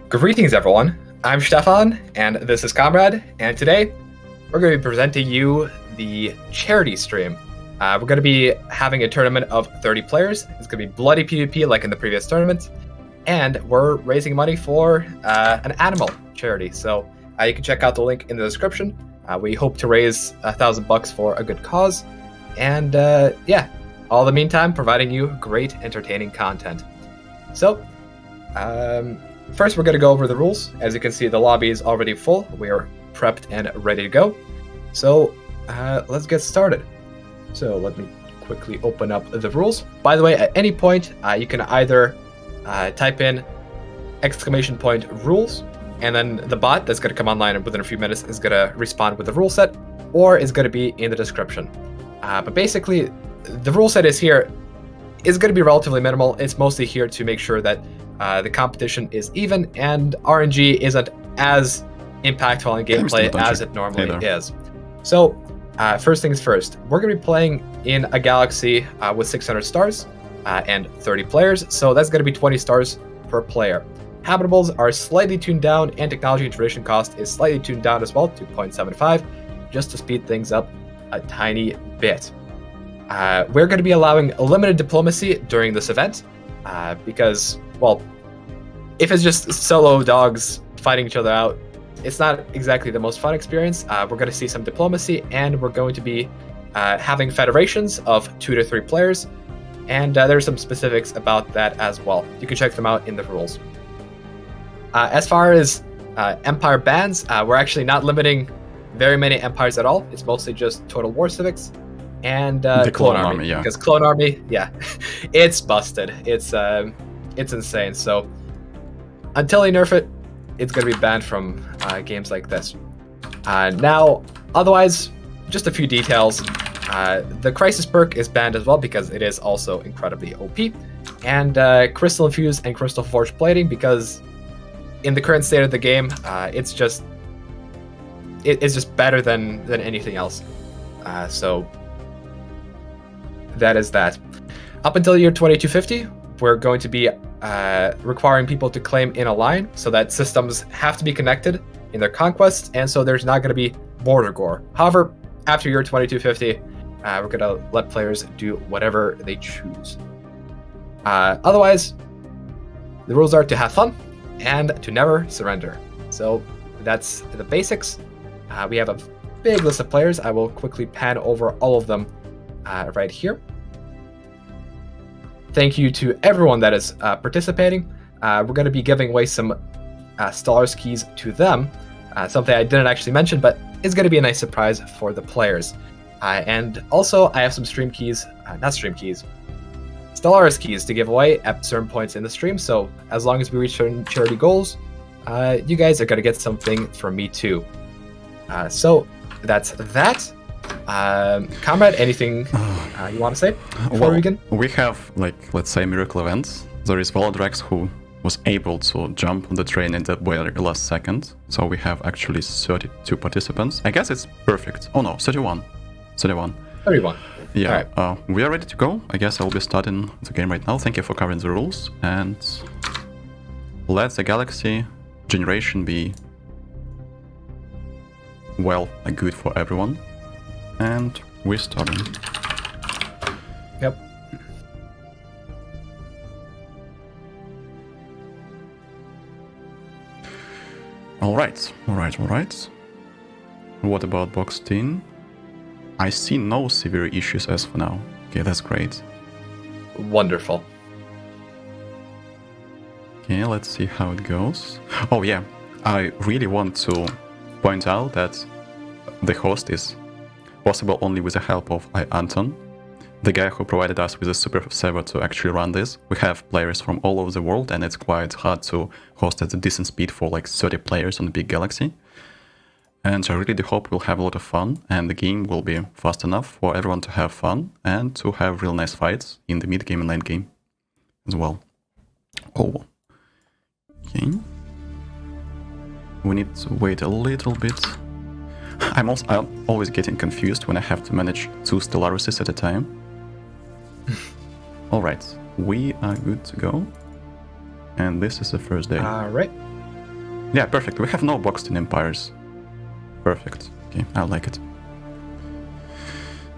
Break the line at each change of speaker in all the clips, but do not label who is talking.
Greetings, everyone. I'm Stefan, and this is Komrad, and today we're going to be presenting you the charity stream. We're going to be having a tournament of 30 players. It's going to be bloody PvP like in the previous tournament, and we're raising money for an animal charity. So you can check out the link in the description. We hope to raise $1,000 for a good cause, and yeah, all the meantime, providing you great, entertaining content. So, first, we're going to go over the rules. As you can see, the lobby is already full. We are prepped and ready to go. So let's get started. So let me quickly open up the rules. By the way, at any point, you can either type in !rules, and then the bot that's going to come online within a few minutes is going to respond with the rule set, or is going to be in the description. But basically, the rule set is here. Is going to be relatively minimal. It's mostly here to make sure that the competition is even and RNG isn't as impactful in gameplay as it normally is. So, first things first, we're going to be playing in a galaxy with 600 stars and 30 players, so that's going to be 20 stars per player. Habitables are slightly tuned down, and technology integration cost is slightly tuned down as well to 0.75, just to speed things up a tiny bit. We're going to be allowing limited diplomacy during this event because, well, if it's just solo dogs fighting each other out, it's not exactly the most fun experience. We're going to see some diplomacy, and we're going to be having federations of 2 to 3 players, and there's some specifics about that as well. You can check them out in the rules. As far as empire bans, we're actually not limiting very many empires at all. It's mostly just Total War Civics and
the
Clone Army,
yeah.
Because Clone Army, yeah, it's busted. It's insane. So until they nerf it, it's going to be banned from games like this. Now, otherwise, just a few details. The Crisis perk is banned as well because it is also incredibly OP, and Crystal Infused and Crystal Forged Plating because in the current state of the game, it's just better than anything else. So that is that. Up until year 2250, we're going to be requiring people to claim in a line so that systems have to be connected in their conquests, and so there's not going to be border gore. However, after year 2250, we're going to let players do whatever they choose. Otherwise, the rules are to have fun and to never surrender. So that's the basics. We have a big list of players. I will quickly pan over all of them right here. Thank you to everyone that is participating. We're going to be giving away some Stellaris keys to them, something I didn't actually mention, but it's going to be a nice surprise for the players. And also, I have some Stellaris keys to give away at certain points in the stream, so as long as we reach certain charity goals, you guys are going to get something from me too. So that's that. Komrad, anything you want to say before we begin?
We have, like, let's say, miracle events. There is Valdrax who was able to jump on the train in the very last second. So we have actually 32 participants. I guess it's perfect. Oh no, 31. 31. Yeah,
right.
We are ready to go. I guess I'll be starting the game right now. Thank you for covering the rules. And let the galaxy generation be, well, good for everyone. And we're starting.
Yep.
All right. What about box 10? I see no severe issues as for now. Okay, that's great.
Wonderful.
Okay, let's see how it goes. Oh yeah, I really want to point out that the host is possible only with the help of Anton, the guy who provided us with a super server to actually run this. We have players from all over the world, and it's quite hard to host at a decent speed for like 30 players on a big galaxy. And I really do hope we'll have a lot of fun, and the game will be fast enough for everyone to have fun and to have real nice fights in the mid game and late game as well. Oh, okay. We need to wait a little bit. I'm always getting confused when I have to manage 2 Stellarises at a time. Alright, we are good to go. And this is the first day.
Alright.
Yeah, perfect. We have no boxed in empires. Perfect. Okay, I like it.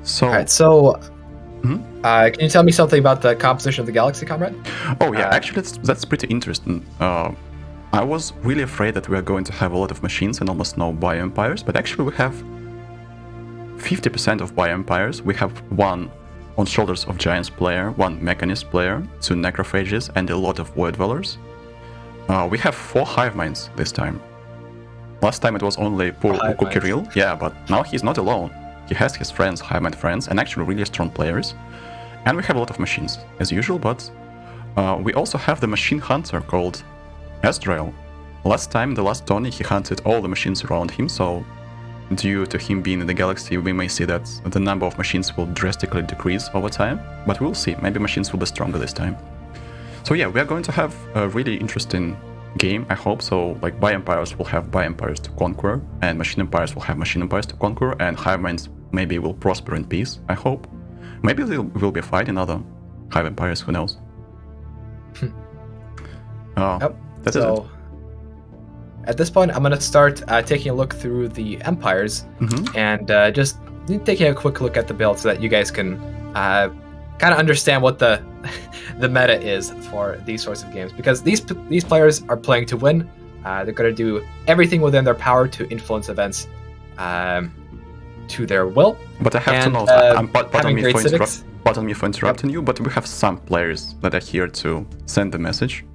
So.
All right, so
Mhm.
Can you tell me something about the composition of the galaxy, Komrad?
Oh yeah, actually that's pretty interesting. I was really afraid that we are going to have a lot of machines and almost no bioempires, but actually we have 50% of bioempires. We have one on Shoulders of Giants player, one Mechanist player, 2 Necrophages, and a lot of Void Dwellers. We have 4 Hive Minds this time. Last time it was only poor Ukukiril, yeah, but now he's not alone. He has his friends, Hive Mind friends, and actually really strong players. And we have a lot of machines, as usual, but we also have the Machine Hunter called Ezreal. Last time, the last tourney, he hunted all the machines around him, so due to him being in the galaxy, we may see that the number of machines will drastically decrease over time, but we'll see. Maybe machines will be stronger this time. So yeah, we are going to have a really interesting game, I hope. So like bioempires will have bioempires to conquer, and machine empires will have machine empires to conquer, and Hive Minds maybe will prosper in peace, I hope. Maybe there will be a fight in other Hive empires, who knows. That's
so
it.
At this point, I'm going to start taking a look through the empires and just taking a quick look at the build so that you guys can kind of understand what the the meta is for these sorts of games, because these players are playing to win. They're going to do everything within their power to influence events to their will.
But I have to know, pardon me for interrupting you, but we have some players that are here to send the message.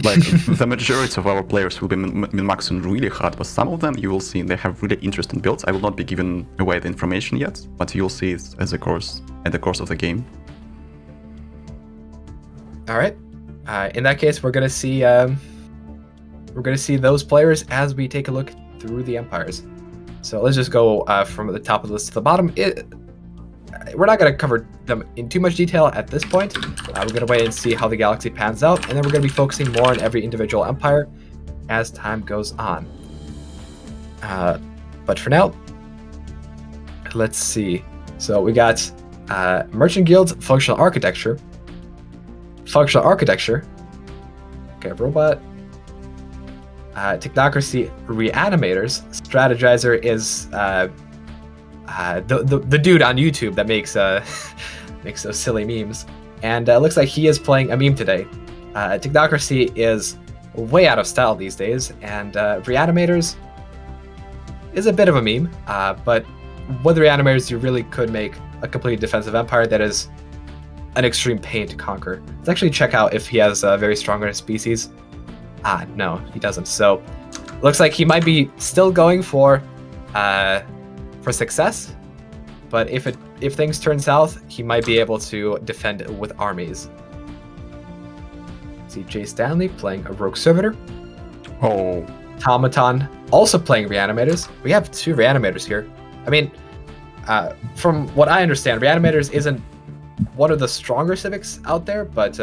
Like the majority of our players will be min-maxing really hard, but some of them you will see they have really interesting builds. I will not be giving away the information yet, but you'll see it as a course at the course of the game.
All right. In that case, we're gonna see those players as we take a look through the empires. So let's just go from the top of the list to the bottom. We're not going to cover them in too much detail at this point. We're going to wait and see how the galaxy pans out, and then we're going to be focusing more on every individual empire as time goes on. But for now, let's see. So we got Merchant Guild, Functional Architecture. Okay, Robot. Technocracy, Reanimators. Strategizer is the dude on YouTube that makes makes those silly memes, and looks like he is playing a meme today. Technocracy is way out of style these days, and Reanimators is a bit of a meme, but with Reanimators you really could make a complete defensive empire that is an extreme pain to conquer. Let's actually check out if he has a very strong species. No, he doesn't. So looks like he might be still going for success, but if things turn south, he might be able to defend with armies. See Jay Stanley playing a rogue servitor.
Oh,
Automaton also playing Reanimators. We have 2 Reanimators here. I mean, from what I understand, Reanimators isn't one of the stronger civics out there, but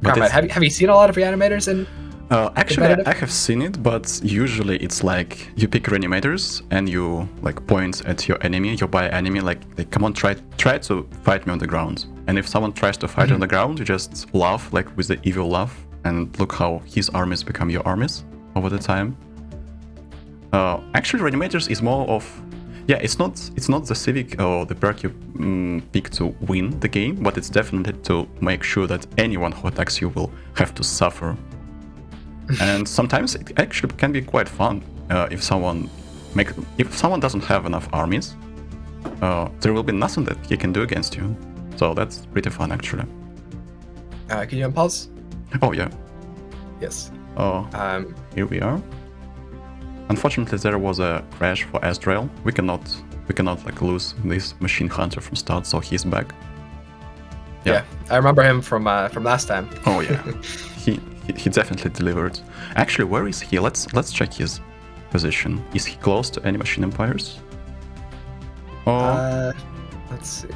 Komrad, have you seen a lot of Reanimators in?
Actually, I have seen it, but usually it's like you pick Reanimators and you like point at your enemy, your bio enemy, like come on, try to fight me on the ground. And if someone tries to fight on the ground, you just laugh, like with the evil laugh, and look how his armies become your armies over the time. Actually, Reanimators is more of, yeah, it's not the civic or the perk you pick to win the game, but it's definitely to make sure that anyone who attacks you will have to suffer. And sometimes it actually can be quite fun if someone doesn't have enough armies. There will be nothing that he can do against you. So that's pretty fun, actually.
Can you unpause?
Oh yeah.
Yes.
Here we are. Unfortunately, there was a crash for Ezreal. We cannot like lose this machine hunter from start, so he's back.
Yeah, I remember him from last time.
Oh yeah, he definitely delivered. Actually, where is he? Let's check his position. Is he close to any machine empires? Oh,
let's see.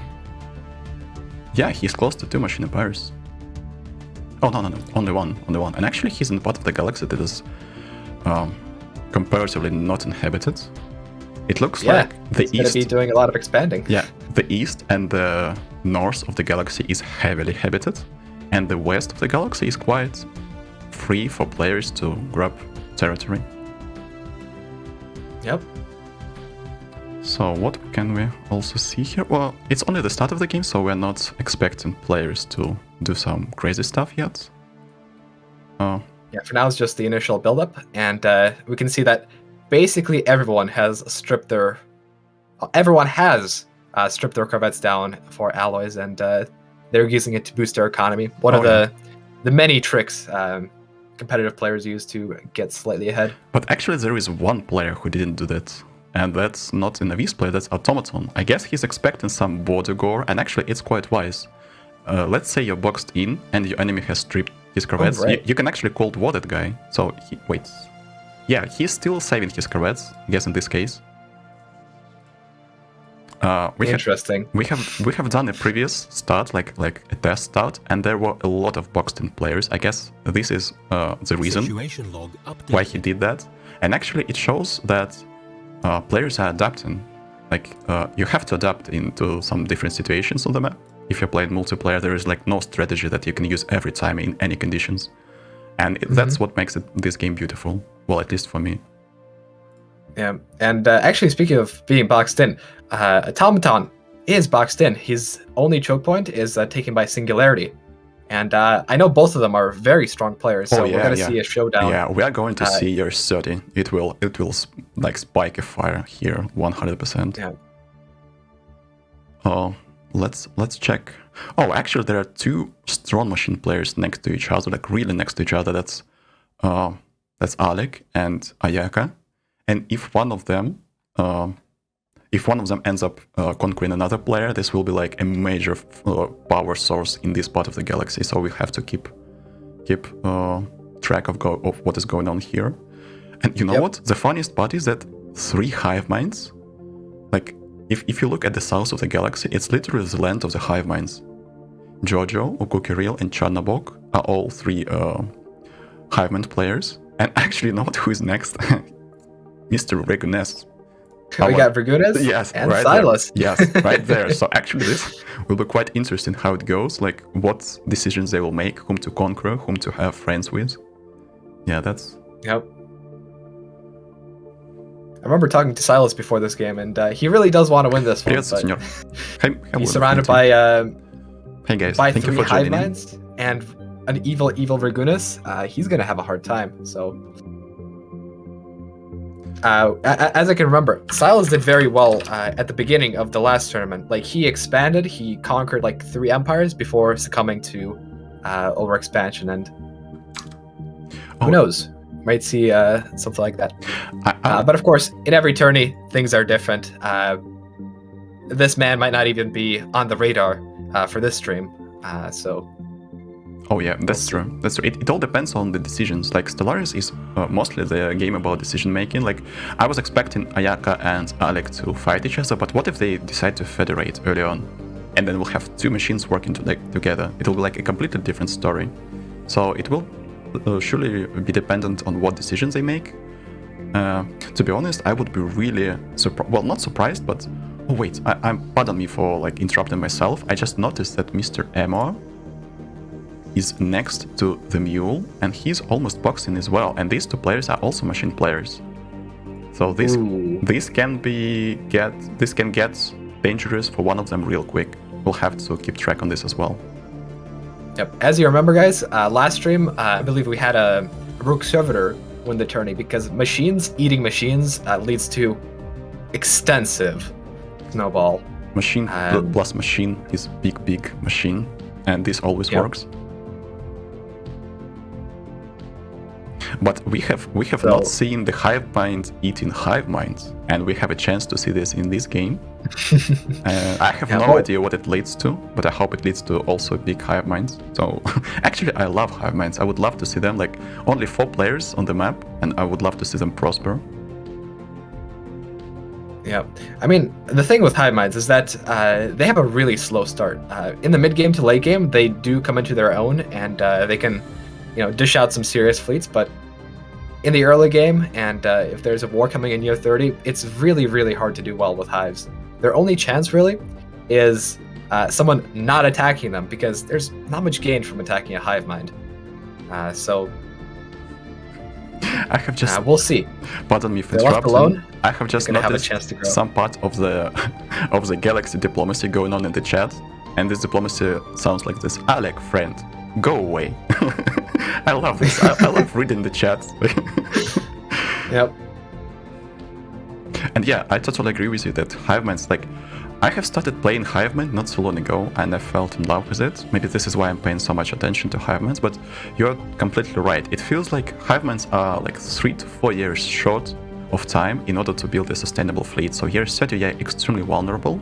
Yeah, he's close to 2 machine empires. Oh no, only one. And actually, he's in part of the galaxy that is comparatively not inhabited. It looks like the east.
Going to be doing a lot of expanding.
Yeah, the east and the north of the galaxy is heavily habited, and the west of the galaxy is quite free for players to grab territory.
Yep.
So what can we also see here? Well, it's only the start of the game, so we're not expecting players to do some crazy stuff yet.
Yeah, for now it's just the initial build-up, and we can see that basically everyone has stripped their corvettes down for alloys, and they're using it to boost their economy. One of the many tricks competitive players use to get slightly ahead.
But actually there is one player who didn't do that. And that's not an Avis player, that's Automaton. I guess he's expecting some border gore, and actually it's quite wise. Let's say you're boxed in and your enemy has stripped his corvettes.
Oh, right.
You can actually Cold War that guy. So, yeah, he's still saving his corvettes, I guess in this case.
Interesting.
We have done a previous start, like a test start, and there were a lot of boxed in players. I guess this is the reason why he did that. And actually it shows that players are adapting. Like, you have to adapt into some different situations on the map. If you're playing multiplayer, there is like no strategy that you can use every time in any conditions. And that's what makes this game beautiful. Well, at least for me.
Yeah, and actually speaking of being boxed in, Automaton is boxed in. His only choke point is taken by Singularity. And I know both of them are very strong players, so we're going to see a showdown.
Yeah, we are going to see your 30. It will like spike a fire here, 100%.
Yeah.
Oh, let's check. Oh, actually, there are two strong machine players next to each other, like really next to each other. That's Alec and Ayaka. And if one of them ends up conquering another player, this will be like a major power source in this part of the galaxy. So we have to keep track of what is going on here. And you know what? The funniest part is that 3 hive minds. Like, if you look at the south of the galaxy, it's literally the land of the hive minds. Jojo, Ukukiril, and Charnabog are all 3 hive mind players. And actually, you know what? Who is next? Mr. Regunas.
We got Regunas and
right
Silas.
There. Yes, right there. So actually this will be quite interesting how it goes, like what decisions they will make, whom to conquer, whom to have friends with. Yeah, that's...
Yep. I remember talking to Silas before this game, and he really does want to win this one. But he's surrounded by
hey guys,
by
thank
3
you for
hive
joining
minds and an evil Regunas. He's going to have a hard time, so... as I can remember, Silas did very well at the beginning of the last tournament. Like, he expanded, he conquered like 3 empires before succumbing to overexpansion, and who knows? Might see something like that. But of course, in every tourney, things are different. This man might not even be on the radar for this stream, so...
Oh yeah, that's true. That's true. It all depends on the decisions. Like, Stellaris is mostly the game about decision making. Like, I was expecting Ayaka and Alec to fight each other, but what if they decide to federate early on? And then we'll have 2 machines working together. It will be like a completely different story. So it will surely be dependent on what decisions they make. To be honest, I would be really not surprised, but oh wait, pardon me for like interrupting myself. I just noticed that Mr. Amor is next to the mule, and he's almost boxing as well. And these 2 players are also machine players. So this can get dangerous for one of them real quick. We'll have to keep track on this as well.
Yep. As you remember, guys, last stream, I believe we had a Rook Servitor win the tourney because machines eating machines leads to extensive snowball.
Machine plus machine is big machine, and this always works. But we have not seen the hive mind eating hive minds, and we have a chance to see this in this game. I have no idea what it leads to, but I hope it leads to also big hive minds. So actually, I love hive minds. I would love to see them, like, only 4 players on the map, and I would love to see them prosper.
Yeah, I mean, the thing with hive minds is that they have a really slow start. In the mid game to late game, they do come into their own, and they can, dish out some serious fleets. But in the early game, and if there's a war coming in year 30, it's really, really hard to do well with hives. Their only chance, really, is someone not attacking them, because there's not much gain from attacking a hive mind. So
I have just...
We'll see.
Pardon me for
They're left
interrupting.
alone.
I have just
They're gonna have a
noticed
chance to grow.
some part of the of the galaxy diplomacy going on in the chat, and this diplomacy sounds like this: Alec, friend, go away. I love this. I love reading the chat.
Yep.
And yeah, I totally agree with you that Hiveman's like... I have started playing Hiveman not so long ago, and I felt in love with it. Maybe this is why I'm paying so much attention to Hivemans, but you're completely right. It feels like Hivemans are like 3 to 4 years short of time in order to build a sustainable fleet. So year 30, you're extremely vulnerable.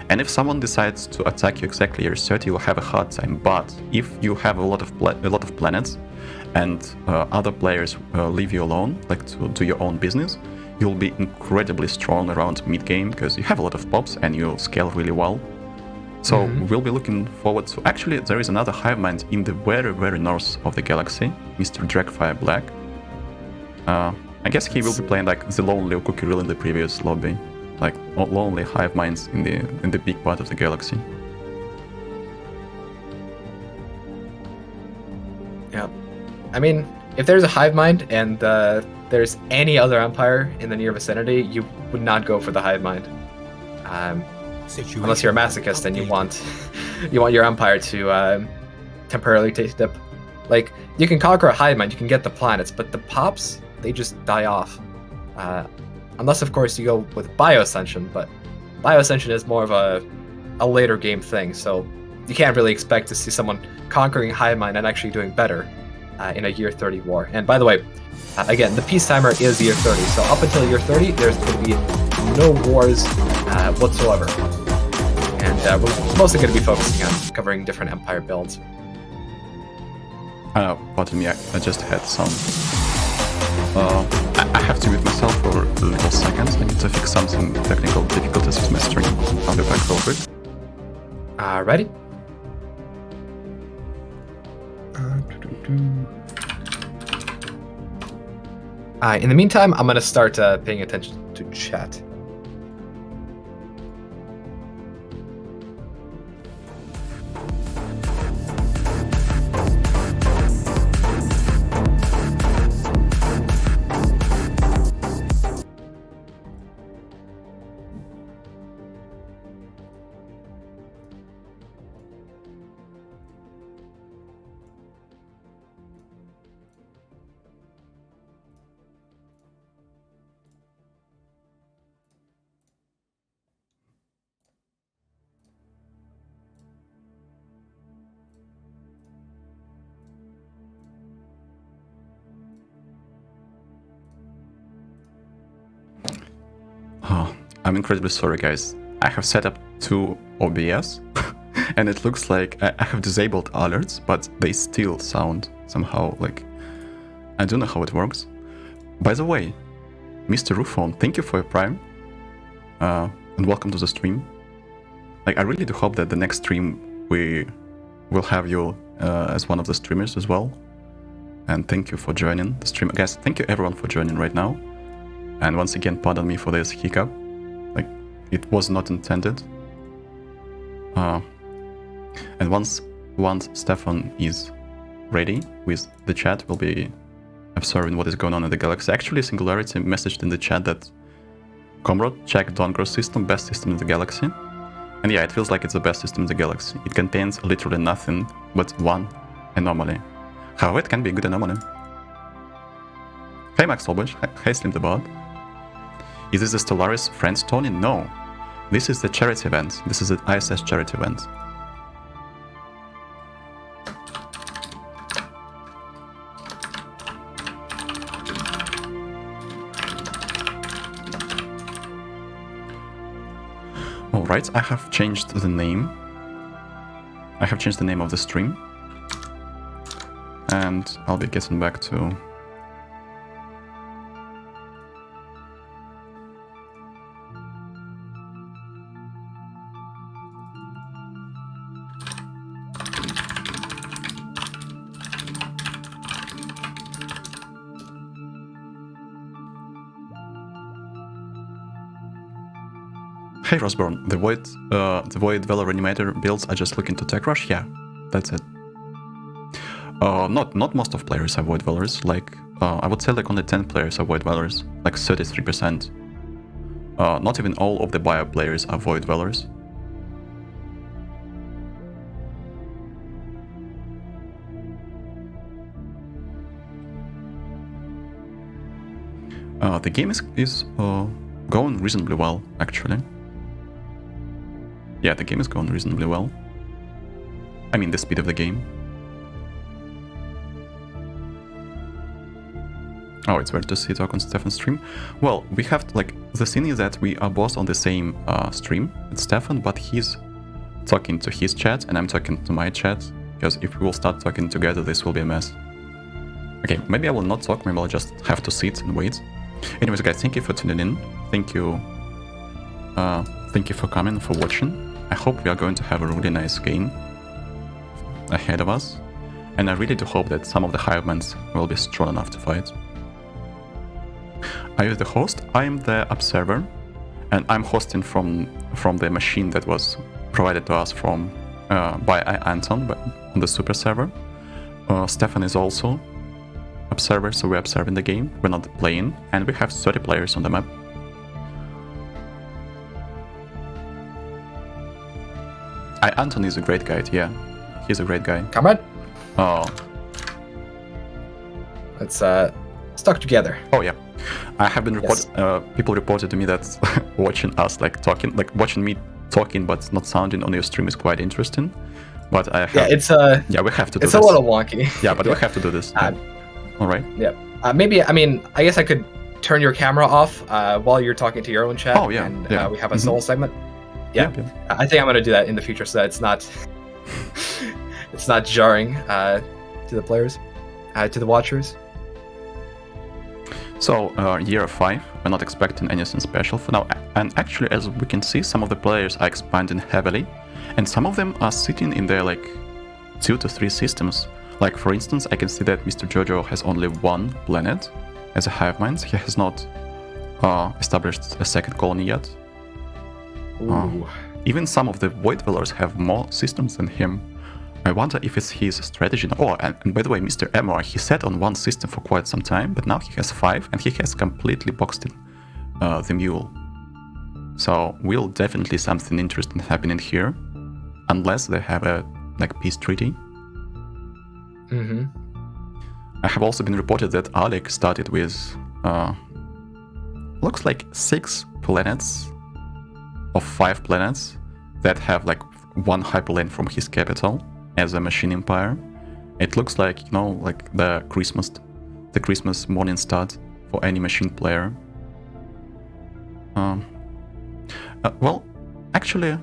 And if someone decides to attack you exactly year 30, you'll have a hard time. But if you have a lot of planets, and other players leave you alone, like to do your own business, you'll be incredibly strong around mid-game because you have a lot of pops and you scale really well. So we'll be looking forward to... Actually, there is another Hivemind in the very, very north of the galaxy, Mr. Dragfire Black. I guess he will be playing like the lonely Kukiril in the previous lobby, like lonely Hiveminds in the big part of the galaxy.
Yeah. I mean, if there's a Hivemind and there's any other empire in the near vicinity, you would not go for the Hivemind. Unless you're a masochist and you want your empire to temporarily take a dip. Like, you can conquer a Hivemind, you can get the planets, but the pops, they just die off. Unless, of course, you go with Bioascension, but Bioascension is more of a later game thing, so you can't really expect to see someone conquering Hivemind and actually doing better in a year 30 war. And by the way, again, the peace timer is year 30, so up until year 30, there's going to be no wars whatsoever. And we're mostly going to be focusing on covering different empire builds.
Pardon me, I just had some... I have to mute myself for a little seconds. I need to fix some technical difficulties with my stream. I'll be back real quick.
Ready? In the meantime, I'm going to start paying attention to chat.
I'm incredibly sorry, guys. I have set up 2 OBS, and it looks like I have disabled alerts, but they still sound somehow like... I don't know how it works. By the way, Mr. Rufon, thank you for your Prime, and welcome to the stream. Like, I really do hope that the next stream we will have you as one of the streamers as well. And thank you for joining the stream. Guys, thank you everyone for joining right now. And once again, pardon me for this hiccup. Like, it was not intended. And once Stefan is ready with the chat, we'll be observing what is going on in the galaxy. Actually, Singularity messaged in the chat that Komrad, check Dongro system, best system in the galaxy. And yeah, it feels like it's the best system in the galaxy. It contains literally nothing but one anomaly. However, it can be a good anomaly. Hey Max Solbush, hey Slim the Bot. Is this the Stellaris Friends Tony? No. This is the charity event. This is the ISS charity event. Alright, I have changed the name. I have changed the name of the stream. And I'll be getting back to... Hey Rosborn, the Void Valor Reanimator builds are just looking to tech rush? Yeah, that's it. Not most of players have Void Valors, like I would say like only 10 players are Void Dwellers, like 33%. Not even all of the bio players are Void Dwellers. The game is going reasonably well, actually. Yeah, the game is going reasonably well. I mean, the speed of the game. Oh, it's weird to see talk on Stefan's stream. Well, we have, like, the thing is that we are both on the same stream. It's Stefan, but he's talking to his chat and I'm talking to my chat. Because if we will start talking together, this will be a mess. Okay, maybe I will not talk, maybe I'll just have to sit and wait. Anyways, guys, thank you for tuning in. Thank you for coming, for watching. I hope we are going to have a really nice game ahead of us. And I really do hope that some of the hivemans will be strong enough to fight. I am the host, I am the observer, and I'm hosting from the machine that was provided to us by Anton on the super server. Stefan is also observer, so we're observing the game, we're not playing, and we have 30 players on the map. Anton is a great guy, yeah. He's a great guy.
Komrad?
Oh.
Let's stuck together.
Oh yeah. I have been
Yes.
people reported to me that watching us watching me talking but not sounding on your stream is quite interesting. But I have, we have to do
it's
this.
a little wonky.
Yeah, but we have to do this. All right.
Yeah. Maybe, I mean, I guess I could turn your camera off while you're talking to your own chat.
Oh, yeah,
And
yeah.
we have a solo segment. Yeah.
Yeah.
I think I'm going to do that in the future so that it's not it's not jarring to the players, to the watchers.
So, year 5, we're not expecting anything special for now. And actually, as we can see, some of the players are expanding heavily. And some of them are sitting in their, 2 to 3 systems. Like, for instance, I can see that Mr. Jojo has only 1 planet as a hive mind. He has not established a second colony yet. Even some of the Void Dwellers have more systems than him. I wonder if it's his strategy. Oh, and by the way, Mr. Emor, he sat on 1 system for quite some time, but now he has 5, and he has completely boxed in the mule. So, will definitely something interesting happening here, unless they have a peace treaty.
Mm-hmm.
I have also been reported that Alec started with looks like 6 planets of 5 planets that have 1 hyperlane from his capital as a machine empire. It looks like, the Christmas morning start for any machine player. Well, actually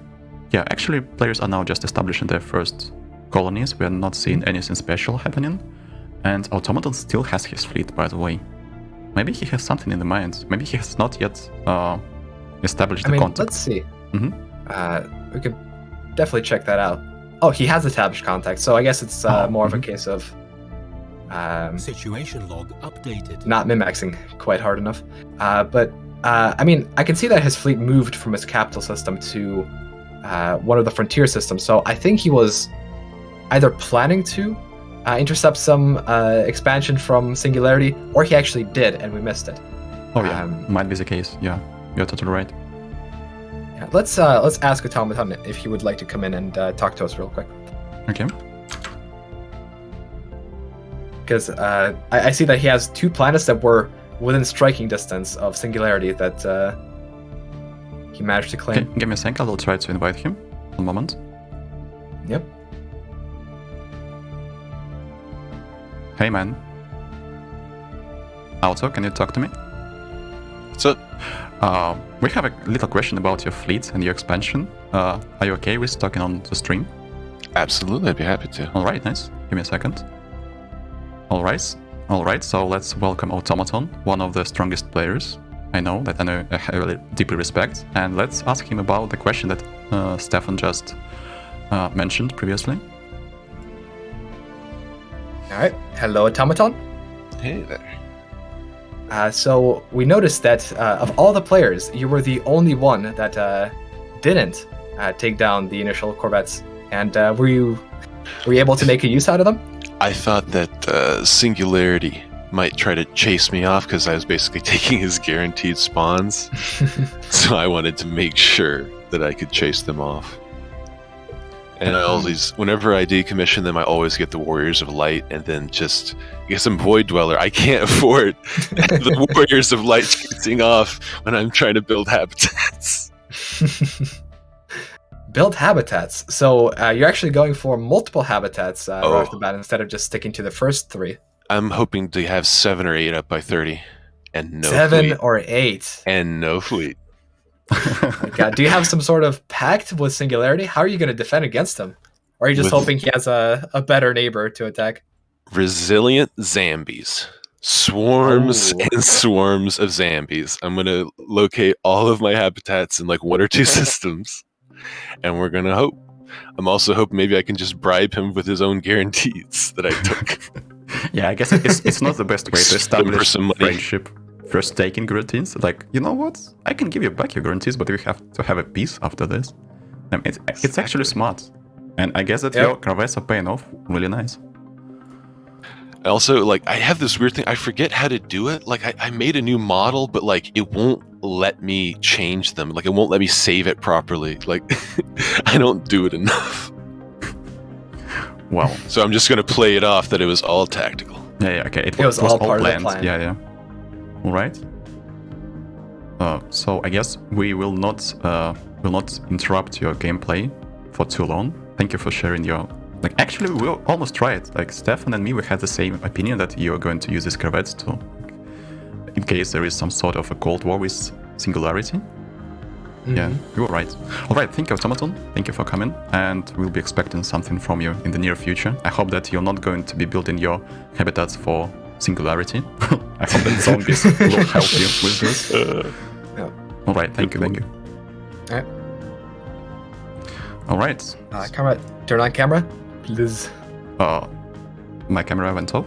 players are now just establishing their first colonies. We are not seeing anything special happening. And Automaton still has his fleet, by the way. Maybe he has something in the mind. Maybe he has not yet established the contact.
Let's see.
Mm-hmm.
We could definitely check that out. Oh, he has established contact, so I guess it's more of a case of
situation log updated.
Not min-maxing quite hard enough. But I mean, I can see that his fleet moved from his capital system to one of the frontier systems. So I think he was either planning to intercept some expansion from Singularity, or he actually did, and we missed it.
Oh yeah, might be the case. Yeah, you're totally right.
Yeah, let's ask Automaton if he would like to come in and talk to us real quick.
Okay.
Because I see that he has 2 planets that were within striking distance of Singularity that he managed to claim.
Okay, give me a second, I will try to invite him. One moment.
Yep.
Hey man. Auto, can you talk to me?
What's up?
We have a little question about your fleet and your expansion. Are you okay with talking on the stream?
Absolutely, I'd be happy to.
Alright, nice. Give me a second. Alright, so let's welcome Automaton, one of the strongest players I know, that I really deeply respect. And let's ask him about the question that Stefan just mentioned previously.
Alright, hello Automaton.
Hey there.
So we noticed that of all the players, you were the only one that didn't take down the initial corvettes. And were you able to make a use out of them?
I thought that Singularity might try to chase me off because I was basically taking his guaranteed spawns. So I wanted to make sure that I could chase them off. And I always, whenever I decommission them, I always get the Warriors of Light, and then just get some Void Dweller. I can't afford the Warriors of Light chasing off when I'm trying to build habitats.
Build habitats. So you're actually going for multiple habitats right off the bat instead of just sticking to the first 3.
I'm hoping to have 7 or 8 up by 30, and no
7
fleet.
or 8.
And no fleet.
God, do you have some sort of pact with Singularity? How are you going to defend against him? Or are you just hoping he has a better neighbor to attack?
Resilient zombies. Swarms and swarms of zombies. I'm going to locate all of my habitats in like 1 or 2 systems, and we're going to hope. I'm also hoping maybe I can just bribe him with his own guarantees that I took.
Yeah, I guess it's not the best way to establish
some money.
friendship. First taking guarantees, like, you know what? I can give you back your guarantees, but we have to have a peace after this. I mean, it's actually smart. And I guess that your cravats are paying off really nice.
Also, like, I have this weird thing. I forget how to do it. Like, I made a new model, but, like, it won't let me change them. Like, it won't let me save it properly. Like, I don't do it enough.
Well.
So I'm just going to play it off that it was all tactical.
Yeah, okay. It
was all part
planned.
of the plan.
Yeah. All right. So I guess we will not interrupt your gameplay for too long. Thank you for sharing your. Like, actually, we almost tried. Like, Stefan and me, we had the same opinion that you are going to use these corvettes to, in case there is some sort of a cold war with Singularity. Mm-hmm. Yeah, you were right. All right, thank you, Automaton. Thank you for coming, and we'll be expecting something from you in the near future. I hope that you're not going to be building your habitats for Singularity. I hope that zombies will help you with this. All right, thank you.
All right.
All right.
Komrad, turn on camera, please.
My camera went off?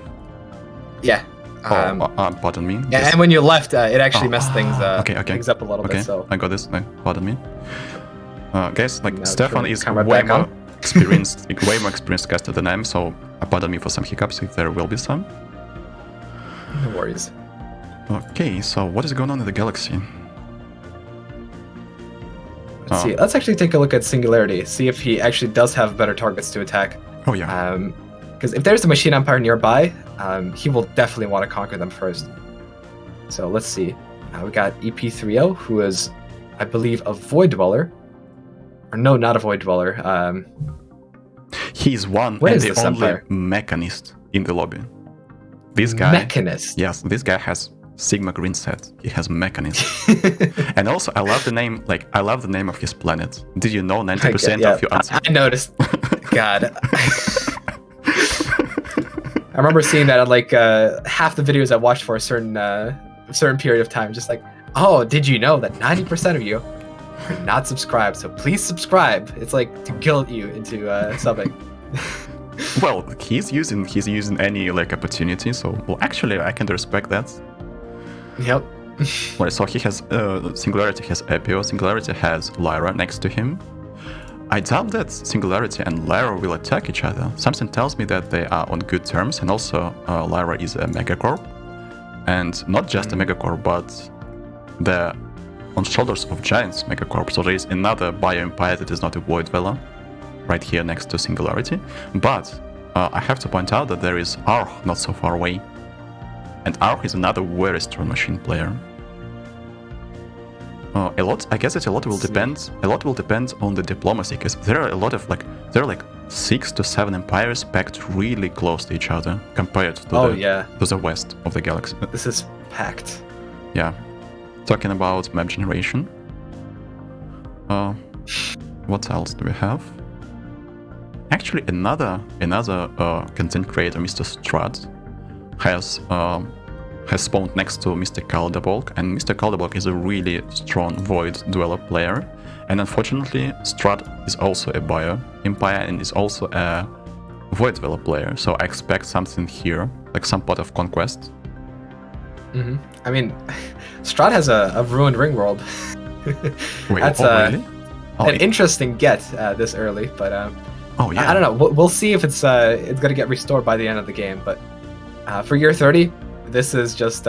Yeah.
Pardon me.
Yeah, and when you left, it actually messed things up a little bit. So
I got this. Pardon me. Guys, like,
now
Stefan is
camera
way
back
more
on.
experienced, way more experienced caster than I am. So pardon me for some hiccups if there will be some.
No worries.
Okay, so what is going on in the galaxy?
Let's see. Let's actually take a look at Singularity. See if he actually does have better targets to attack.
Oh yeah.
Because if there's a machine empire nearby, he will definitely want to conquer them first. So let's see. We got EP30, who is, I believe, a Void Dweller. Or no, not a Void Dweller.
He's one
what
and
is
the
this
only
empire?
mechanist in the lobby. This guy.
Mechanist.
Yes, this guy has Sigma green set. He has mechanist. And also, I love the name. Like, I love the name of his planet. Did you know 90% of your answers?
I noticed. God. I remember seeing that on like half the videos I watched for a certain period of time. Just like, oh, did you know that 90% of you are not subscribed? So please subscribe. It's like to guilt you into subbing.
Well, he's using any like opportunity. So, well, actually, I can respect that.
Yep.
Well, so he has Singularity has Epio. Singularity has Lyra next to him. I doubt that Singularity and Lyra will attack each other. Something tells me that they are on good terms, and also Lyra is a megacorp. And not just a megacorp, but they're on shoulders of giants megacorp. So there is another bio-empire that is not a Void Dweller, right here next to Singularity. But I have to point out that there is Arch not so far away. And Arch is another very strong machine player. I guess that a lot will depend. A lot will depend on the diplomacy, because there are a lot of there are 6 to 7 empires packed really close to each other compared to the west of the galaxy.
This is packed.
Yeah. Talking about map generation. What else do we have? Actually, another content creator, Mr. Strat, has spawned next to Mr. Calderbolg, and Mr. Calderbolg is a really strong Void Dweller player. And unfortunately, Strat is also a bio-empire and is also a Void Dweller player. So I expect something here, like some pot of conquest.
Mm-hmm. I mean, Strat has a ruined ring world.
Wait,
that's
really?
an interesting get this early, but
oh yeah,
I don't know. We'll see if it's gonna get restored by the end of the game. But for year 30, this is just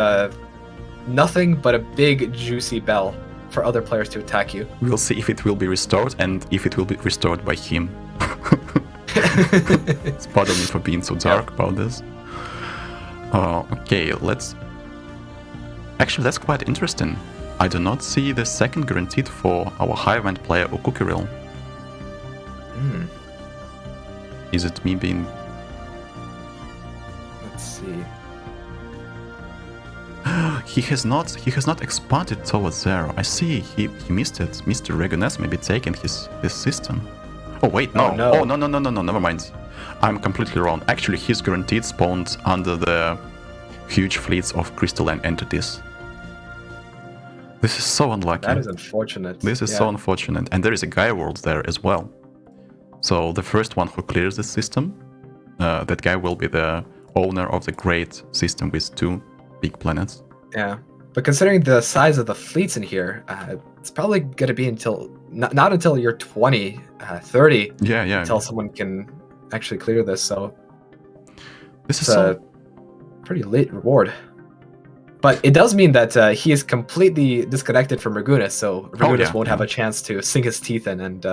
nothing but a big juicy bell for other players to attack you.
We'll see if it will be restored and if it will be restored by him. Pardon me for being so dark about this. Okay, let's... Actually, that's quite interesting. I do not see the second guaranteed for our high-event player Ukukiril. Is it me being...
Let's see.
He has not expanded towards there. I see he missed it. Mr. Regunas maybe taken his system. Oh wait, no. Oh no, never mind. I'm completely wrong. Actually, his guaranteed spawned under the huge fleets of crystalline entities. This is so unlucky.
That is unfortunate.
This is so unfortunate. And there is a Gaia world there as well. So the first one who clears the system, that guy will be the owner of the great system with 2 big planets.
Yeah, but considering the size of the fleets in here, it's probably going to be until not until you're 20, 30.
Yeah.
Until someone can actually clear this. So
this is
a pretty late reward. But it does mean that he is completely disconnected from Regunas, so Regunas won't have a chance to sink his teeth in. And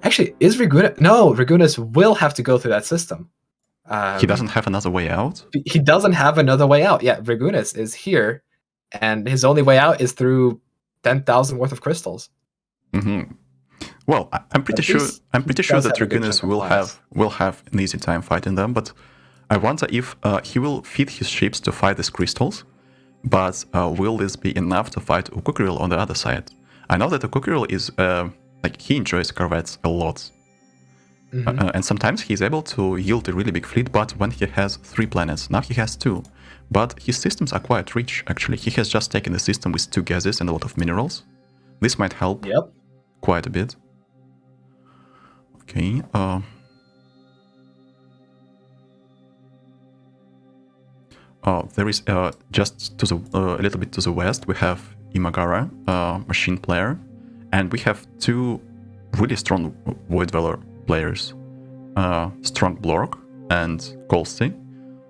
actually, is Regunas? No, Regunas will have to go through that system.
He doesn't have another way out?
He doesn't have another way out. Yeah, Regunas is here, and his only way out is through 10,000 worth of crystals.
Mm-hmm. Well, I'm pretty sure that Regunas will have an easy time fighting them, but I wonder if he will feed his ships to fight these crystals, but will this be enough to fight Ukukiril on the other side? I know that Ukukiril is he enjoys corvettes a lot. Mm-hmm. And sometimes he's able to yield a really big fleet, but when he has 3 planets, now he has 2. But his systems are quite rich, actually. He has just taken a system with 2 gases and a lot of minerals. This might help quite a bit. Okay. There is just to the a little bit to the west, we have Imagara, machine player, and we have 2 really strong Void Dweller players, Strong Blork and Golsty.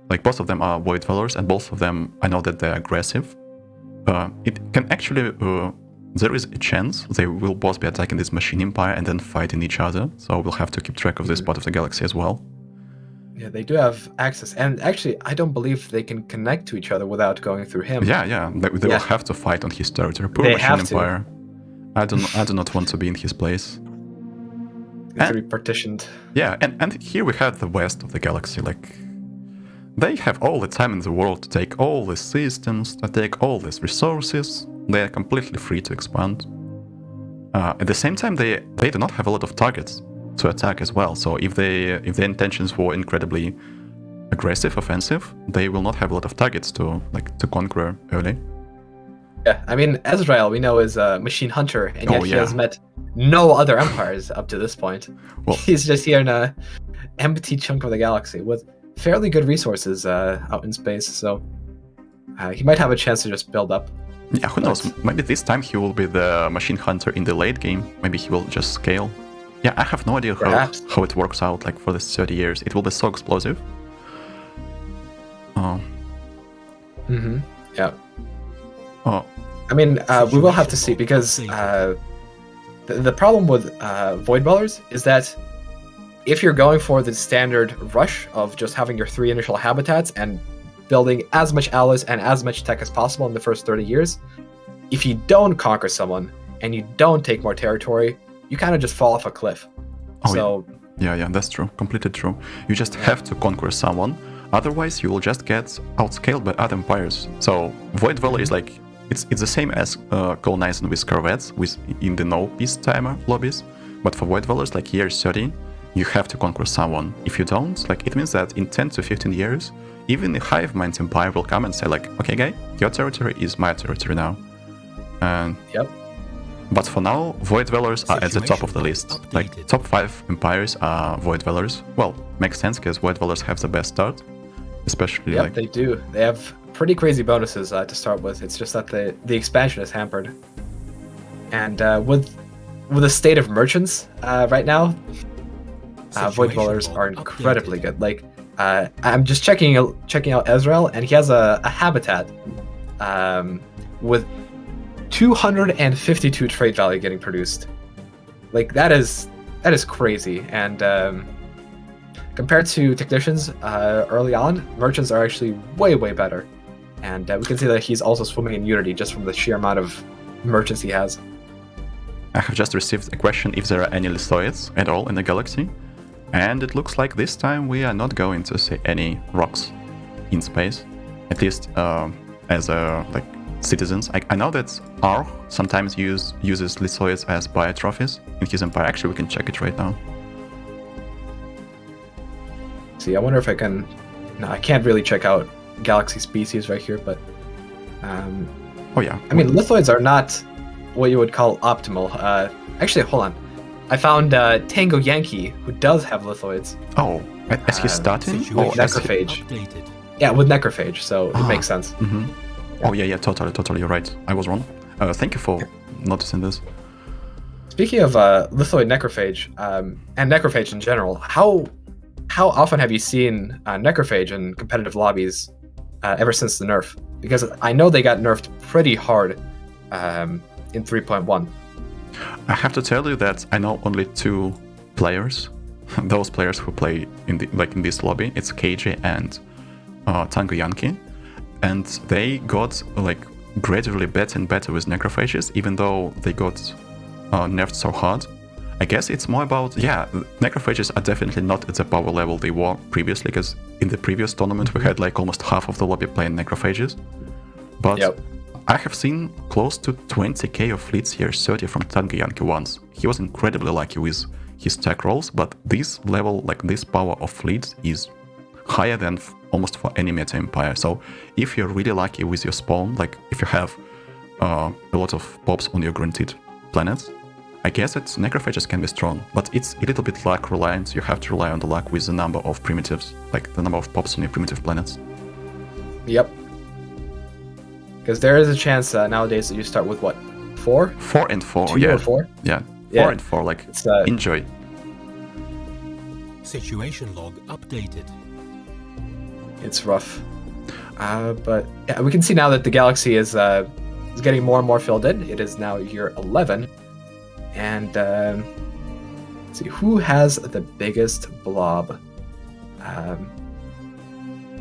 Like, both of them are Void Dwellers, and both of them, I know that they're aggressive. It can actually, there is a chance they will both be attacking this machine empire and then fighting each other, so we'll have to keep track of this part of the galaxy as well.
Yeah, they do have access, and actually, I don't believe they can connect to each other without going through him.
Yeah, they will have to fight on his territory. Poor machine empire. I do not want to be in his place.
It's very partitioned.
Yeah, and here we have the west of the galaxy. Like, they have all the time in the world to take all these systems, to take all these resources. They are completely free to expand. At the same time, they do not have a lot of targets to attack as well. So if their intentions were incredibly aggressive, offensive, they will not have a lot of targets to conquer early.
Yeah, I mean, Ezrael, we know, is a machine hunter, and yet he has met no other empires up to this point. Well, he's just here in a empty chunk of the galaxy with fairly good resources out in space, so he might have a chance to just build up.
Yeah, who knows? Maybe this time he will be the machine hunter in the late game. Maybe he will just scale. Yeah, I have no idea how it works out, like, for this 30 years. It will be so explosive.
Yeah. I mean, we will have to see, because the problem with Void Dwellers is that if you're going for the standard rush of just having your 3 initial habitats and building as much alloys and as much tech as possible in the first 30 years, if you don't conquer someone and you don't take more territory, you kind of just fall off a cliff.
Yeah, that's true. Completely true. You just have to conquer someone, otherwise you will just get outscaled by other empires. So Void Dweller is like, it's the same as colonizing with corvettes in the no peace timer lobbies, but for Void Dwellers, like year 30, you have to conquer someone. If you don't, like, it means that in 10 to 15 years, even the Hive Mind Empire will come and say, like, okay, guy, your territory is my territory now. And but for now, Void Dwellers are at the top of the list. Like, top 5 empires are Void Dwellers. Well, makes sense, because Void Dwellers have the best start, especially like...
they do. They have pretty crazy bonuses to start with. It's just that the expansion is hampered. And with the state of merchants right now, Void Dwellers are incredibly good. Like, I'm just checking out Ezreal, and he has a habitat with 252 trait value getting produced. Like that is crazy. And compared to technicians early on, merchants are actually way better. And we can see that he's also swimming in Unity just from the sheer amount of merchants he has.
I have just received a question if there are any lithoids at all in the galaxy, and it looks like this time we are not going to see any rocks in space, at least as like citizens. I know that Arch sometimes uses lithoids as biotrophies in his empire. Actually, we can check it right now.
See, I wonder if I can. No, I can't really check out galaxy species right here, but
oh yeah,
I mean lithoids are not what you would call optimal. Actually, hold on, I found Tango Yankee, who does have lithoids.
Oh, as he's starting?
Or necrophage. Yeah, with necrophage, so it makes sense.
Mm-hmm. Oh yeah, totally, you're right. I was wrong. Thank you for noticing this.
Speaking of lithoid necrophage, and necrophage in general, how often have you seen necrophage in competitive lobbies ever since the nerf? Because I know they got nerfed pretty hard in 3.1.
I have to tell you that I know only 2 players. Those players who play in this lobby. It's KJ and Tango Yankee, and they got like gradually better and better with necrophages, even though they got nerfed so hard. I guess it's more about, necrophages are definitely not at the power level they were previously, because in the previous tournament we had like almost half of the lobby playing necrophages. But I have seen close to 20k of fleets here, 30 from Tango Yankee once. He was incredibly lucky with his tech rolls, but this level, like this power of fleets is higher than almost for any meta empire. So if you're really lucky with your spawn, like if you have a lot of pops on your granted planets, I guess that necrophages can be strong, but it's a little bit luck reliant. You have to rely on the luck with the number of primitives, like the number of pops on your primitive planets.
Yep. Because there is a chance nowadays that you start with what? 4?
4 and 4,
2
yeah.
or 4?
Yeah, 4 and 4, like,
it's,
enjoy.
Situation log updated.
It's rough. But yeah, we can see now that the galaxy is getting more and more filled in. It is now year 11. And let's see, who has the biggest blob?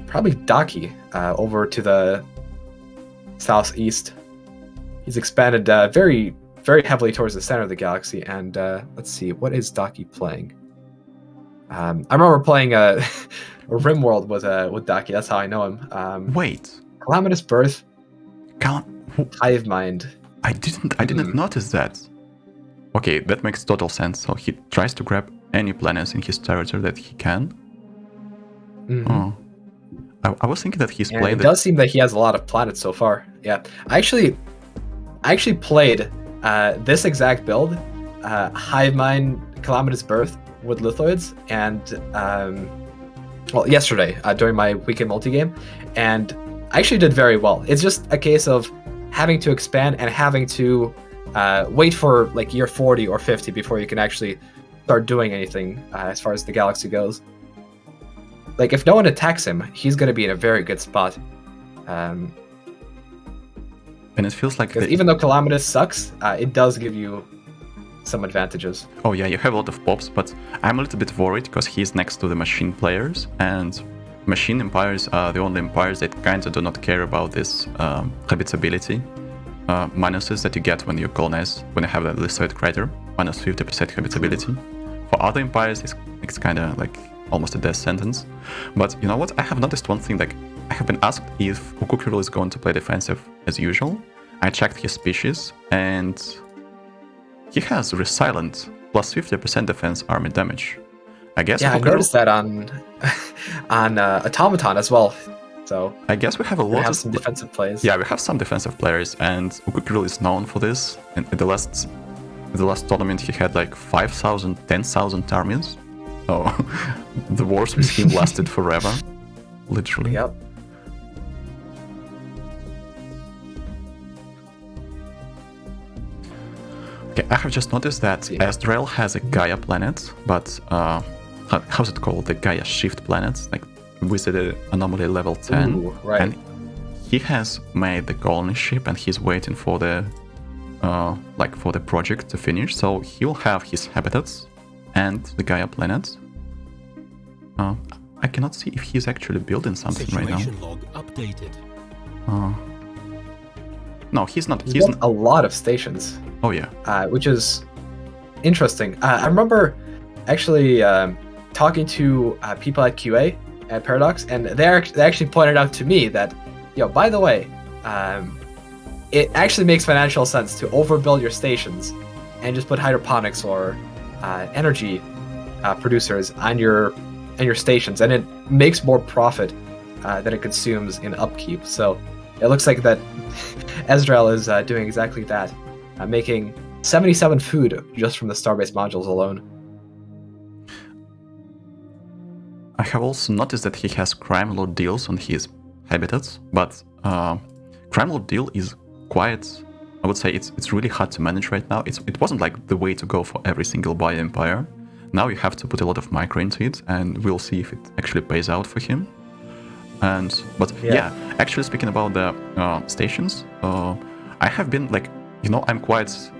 Probably Daki over to the southeast. He's expanded very heavily towards the center of the galaxy. And let's see, what is Daki playing? I remember playing a RimWorld with Daki. That's how I know him.
Wait,
Calamitous Birth, Hive Mind.
I didn't notice that. Okay, that makes total sense. So he tries to grab any planets in his territory that he can.
Mm-hmm.
Oh, I was thinking that he's
and
playing.
It does seem that he has a lot of planets so far. Yeah, I actually played this exact build, Hive Mind, Calamitous Birth with lithoids, and yesterday during my weekend multi-game, and I actually did very well. It's just a case of having to expand and having to wait for like year 40 or 50 before you can actually start doing anything as far as the galaxy goes. Like if no one attacks him, he's going to be in a very good spot.
And it feels like
even though Calamitous sucks, it does give you some advantages.
Oh yeah, you have a lot of pops, but I'm a little bit worried because he's next to the machine players, and machine empires are the only empires that kind of do not care about this habitability minuses that you get when you colonize, when you have the lithoid crater, minus 50% habitability. For other empires, it's kind of like almost a death sentence. But you know what? I have noticed one thing. Like I have been asked if Ukukiril is going to play defensive as usual. I checked his species, and he has Resilient plus 50% defense army damage. I guess.
Yeah, I noticed that on Automaton as well. So
I guess we have a lot of
some defensive plays.
Yeah, we have some defensive players, and Ukukiril is known for this. And in the last tournament, he had like 5,000, 10,000 armies. So the wars with him lasted forever, literally.
Yep.
Okay, I have just noticed that Ezreal has a Gaia planet, but how's it called? The Gaia shift planet. Like with the anomaly level 10.
Ooh, right.
And he has made the colony ship and he's waiting for the for the project to finish. So he'll have his habitats and the Gaia planet. I cannot see if he's actually building something right now.
Situation log updated.
No, he's not.
He's built a lot of stations.
Oh yeah.
Which is interesting. I remember actually talking to people at QA at Paradox, and they actually pointed out to me that, by the way, it actually makes financial sense to overbuild your stations and just put hydroponics or energy producers on your stations, and it makes more profit than it consumes in upkeep. So it looks like that Ezreal is doing exactly that, making 77 food just from the Starbase modules alone.
I have also noticed that he has crime lord deals on his habitats, but crime lord deal is quite, I would say it's really hard to manage right now. It wasn't like the way to go for every single bio empire. Now you have to put a lot of micro into it, and we'll see if it actually pays out for him. But actually speaking about the stations, I have been I'm quite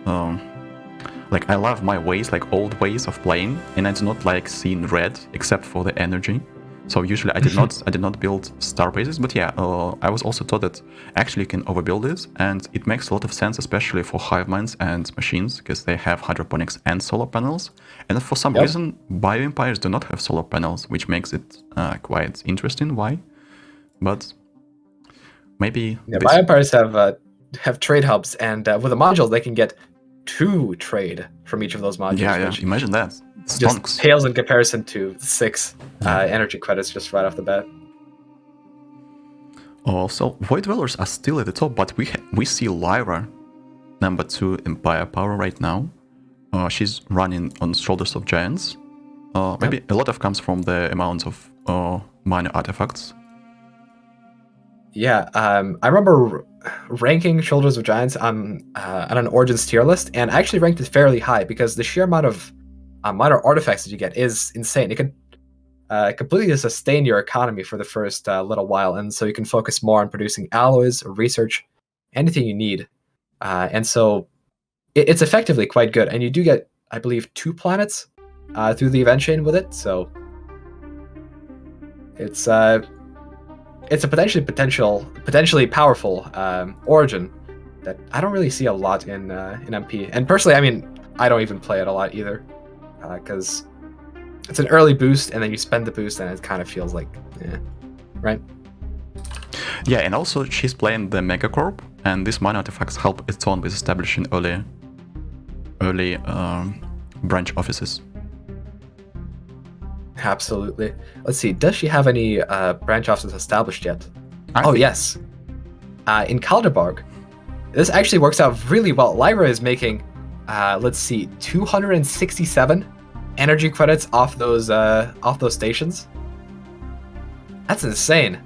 I love my ways, old ways of playing, and I do not like seeing red except for the energy. So usually I did not build star bases, but I was also taught that actually you can overbuild this, and it makes a lot of sense, especially for hive minds and machines, because they have hydroponics and solar panels. And for some reason, bio empires do not have solar panels, which makes it quite interesting. Why? But maybe
bio empires have trade hubs, and with the modules they can get 2 trade from each of those modules.
Yeah. Imagine that.
Just pales in comparison to 6 energy credits just right off the bat.
Also, Void Dwellers are still at the top, but we see Lyra, number 2 in Empire Power right now. She's running on Shoulders of Giants. Maybe a lot of comes from the amount of minor artifacts.
Yeah, I remember ranking Shoulders of Giants on an Origins tier list, and I actually ranked it fairly high because the sheer amount of minor artifacts that you get is insane. It can completely sustain your economy for the first little while, and so you can focus more on producing alloys, research, anything you need. And so it's effectively quite good, and you do get, I believe, 2 planets through the event chain with it, so it's a potentially powerful origin that I don't really see a lot in MP. And personally, I mean, I don't even play it a lot either, because it's an early boost, and then you spend the boost, and it kind of feels like, right?
Yeah, and also she's playing the Megacorp, and these minor artifacts help its own with establishing early branch offices.
Absolutely. Let's see. Does she have any branch offices established yet? Yes. In Kalderborg. This actually works out really well. Lyra is making, 267 energy credits off those stations. That's insane.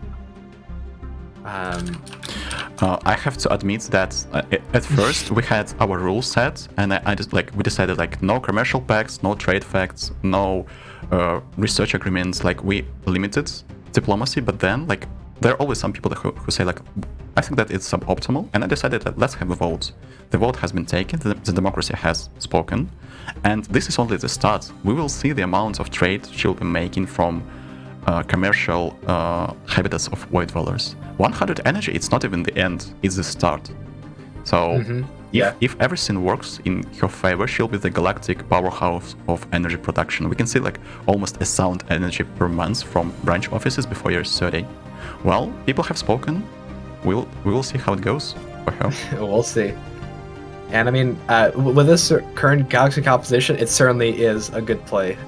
I have to admit that at first we had our rule set, and I just we decided no commercial pacts, no trade facts, no research agreements. We limited diplomacy, but then there are always some people who say I think that it's suboptimal, and I decided that let's have a vote. The vote has been taken, the democracy has spoken, and this is only the start. We will see the amount of trade she'll be making from commercial habitats of Void Dwellers. 100 energy, it's not even the end, it's the start. So if everything works in her favor, she'll be the galactic powerhouse of energy production. We can see almost 1,000 energy per month from branch offices before year 30. Well, people have spoken. We will see how it goes for her.
We'll see. And I mean, with this current galaxy composition, it certainly is a good play,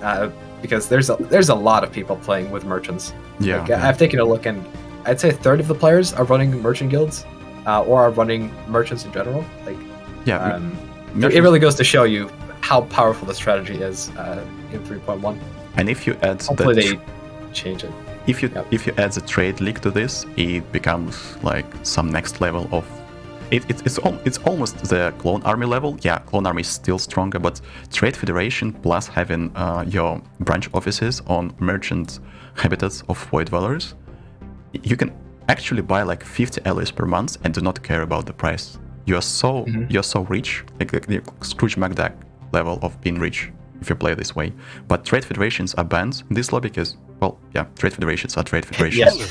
because there's a lot of people playing with merchants.
Yeah,
I've taken a look, and I'd say a third of the players are running merchant guilds, or are running merchants in general. It really goes to show you how powerful the strategy is in 3.1.
And if you add,
hopefully they change it.
If you add the trade league to this, it becomes some next level of It's almost the clone army level. Yeah, clone army is still stronger, but Trade Federation plus having your branch offices on merchant habitats of void dwellers, you can actually buy like 50 alloys per month and do not care about the price. You're so rich, like the Scrooge McDuck level of being rich if you play this way. But trade federations are banned in this lobby because, well, yeah, trade federations are trade federations.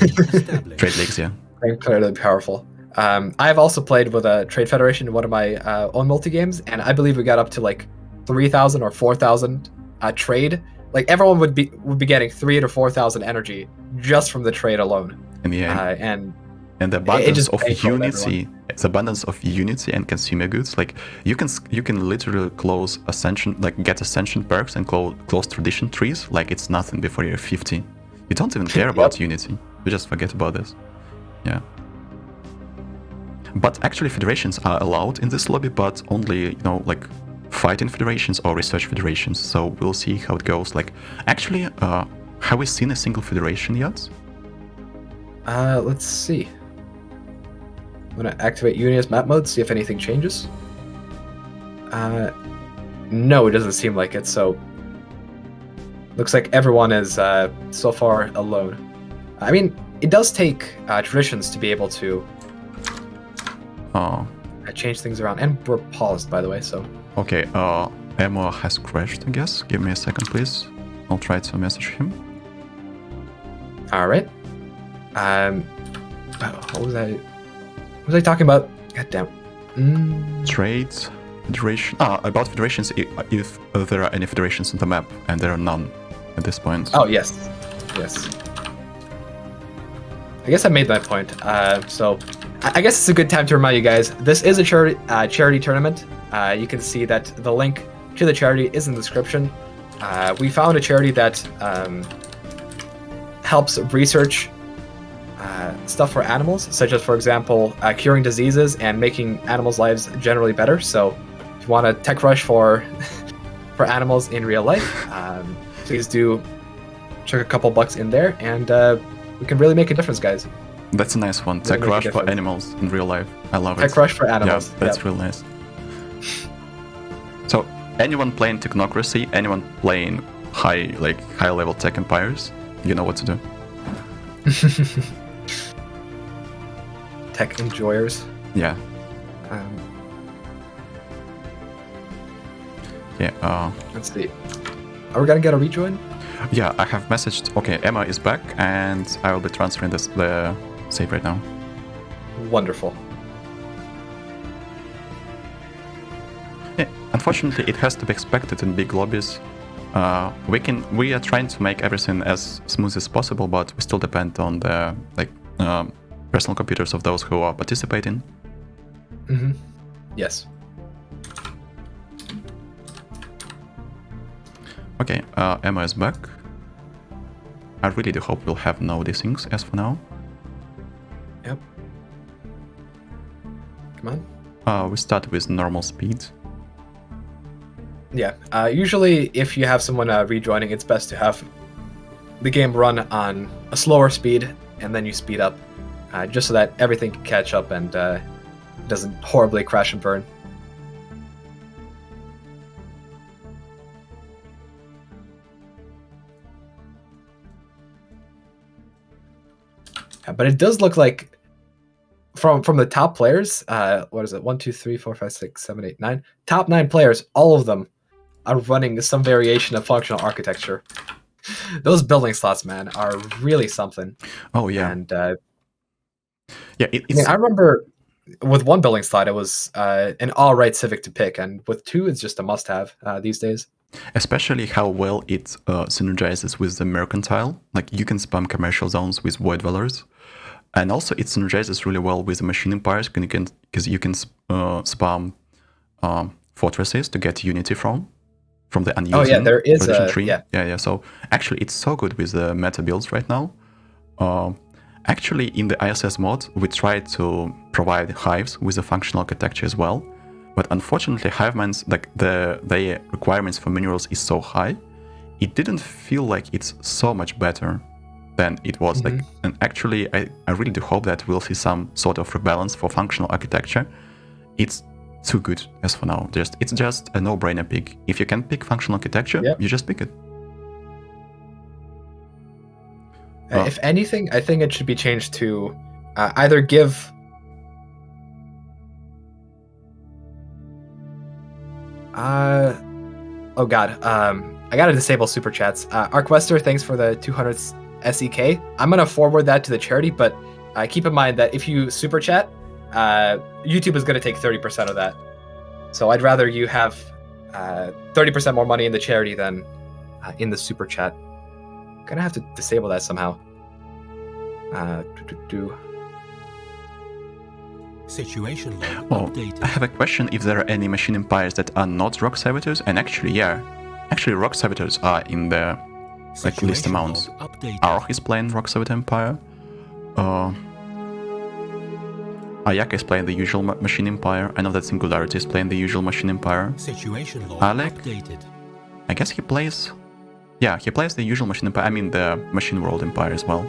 Trade leagues, yeah.
Incredibly powerful. I've also played with a trade federation in one of my own multi games, and I believe we got up to like 3,000 or 4,000 trade. Like everyone would be getting 3,000 or 4,000 energy just from the trade alone.
In the
end,
and the abundance of unity, it's abundance of unity and consumer goods. Like you can literally close ascension, like get ascension perks and close tradition trees like it's nothing before you're 50. You don't even care about unity. You just forget about this. Yeah. But actually federations are allowed in this lobby, but only, like fighting federations or research federations. So we'll see how it goes. Like, actually, have we seen a single federation yet?
Let's see. I'm gonna activate Uni as map mode, see if anything changes. No, it doesn't seem like it, so looks like everyone is so far alone. I mean, it does take traditions to be able to change things around, and we're paused, by the way, so...
Okay, Emma has crashed, I guess. Give me a second, please. I'll try to message him.
Alright. What was I talking about? God damn.
Trade, federation... about federations, if there are any federations on the map, and there are none at this point.
Oh, yes. Yes. I guess I made my point. So, I guess it's a good time to remind you guys, this is a charity tournament. You can see that the link to the charity is in the description. We found a charity that helps research stuff for animals, such as, for example, curing diseases and making animals' lives generally better. So, if you want a tech rush for animals in real life, please do chuck a couple bucks in there, and we can really make a difference, guys.
That's a nice one. Tech rush for animals in real life. I love it.
Tech rush for animals.
Yeah, that's real nice. So, anyone playing technocracy, anyone playing high level tech empires, you know what to do.
Tech enjoyers.
Yeah.
Let's see. Are we gonna get a rejoin?
Yeah, I have messaged. Okay, Emma is back, and I will be transferring the save right now.
Wonderful.
Yeah, unfortunately, it has to be expected in big lobbies. We are trying to make everything as smooth as possible, but we still depend on the personal computers of those who are participating.
Mm-hmm. Yes.
Okay, Emma is back. I really do hope we'll have no dissings as for now.
Yep. Come on.
We start with normal speed.
Yeah. Usually, if you have someone rejoining, it's best to have the game run on a slower speed, and then you speed up, just so that everything can catch up and doesn't horribly crash and burn. But it does look like from the top players, what is it? 1, 2, 3, 4, 5, 6, 7, 8, 9. Top 9 players, all of them are running some variation of functional architecture. Those building slots, man, are really something.
Oh yeah.
And
yeah,
I remember with one building slot, it was an all-right civic to pick, and with 2, it's just a must-have these days.
Especially how well it synergizes with the mercantile. Like you can spam commercial zones with void dwellers. And also it synergizes really well with the machine empires because you can spam fortresses to get unity from the unused.
Oh yeah, there is a
tree.
Yeah.
Yeah. So actually it's so good with the meta builds right now. Actually in the ISS mod we tried to provide hives with the functional architecture as well. But unfortunately Hiveman's the requirements for minerals is so high, it didn't feel like it's so much better than it was. Like, and actually, I really do hope that we'll see some sort of rebalance for functional architecture. It's too good as for now. It's just a no-brainer pick. If you can pick functional architecture, you just pick it.
If anything, I think it should be changed to either give. Oh god. I gotta disable super chats. Arkwester, thanks for the 200 SEK. I'm gonna forward that to the charity, but keep in mind that if you super chat, YouTube is gonna take 30% of that. So I'd rather you have 30% more money in the charity than in the super chat. Gonna have to disable that somehow.
Situation log updated.
I have a question if there are any machine empires that are not rock servitors, and actually, yeah. Actually, rock servitors are in the least amounts. Arch is playing rock servitor empire. Ayaka is playing the usual machine empire. I know that Singularity is playing the usual machine empire.
Situation log
Alec,
updated.
I guess he plays... Yeah, he plays the usual machine empire. I mean the machine world empire as well.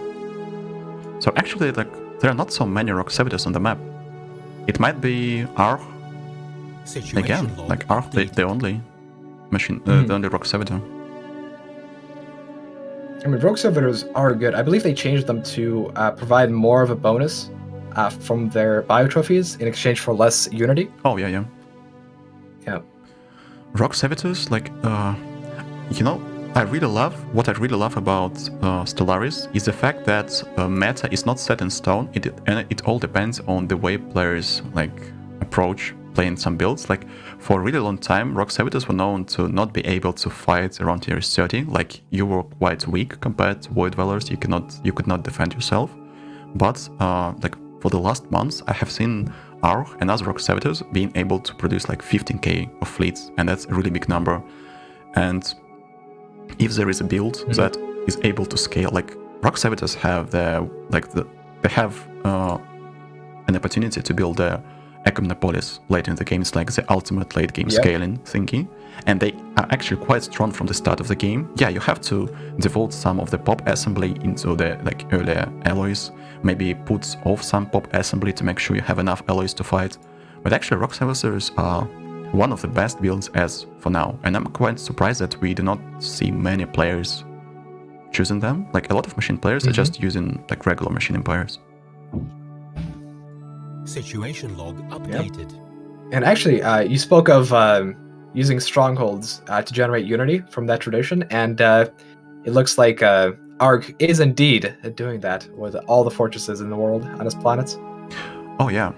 So actually, like, there are not so many rock servitors on the map. It might be Arch again, like Arch, the only machine, the only rock servitor.
I mean, rogue servitors are good. I believe they changed them to provide more of a bonus from their bio trophies in exchange for less unity.
Oh yeah. Rock servitors, like, you know, what I really love about Stellaris is the fact that meta is not set in stone. It all depends on the way players like approach playing some builds. Like, for a really long time, rock servitors were known to not be able to fight around tier 30. Like, you were quite weak compared to void dwellers. You could not defend yourself. But like, for the last months, I have seen Arch and other rock servitors being able to produce like 15k of fleets, and that's a really big number. And if there is a build that is able to scale, like, rock servitors have an opportunity to build the Econopolis later in the game. It's like the ultimate late game scaling thingy, and they are actually quite strong from the start of the game. Yeah, you have to devote some of the pop assembly into the like earlier alloys, maybe put off some pop assembly to make sure you have enough alloys to fight. But actually, rock servitors are one of the best builds as for now, and I'm quite surprised that we do not see many players choosing them. Like, a lot of machine players are just using like regular machine empires.
Situation log updated.
And actually, you spoke of using strongholds to generate unity from that tradition, and it looks like Arg is indeed doing that with all the fortresses in the world on his planets.
Oh yeah,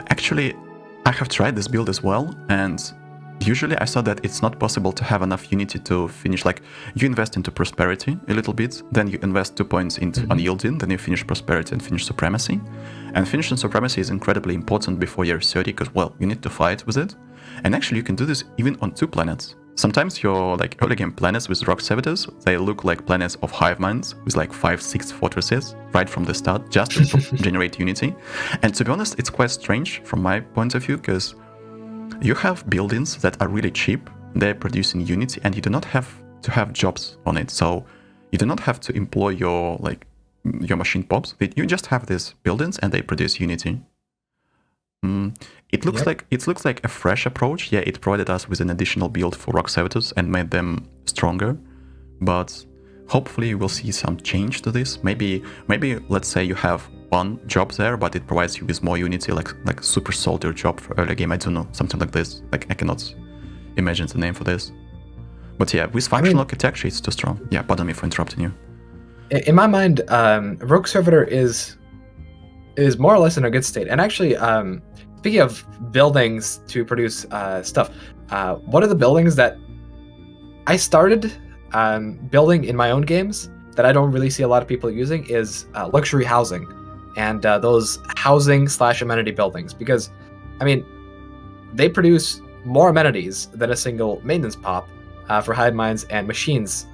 actually, I have tried this build as well, and usually I saw that it's not possible to have enough unity to finish. Like, you invest into prosperity a little bit, then you invest 2 points into unyielding, then you finish prosperity and finish supremacy. And finishing supremacy is incredibly important before year 30, because, well, you need to fight with it. And actually, you can do this even on 2 planets. Sometimes your like early game planets with rock servitors, they look like planets of hive minds with like 5-6 fortresses right from the start, just to generate unity. And to be honest, it's quite strange from my point of view, because you have buildings that are really cheap, they're producing unity, and you do not have to have jobs on it. So you do not have to employ your machine pops. You just have these buildings and they produce unity. It looks like a fresh approach. Yeah, it provided us with an additional build for rock servitors and made them stronger. But hopefully we'll see some change to this. Maybe let's say you have one job there, but it provides you with more unity, like super soldier job for early game. I don't know, something like this. Like, I cannot imagine the name for this. But yeah, with functional architecture, it's too strong. Yeah, pardon me for interrupting you.
In my mind, Rogue Servitor is more or less in a good state. And actually, speaking of buildings to produce stuff, one of the buildings that I started building in my own games that I don't really see a lot of people using is luxury housing and those housing/amenity buildings, because, I mean, they produce more amenities than a single maintenance pop for hive minds and machines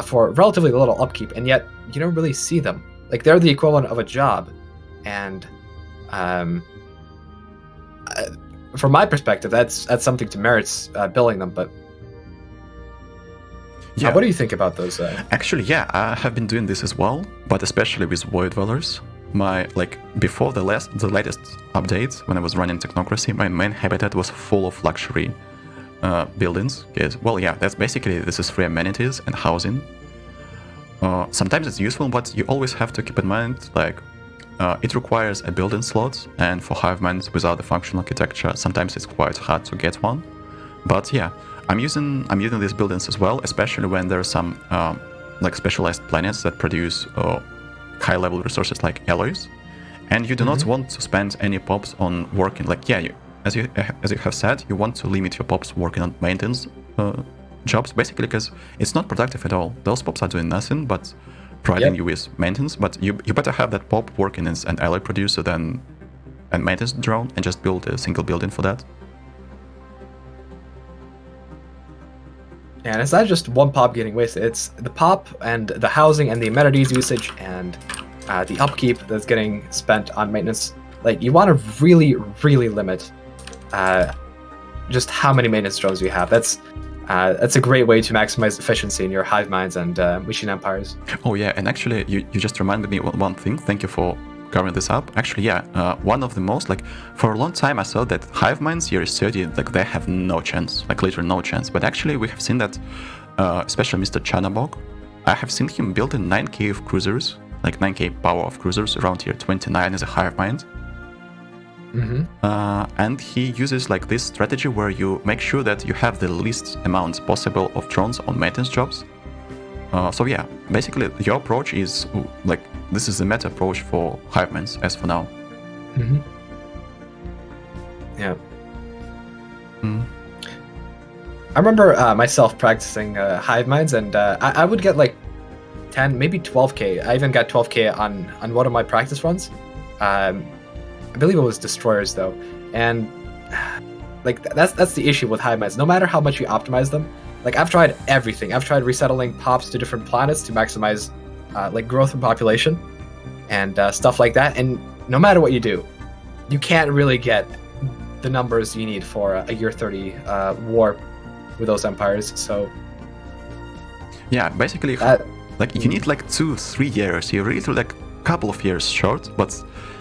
for relatively little upkeep, and yet you don't really see them. Like, they're the equivalent of a job, and from my perspective, that's something to merit building them. But
Yeah.
What do you think about those?
Actually, yeah, I have been doing this as well, but especially with Void Dwellers. Before the latest update, when I was running Technocracy, my main habitat was full of luxury buildings. This is free amenities and housing. Sometimes it's useful, but you always have to keep in mind, it requires a building slot, and for hive minds without the functional architecture, sometimes it's quite hard to get one. But yeah, I'm using these buildings as well, especially when there are some specialized planets that produce high-level resources like alloys, and you do not want to spend any pops on working. As you have said, you want to limit your pops working on maintenance jobs, basically, because it's not productive at all. Those pops are doing nothing but providing you with maintenance. But you better have that pop working as an alloy producer than a maintenance drone, and just build a single building for that.
And it's not just one pop getting wasted, it's the pop and the housing and the amenities usage and the upkeep that's getting spent on maintenance. You want to really, really limit just how many maintenance drones you have. That's a great way to maximize efficiency in your hive minds and machine empires.
Oh yeah, and actually you just reminded me one thing. Thank you for covering this up. Actually, one of the most, for a long time I thought that hive minds year 30, they have no chance, literally no chance. But actually we have seen that, especially Mr. Chanabog, I have seen him building 9k of cruisers, 9k power of cruisers around year 29 as a hive mind. And he uses this strategy where you make sure that you have the least amount possible of drones on maintenance jobs. So yeah, basically your approach is this is the meta approach for hive minds as for now.
Yeah. I remember myself practicing hive minds, and I would get 10, maybe 12k. I even got 12k on one of my practice runs. I believe it was destroyers though, and that's the issue with hive minds. No matter how much you optimize them, I've tried everything. I've tried resettling pops to different planets to maximize growth and population and stuff like that. And no matter what you do, you can't really get the numbers you need for a year 30 war with those empires. So
yeah, basically you need 2-3 years. You're really a couple of years short, but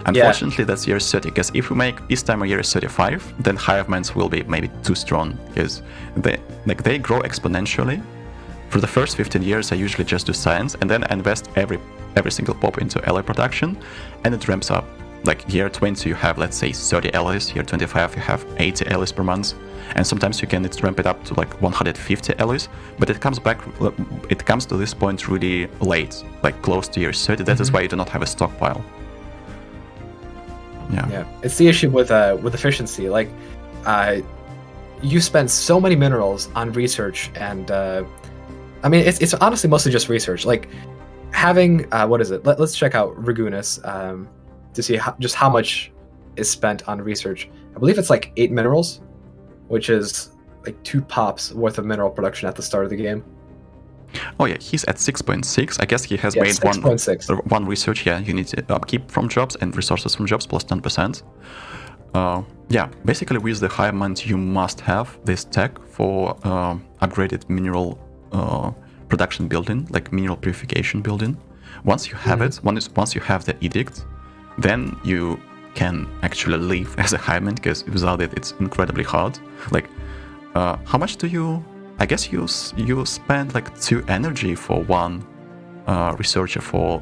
unfortunately that's year 30, because if we make this time a year 35, then hive minds will be maybe too strong, because they grow exponentially. For the first 15 years I usually just do science, and then I invest every single pop into ally production, and it ramps up. Year 20 you have, let's say, 30 allies, year 25 you have 80 allies per month, and sometimes you can ramp it up to 150 allies, but it comes to this point really late, close to year 30. That is why you do not have a stockpile. Yeah,
it's the issue with efficiency. You spend so many minerals on research, and it's honestly mostly just research. Having what is it? Let's check out Regunas to see how much is spent on research. I believe it's 8 minerals, which is 2 pops worth of mineral production at the start of the game.
Oh yeah, he's at 6.6. I guess he has made 1 research. Yeah, you need to upkeep from jobs and resources from jobs plus 10%. Yeah, basically with the hive mind you must have this tech for upgraded mineral production building, mineral purification building. Once you have it, once you have the edict, then you can actually live as a hive mind, because without it it's incredibly hard. How much do you... I guess you spend 2 energy for one researcher for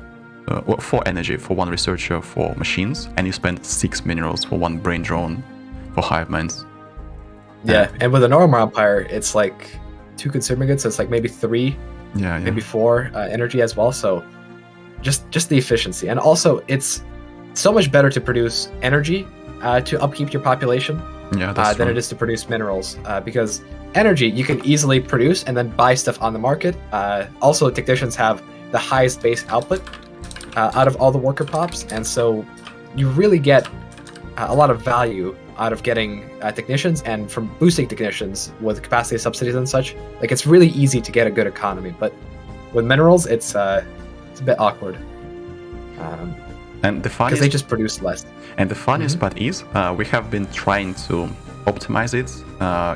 4 energy for one researcher for machines, and you spend 6 minerals for 1 brain drone for hive minds.
Yeah, and with a normal empire, it's 2 consuming goods, so it's maybe 3, maybe 4 energy as well. So just the efficiency, and also it's so much better to produce energy to upkeep your population than it is to produce minerals, because energy you can easily produce and then buy stuff on the market. Also, technicians have the highest base output out of all the worker pops, and so you really get a lot of value out of getting technicians, and from boosting technicians with capacity subsidies and such. It's really easy to get a good economy, but with minerals it's a bit awkward.
And the funniest,
because they just produce less.
And the funniest part is we have been trying to optimize it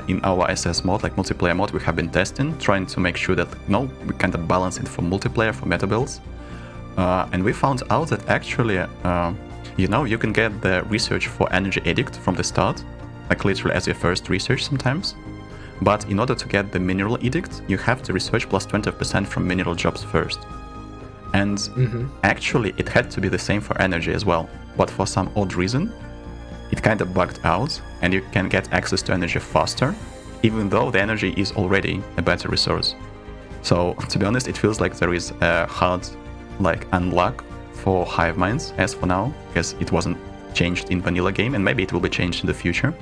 in our SS mode, like multiplayer mode. We have been testing, trying to make sure that we kind of balance it for multiplayer, for meta builds. And we found out that actually, you can get the research for Energy Edict from the start, like literally as your first research sometimes. But in order to get the Mineral Edict, you have to research plus 20% from mineral jobs first. And actually, it had to be the same for energy as well. But for some odd reason, it kind of bugged out, and you can get access to energy faster, even though the energy is already a better resource. So, to be honest, it feels like there is a hard unlock for hive minds as for now, because it wasn't changed in vanilla game, and maybe it will be changed in the future.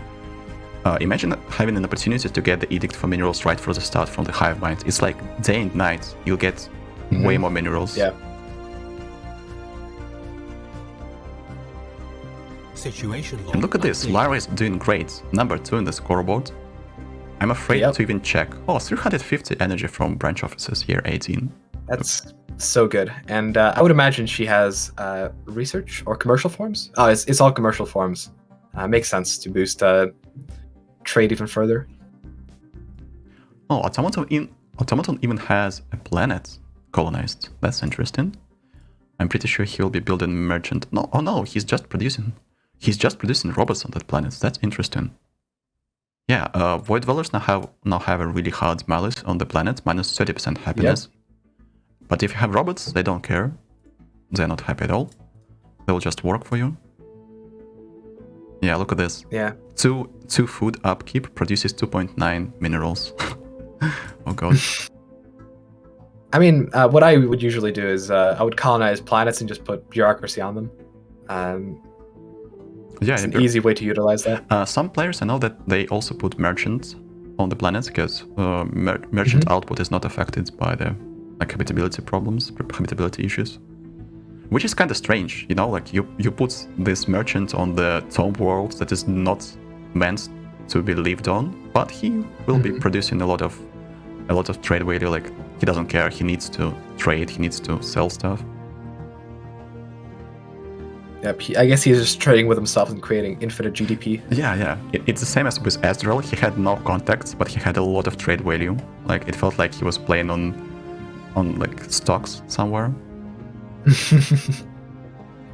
Imagine having an opportunity to get the edict for minerals right from the start from the hive mind. It's like day and night. You'll get way more minerals.
Yeah.
Situation log
And look at this,
updated.
Lara is doing great. Number 2 in the scoreboard. I'm afraid to even check. Oh, 350 energy from branch officers here, 18.
That's so good. And I would imagine she has research or commercial forms. Oh, it's all commercial forms. Makes sense to boost trade even further.
Oh, Automaton even has a planet colonized. That's interesting. I'm pretty sure he will be building merchant. No, oh no, he's just producing robots on that planet. That's interesting. Yeah, Void Dwellers now have a really hard malus on the planet, minus 30% happiness. Yep. But if you have robots, they don't care. They're not happy at all. They'll just work for you. Yeah, look at this.
Yeah.
Two food upkeep produces 2.9 minerals. Oh god.
I mean, what I would usually do is I would colonize planets and just put bureaucracy on them.
Yeah,
it's an easy way to utilize that.
Some players, I know that they also put merchants on the planets because merchant output is not affected by the habitability issues. Which is kind of strange, you put this merchant on the tomb world that is not meant to be lived on, but he will be producing a lot of trade value. Like, he doesn't care, he needs to trade, he needs to sell stuff.
Yep, I guess he's just trading with himself and creating infinite GDP.
Yeah. It's the same as with Ezreal. He had no contacts, but he had a lot of trade value. Like, it felt like he was playing on like stocks somewhere.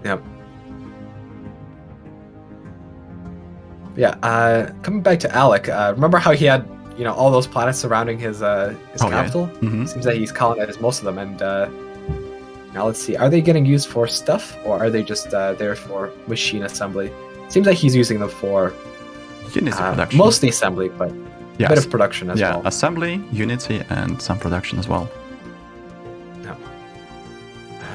Yep. Yeah, coming back to Alec, remember how he had, all those planets surrounding his capital?
Yeah.
Seems that he's colonized most of them, and now let's see, are they getting used for stuff, or are they just there for machine assembly? Seems like he's using them for
production.
mostly assembly, but a bit of production as well.
Yeah, assembly, Unity, and some production as well.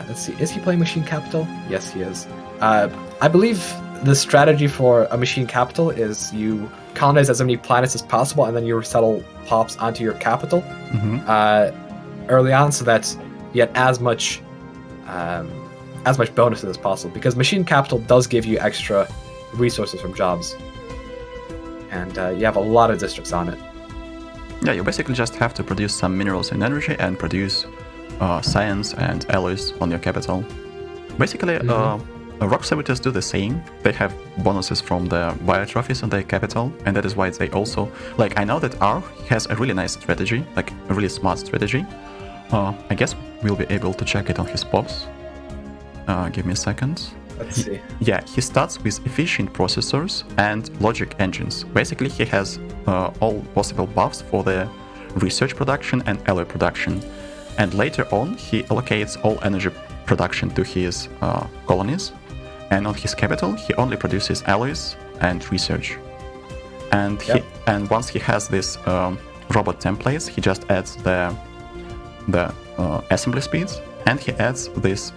Let's see, is he playing machine capital? Yes, he is. I believe the strategy for a machine capital is you colonize as many planets as possible, and then you resettle pops onto your capital early on, so that you get as much bonuses as possible. Because machine capital does give you extra resources from jobs, and you have a lot of districts on it.
Yeah, you basically just have to produce some minerals and energy and produce science and alloys on your capital. Basically, rock servitors do the same. They have bonuses from the bio trophies on their capital, and that is why they also I know that R has a really nice strategy, like a really smart strategy. I guess we'll be able to check it on his pops. Give me a second.
Let's see.
Yeah, he starts with efficient processors and logic engines. Basically, he has all possible buffs for the research production and alloy production. And later on, he allocates all energy production to his colonies. And on his capital, he only produces alloys and research. And and once he has this robot templates, he just adds the assembly speeds, and he adds this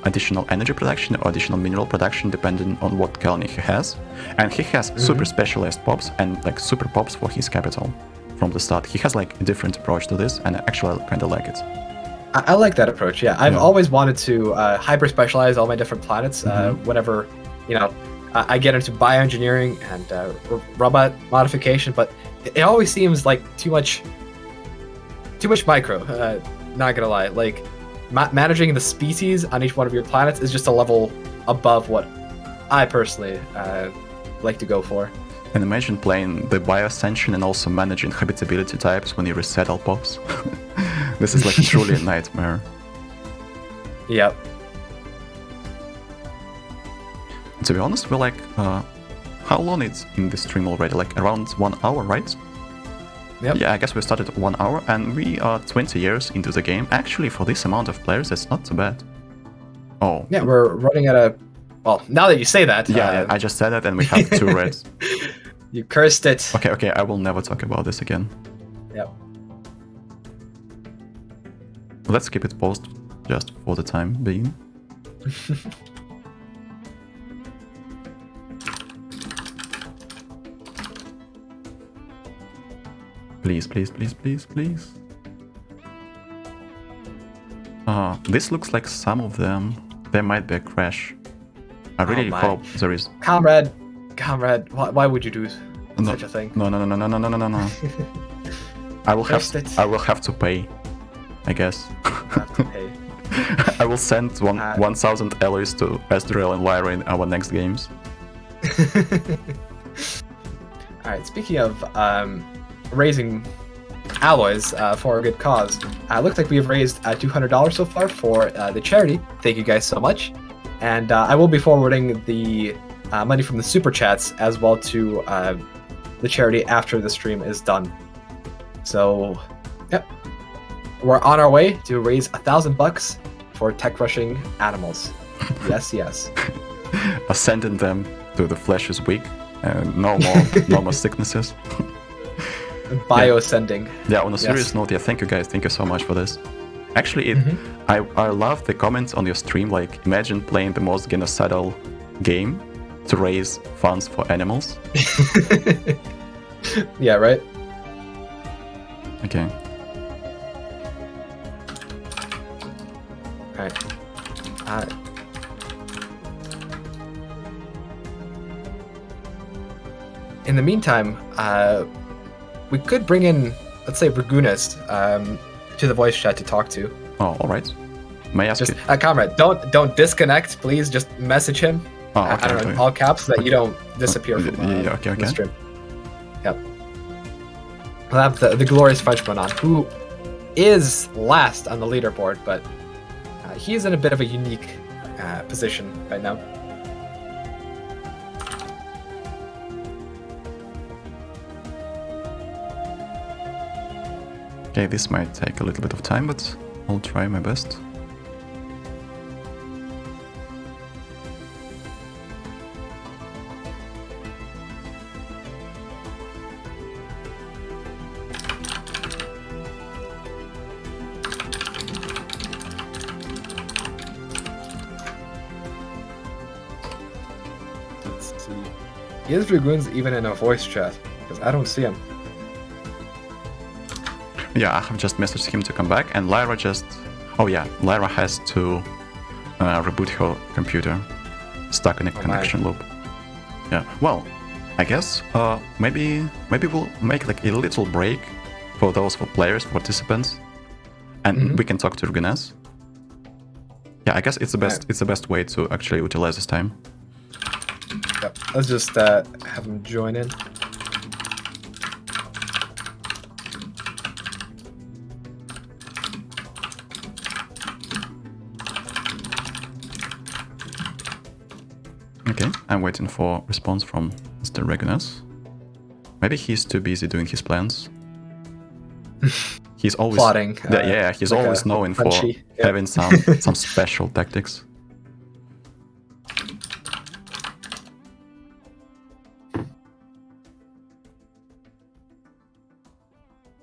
additional energy production or additional mineral production depending on what colony he has. And he has super specialized pops and super pops for his capital from the start. He has a different approach to this, and I actually kind of like it.
I like that approach. Yeah, I've always wanted to hyper specialize all my different planets. Whenever I get into bioengineering and robot modification, but it always seems like too much micro. Not gonna lie, managing the species on each one of your planets is just a level above what I personally like to go for.
And imagine playing the Bioascension and also managing habitability types when you reset all pops. This is like truly a nightmare.
Yep.
To be honest, we're like, how long it's in the stream already? Like around 1 hour, right?
Yep.
Yeah, I guess we started 1 hour and we are 20 years into the game. Actually, for this amount of players, it's not too bad. Oh.
Yeah, we're running at a... Well, now that you say that...
Yeah, I just said it and we have 2 reds.
You cursed it.
Okay, I will never talk about this again.
Yep.
Let's keep it paused just for the time being. Please, please, please, please, please. This looks like some of them. There might be a crash. I really hope there is.
Komrad, why would you do such a thing?
No. I will have to pay, I guess.
Have to pay.
I will send 1,000 alloys to Ezreal and Lyra in our next games.
Alright, speaking of raising alloys for a good cause, looks like we have raised $200 so far for the charity. Thank you guys so much. And I will be forwarding the money from the super chats as well to the charity after the stream is done. So, yep. We're on our way to raise $1,000 for tech rushing animals. Yes.
Sending them to the flesh is weak, and no more sicknesses.
Bio-ascending.
Yeah, on a serious note, thank you guys. Thank you so much for this. Actually, I love the comments on your stream, like, imagine playing the most genocidal game to raise funds for animals.
Yeah, right?
Okay.
Alright. In the meantime, we could bring in, let's say, Regunas to the voice chat to talk to.
Oh, alright. May I ask you?
Komrad, don't disconnect, please. Just message him.
Oh, okay,
I don't know, in all caps, so that you don't disappear from the stream. Yep. We'll have the glorious Frenchman on, who is last on the leaderboard, but he's in a bit of a unique position right now.
Okay, this might take a little bit of time, but I'll try my best.
Let's see. Is Regunas even in a voice chat? Because I don't see him.
Yeah, I have just messaged him to come back, and Lyra just... Oh yeah, Lyra has to reboot her computer. Stuck in a connection loop. Yeah, well, I guess maybe we'll make like a little break for those players, participants, and we can talk to Regunas. Yeah, I guess it's the best way to actually utilize this time.
Yep. Let's just have him join in.
Okay, I'm waiting for response from Mr. Regunas. Maybe he's too busy doing his plans. He's always
plotting.
He's
like
always known for having some special tactics.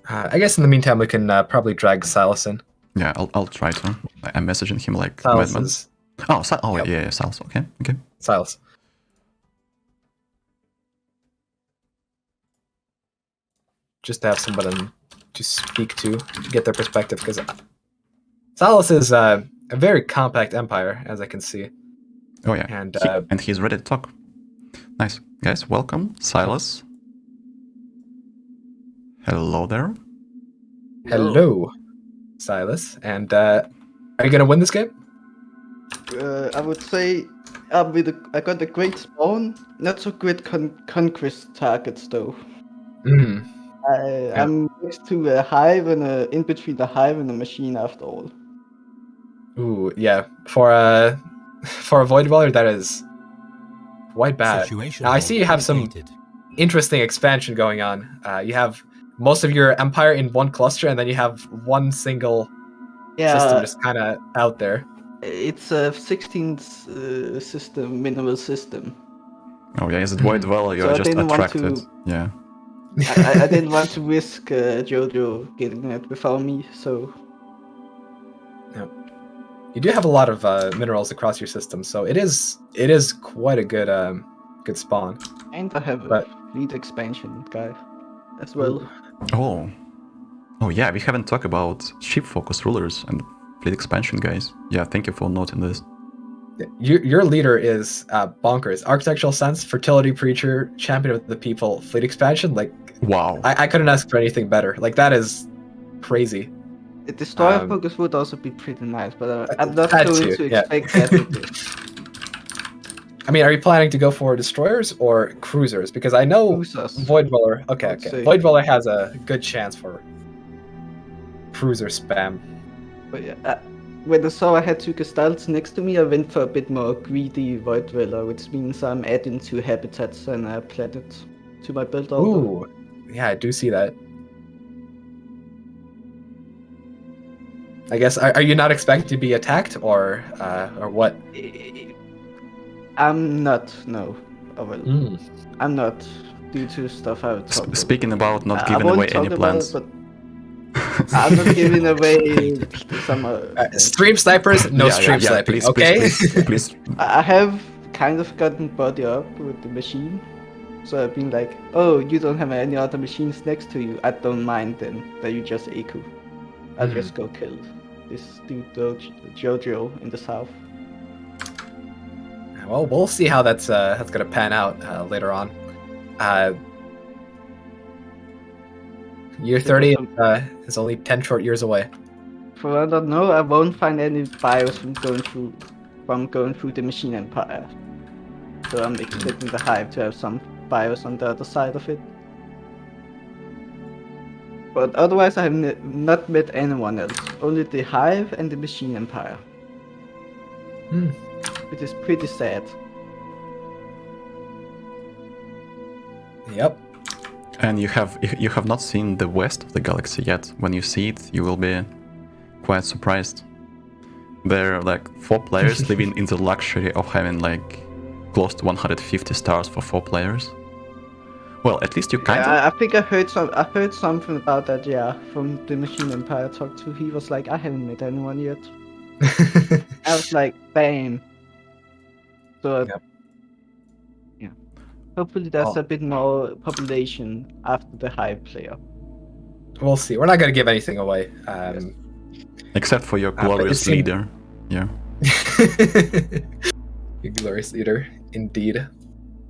I guess in the meantime we can probably drag Silas in.
Yeah, I'll try to. I'm messaging him like
Silas.
Yeah, Silas. Okay.
Silas. Just to have somebody to speak to get their perspective, because Silas is a very compact empire, as I can see.
Oh yeah,
and
he's ready to talk. Nice, guys. Welcome, Silas. Hello there.
Hello, Silas. And are you gonna win this game?
I would say I got a great spawn, not so great conquest targets though.
Mm.
I'm next to a hive and in between the hive and the machine after all.
Ooh, yeah. For a Void Dweller, that is quite bad.
Situation
Now I
log
see you have some
updated.
interesting expansion going on. You have most of your empire in one cluster, and then you have one single system just kind of out there.
It's a 16th system, mineral system.
Oh yeah, is it Void Dweller? You're
So I
just
didn't want
attracted.
to-
Yeah.
I didn't want to risk Jojo getting it without me, so
You do have a lot of minerals across your system, so it is quite a good spawn.
and I have
But-
a fleet expansion guy as well.
Oh. Oh yeah, we haven't talked about ship focus rulers and fleet expansion guys. Yeah, thank you for noting this.
Your leader is bonkers. Architectural sense, fertility preacher, champion of the people, fleet expansion. Like,
Wow.
I couldn't ask for anything better. Like, that is crazy.
The destroyer focus would also be pretty nice, but I'm not
that
going
too,
to
yeah.
expect that with this.
I mean, are you planning to go for destroyers or cruisers? Because I know
Cruisers.
Void Dweller. Okay,
I'd
okay.
say.
Void Dweller has a good chance for cruiser spam.
But yeah, when I saw I had two Gestalts next to me, I went for a bit more greedy Void Dweller, which means I'm adding 2 habitats and a planet to my build order.
Ooh, yeah, I do see that. I guess are you not expecting to be attacked or what?
I'm not, no. Oh, well,
Mm.
I'm not, due to stuff I've talked about.
Speaking about not
I
giving
won't
away
talk
any
about
plans.
it, but I'm not giving away some.
Stream snipers, no
Yeah,
stream sniping.
please,
Okay.
please.
I have kind of gotten body up with the machine. So I've been like, oh, you don't have any other machines next to you. I don't mind then that you just Aku. I'll just go kill this dude Jojo in the south.
Well, we'll see how that's gonna pan out later on. Year 30 is only 10 short years away.
For all I know, I won't find any bios from going through the machine empire. So I'm expecting the hive to have some bios on the other side of it. But otherwise I have not met anyone else. Only the hive and the machine empire. Which is pretty sad.
Yep.
And you have not seen the west of the galaxy yet. When you see it, you will be quite surprised. There are like 4 players living in the luxury of having like close to 150 stars for 4 players. Well, at least you kind of.
I think I heard something about that. Yeah, from the machine empire I talked to. He was like, I haven't met anyone yet. I was like, bam. So
Yep.
yeah, hopefully there's
Oh.
a bit more population after the hive player.
We'll see. We're not gonna give anything away.
Except for your
but it
glorious
seemed-
leader. Yeah.
You glorious leader, indeed.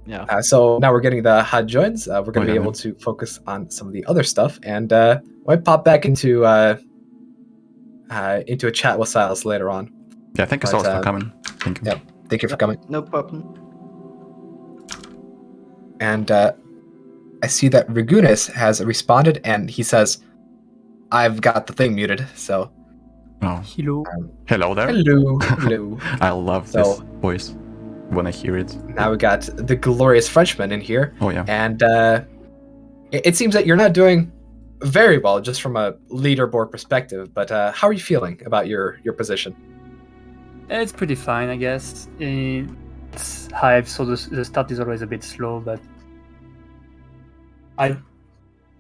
Yeah.
So now we're getting the HUD joins. We're going to
Oh,
be
yeah,
able to focus on some of the other stuff, and might pop back into a chat with Silas later on.
Yeah, thank you,
But,
Silas, for coming. Thank you.
Yep. Thank you for coming.
No problem.
And I see that Regunas has responded, and he says, "I've got the thing muted." So
Oh,
Hello.
hello there.
hello, hello.
I love
So-
this voice when I hear it.
Now we got the glorious Frenchman in here,
Oh yeah.
and it seems that you're not doing very well, just from a leaderboard perspective. But how are you feeling about your position?
It's pretty fine, I guess. It's Hive, so the start is always a bit slow, but I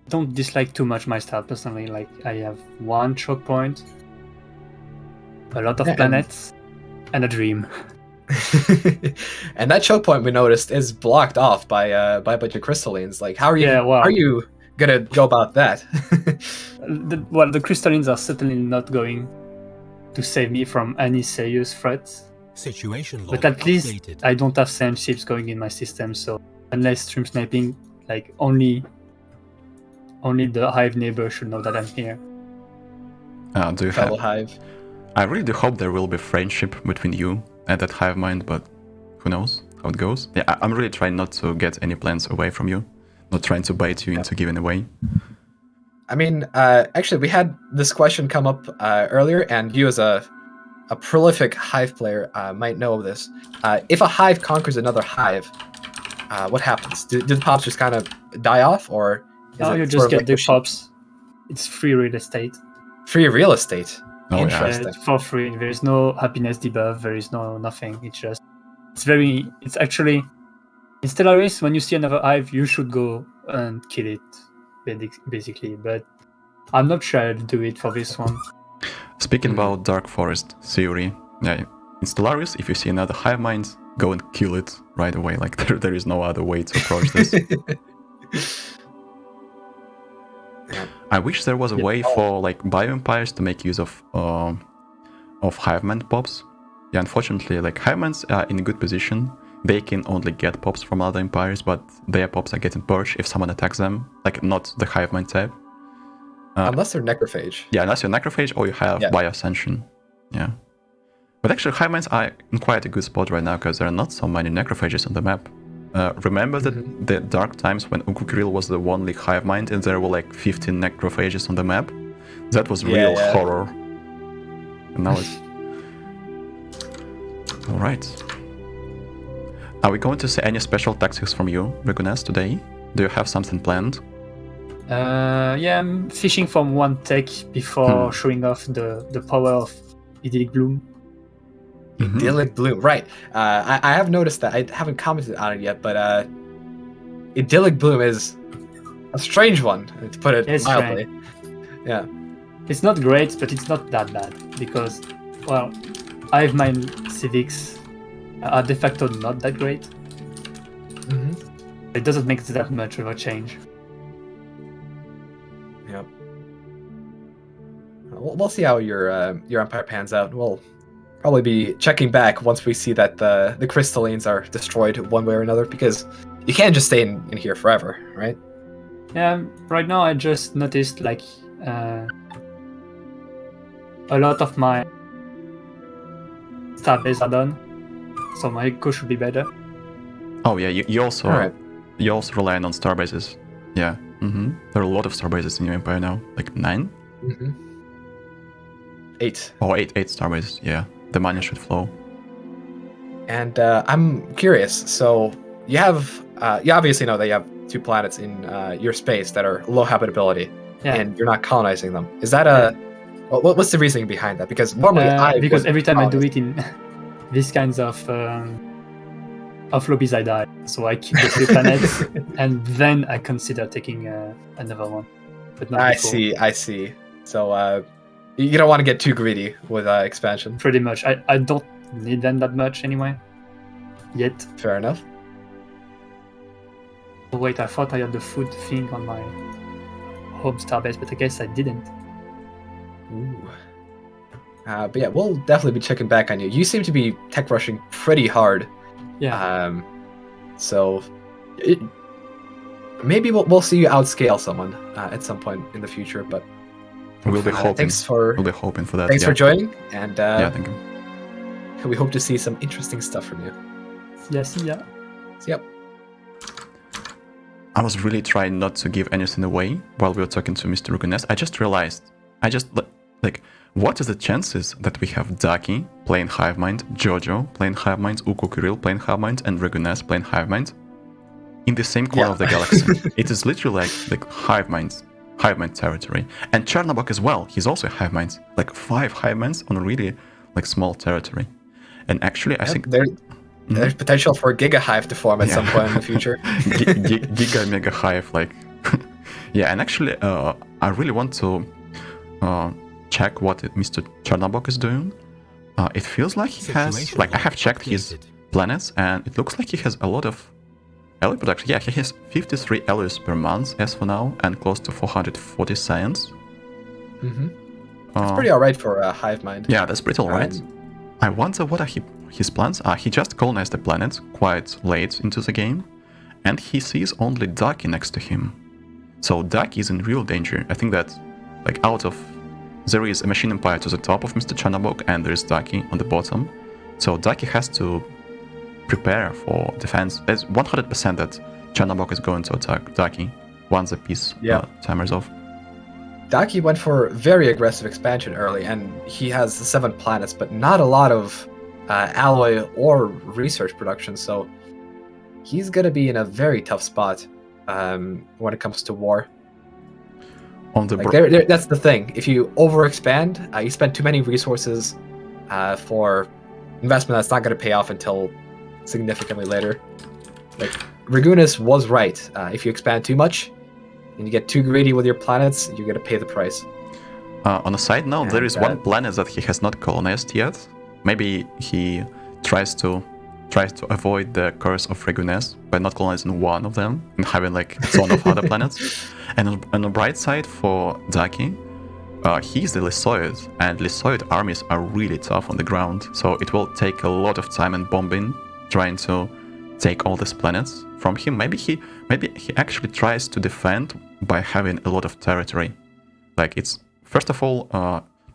don't dislike too much my start personally. Like, I have 1 choke point, a lot of
Yeah, and-
planets, and a dream.
And that choke point we noticed is blocked off by a bunch of crystallines. Like, how are you?
Yeah, wow.
How are you gonna go about that?
The crystallines are certainly not going to save me from any serious threats.
Situation log
But at least
updated.
I don't have sand ships going in my system, so unless stream sniping, like only the hive neighbor should know that I'm here.
Do you
Fellow
have?
hive.
I really do hope there will be friendship between you and that hive mind, but who knows how it goes. Yeah, I'm really trying not to get any plans away from you, not trying to bait you into giving away.
I mean, actually, we had this question come up earlier, and you as a prolific hive player might know this. If a hive conquers another hive, what happens? Do the pops just kind of die off, or
No, you just get the pops. It's free real estate.
Free real estate.
Oh,
Interesting.
For free. There is no happiness debuff. There is no nothing. It's actually in Stellaris. When you see another hive, you should go and kill it, basically. But I'm not sure I'll do it for this one.
Speaking about Dark Forest theory, yeah, in Stellaris, if you see another hive mind, go and kill it right away. Like there is no other way to approach this. I wish there was a way for like bioempires to make use of hivement pops. Yeah, unfortunately, like hivements are in a good position. They can only get pops from other empires, but their pops are getting purged if someone attacks them, like not the hivement type.
Unless they're necrophage.
Yeah, unless you're necrophage or you have bioascension. Yeah. But actually, hivements are in quite a good spot right now because there are not so many necrophages on the map. Remember that the dark times when Ukukiril was the only hive mind and there were like 15 necrophages on the map? That was real horror. And now it's... Alright. Are we going to see any special tactics from you, Regunas, today? Do you have something planned?
Yeah, I'm fishing from one tech before showing off the power of Idyllic Bloom.
Idyllic Bloom, right. I have noticed that. I haven't commented on it yet, but Idyllic Bloom is a strange one, to put it mildly.
Right.
Yeah.
It's not great, but it's not that bad, because, well, Hive Mind Civics are de facto not that great. It doesn't make that much of a change.
Yep. We'll see how your empire pans out. We'll probably be checking back once we see that the crystallines are destroyed one way or another, because you can't just stay in here forever, right?
Yeah, right now I just noticed like a lot of my starbase are done, so my eco should be better.
Oh yeah, you also relying on starbases. Yeah. There are a lot of starbases in your empire now, like 9?
8.
Oh, 8 starbases, yeah. The money should flow.
And I'm curious, so you have, you obviously know that you have 2 planets in your space that are low habitability, and you're not colonizing them. Is that what's the reasoning behind that? Because normally
because every time I do it in these kinds of lobbies, I die. So I keep the 3 planets, and then I consider taking another one. But not before.
I see. So you don't want to get too greedy with expansion.
Pretty much. I don't need them that much anyway. Yet.
Fair enough.
Oh wait, I thought I had the food thing on my home starbase, but I guess I didn't.
Ooh. But yeah, we'll definitely be checking back on you. You seem to be tech rushing pretty hard.
Yeah.
So maybe we'll see you outscale someone at some point in the future, but
we'll be hoping.
We'll
be hoping for that.
Thanks for joining, and
thank you.
We hope to see some interesting stuff from you.
Yeah, see ya.
Yep.
I was really trying not to give anything away while we were talking to Mr. Regunas. I just realized, what is the chances that we have Daki playing Hivemind, Jojo playing Hivemind, Ukukiril playing Hivemind, and Regunas playing Hivemind in the same corner of the galaxy? It is literally like Hivemind territory. And Chernobog as well, he's also a Hivemind. Like 5 Hiveminds on a really small territory. And actually, I think
there's potential for a Giga Hive to form at some point in the future.
Giga Mega Hive, yeah. And actually, I really want to check what Mr. Chernobog is doing. It feels like he has, I have checked his planets, and it looks like he has a lot of alloy production. Yeah, he has 53 alloys per month as for now, and close to 440 science.
That's pretty alright for a hive mind.
Yeah, that's pretty alright. I wonder what are his plans. He just colonized the planet quite late into the game, and he sees only Daki next to him. So Daki is in real danger. I think that, there is a machine empire to the top of Mr. Chernobog, and there is Daki on the bottom. So Daki has to prepare for defense. There's 100% that Chernobog is going to attack Daki once the peace timers off.
Daki went for very aggressive expansion early, and he has 7 planets, but not a lot of alloy or research production, so he's going to be in a very tough spot when it comes to war. That's the thing. If you overexpand, you spend too many resources for investment that's not going to pay off until significantly later. Like, Regunas was right. If you expand too much and you get too greedy with your planets, you're going to pay the price.
On a side note, there is one planet that he has not colonized yet. Maybe he tries to avoid the curse of Regunas by not colonizing one of them and having like a ton of other planets. And on the bright side for Daki, he's the Lysoid, and Lysoid armies are really tough on the ground, so it will take a lot of time and bombing trying to take all these planets from him. Maybe he actually tries to defend by having a lot of territory. Like, it's first of all,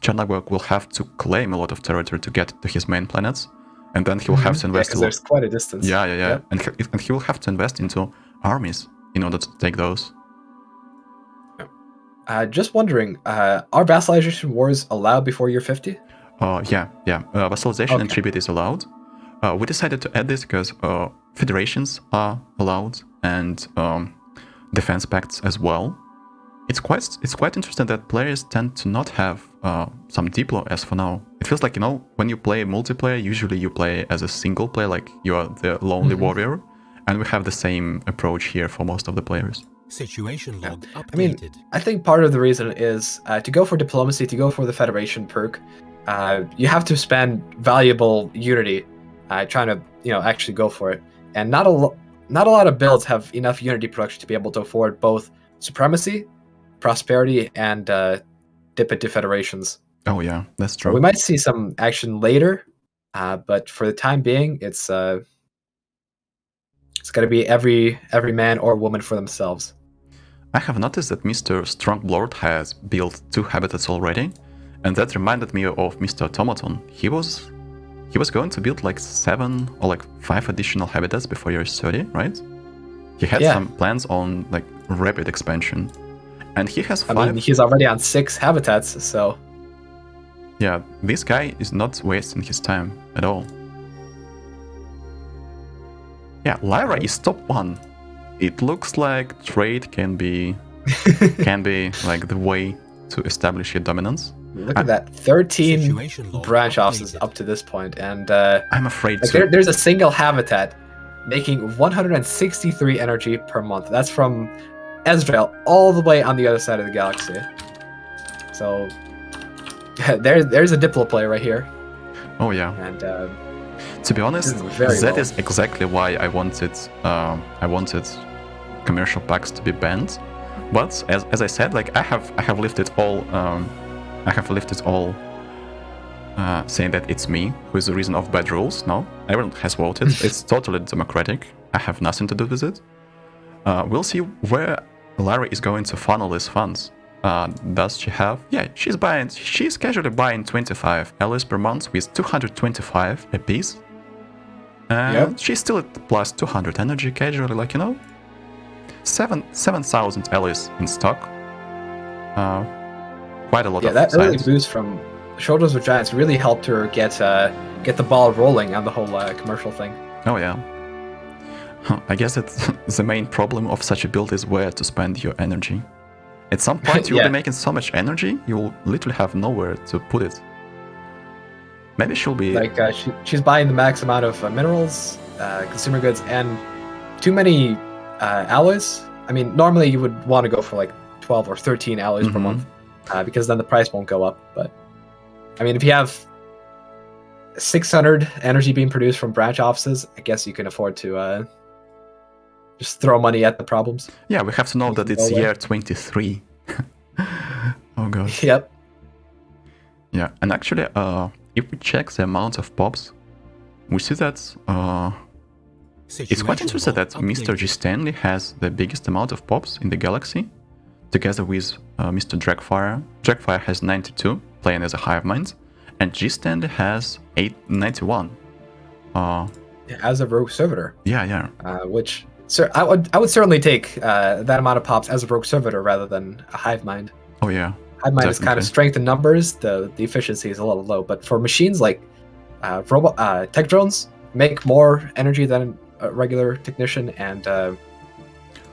Chernobog will have to claim a lot of territory to get to his main planets, and then he will have to invest.
Because there's quite a distance.
Yeah.
Yep.
And he will have to invest into armies in order to take those.
Just wondering, are vassalization wars allowed before year 50?
Yeah. Vassalization and tribute is allowed. We decided to add this because federations are allowed and defense pacts as well. It's quite interesting that players tend to not have some Diplo as for now. It feels like, when you play multiplayer, usually you play as a single player, like you are the lonely warrior, and we have the same approach here for most of the players.
Situation log updated.
I mean, I think part of the reason is to go for diplomacy, to go for the Federation perk, you have to spend valuable unity trying to, actually go for it. And not a lot of builds have enough unity production to be able to afford both supremacy, prosperity, and dip into federations.
Oh yeah, that's true.
So we might see some action later, but for the time being, it's got to be every man or woman for themselves.
I have noticed that Mr. Strongblood has built 2 habitats already, and that reminded me of Mr. Automaton. He was going to build like 7 or like 5 additional habitats before year 30, right? He had some plans on like rapid expansion, and he has 5. I mean,
he's already on 6 habitats, so
yeah, this guy is not wasting his time at all. Yeah, Lyra is top 1. It looks like trade can be like the way to establish your dominance.
Look at that, 13 branch offices up to this point, and
I'm afraid
there's a single habitat making 163 energy per month. That's from Ezreal all the way on the other side of the galaxy. So there's a Diplo play right here.
Oh yeah.
And
to be honest, that is exactly why I wanted commercial packs to be banned. But as I said, like I have lifted all. Saying that it's me who is the reason of bad rules. No, everyone has voted. It's totally democratic. I have nothing to do with it. We'll see where Larry is going to funnel his funds. Does she have? Yeah, she's casually buying 25 alloys per month with 225 a piece. And she's still at plus 200 energy casually, like 7,000 alloys in stock. Quite a lot of
that early boost from Shoulders of Giants really helped her get the ball rolling on the whole commercial thing.
Oh yeah. I guess it's the main problem of such a build is where to spend your energy. At some point you'll be making so much energy, you'll literally have nowhere to put it. Maybe she'll be...
Like, she's buying the max amount of minerals, consumer goods, and too many alloys. I mean, normally you would want to go for like 12 or 13 alloys per month, because then the price won't go up. But, I mean, if you have 600 energy being produced from branch offices, I guess you can afford to just throw money at the problems.
Yeah, we have to know that it's year 23. Oh god.
Yep.
Yeah, and actually, if we check the amount of pops, we see that it's quite interesting that Mr. G. Stanley has the biggest amount of pops in the galaxy, together with Mr. Dragfire. Dragfire has 92, playing as a Hive Mind, and G. Stanley has 91.
as a rogue servitor.
Yeah.
Which, sir, I would certainly take that amount of pops as a rogue servitor rather than a hive mind.
Oh yeah.
Hive mind is kind of
Definitely.
strength in numbers. The efficiency is a little low, but for machines like tech drones make more energy than a regular technician, and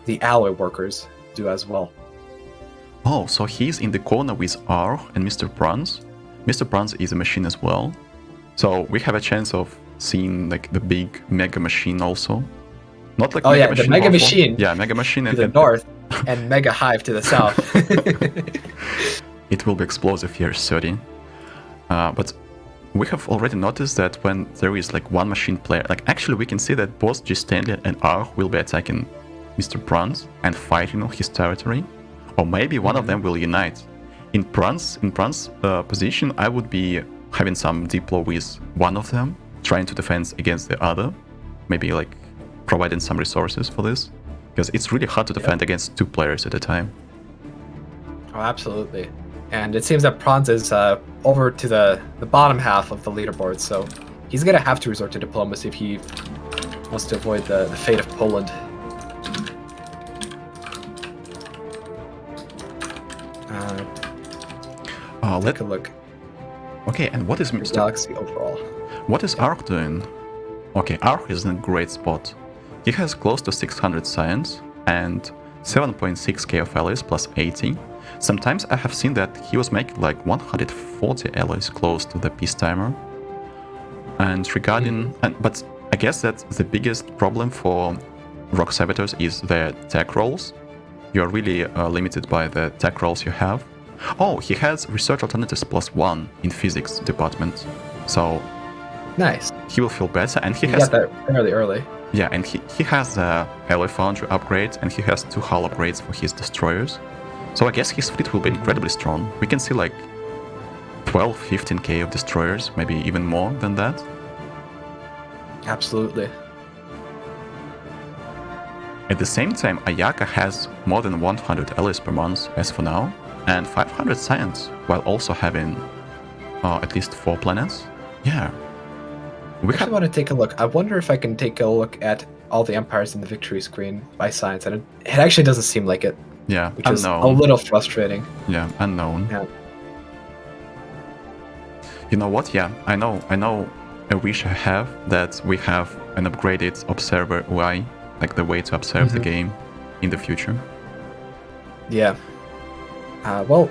the alloy workers do as well.
Oh, so he's in the corner with R and Mr. Bruns. Mr. Bruns is a machine as well. So we have a chance of seeing like the big mega machine also. Not like mega machine
the mega
also.
machine.
Yeah, mega machine
To
and
the north, and mega hive to the south.
it will be explosive here, 30. But we have already noticed that when there is like one machine player, like actually we can see that both G. Stanley and R will be attacking Mr. Bruns and fighting on his territory. Or maybe one of them will unite. In Bruns' position, I would be having some diplo with one of them, trying to defend against the other. Maybe like providing some resources for this. Because it's really hard to defend against two players at a time.
Oh, absolutely. And it seems that Franz is over to the bottom half of the leaderboard, so he's going to have to resort to diplomacy if he wants to avoid the fate of Poland.
Let's
Take a look.
Okay, and what is Mr.
Galaxy overall.
What is Ark doing? Okay, Ark is in a great spot. He has close to 600 science and 7.6k of alloys plus 80. Sometimes I have seen that he was making like 140 alloys close to the peace timer. And regarding, but I guess that the biggest problem for rock servitors is their tech rolls. You are really limited by the tech rolls you have. Oh, he has research alternatives +1 in physics department. So
Nice.
he will feel better, and he
You
has
got that fairly early.
yeah, and he has the alloy foundry upgrade, and he has 2 hull upgrades for his destroyers. So I guess his fleet will be incredibly strong. We can see like 12-15k of destroyers, maybe even more than that.
Absolutely.
At the same time, Ayaka has more than 100 alloys per month as for now, and 500 science, while also having at least 4 planets. Yeah.
I actually want to take a look. I wonder if I can take a look at all the empires in the victory screen by science, and it actually doesn't seem like it,
Yeah,
which is a
unknown.
little frustrating.
Yeah, unknown.
Yeah.
You know what? Yeah, I know a wish I have that we have an upgraded observer UI, like the way to observe the game in the future.
Yeah. Well,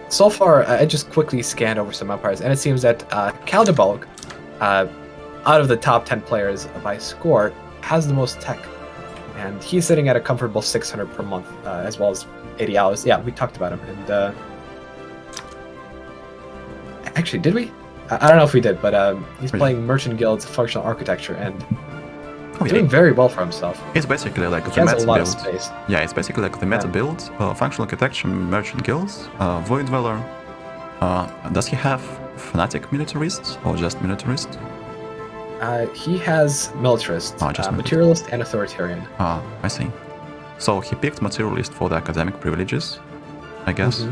so far, I just quickly scanned over some empires, and it seems that Caldebalg, out of the top 10 players by score, has the most tech. And he's sitting at a comfortable 600 per month, as well as 80 hours. Yeah, we talked about him. And actually, did we? I don't know if we did, but he's playing Merchant Guild's functional architecture and doing very well for himself.
It's basically like
He
the
has
meta
a lot
build.
of space.
Yeah, it's basically like the meta build, functional architecture, merchant guilds, void dweller. Does he have fanatic militarists or just militarist?
He has militarist, materialist, and authoritarian.
I see. So he picked materialist for the academic privileges, I guess.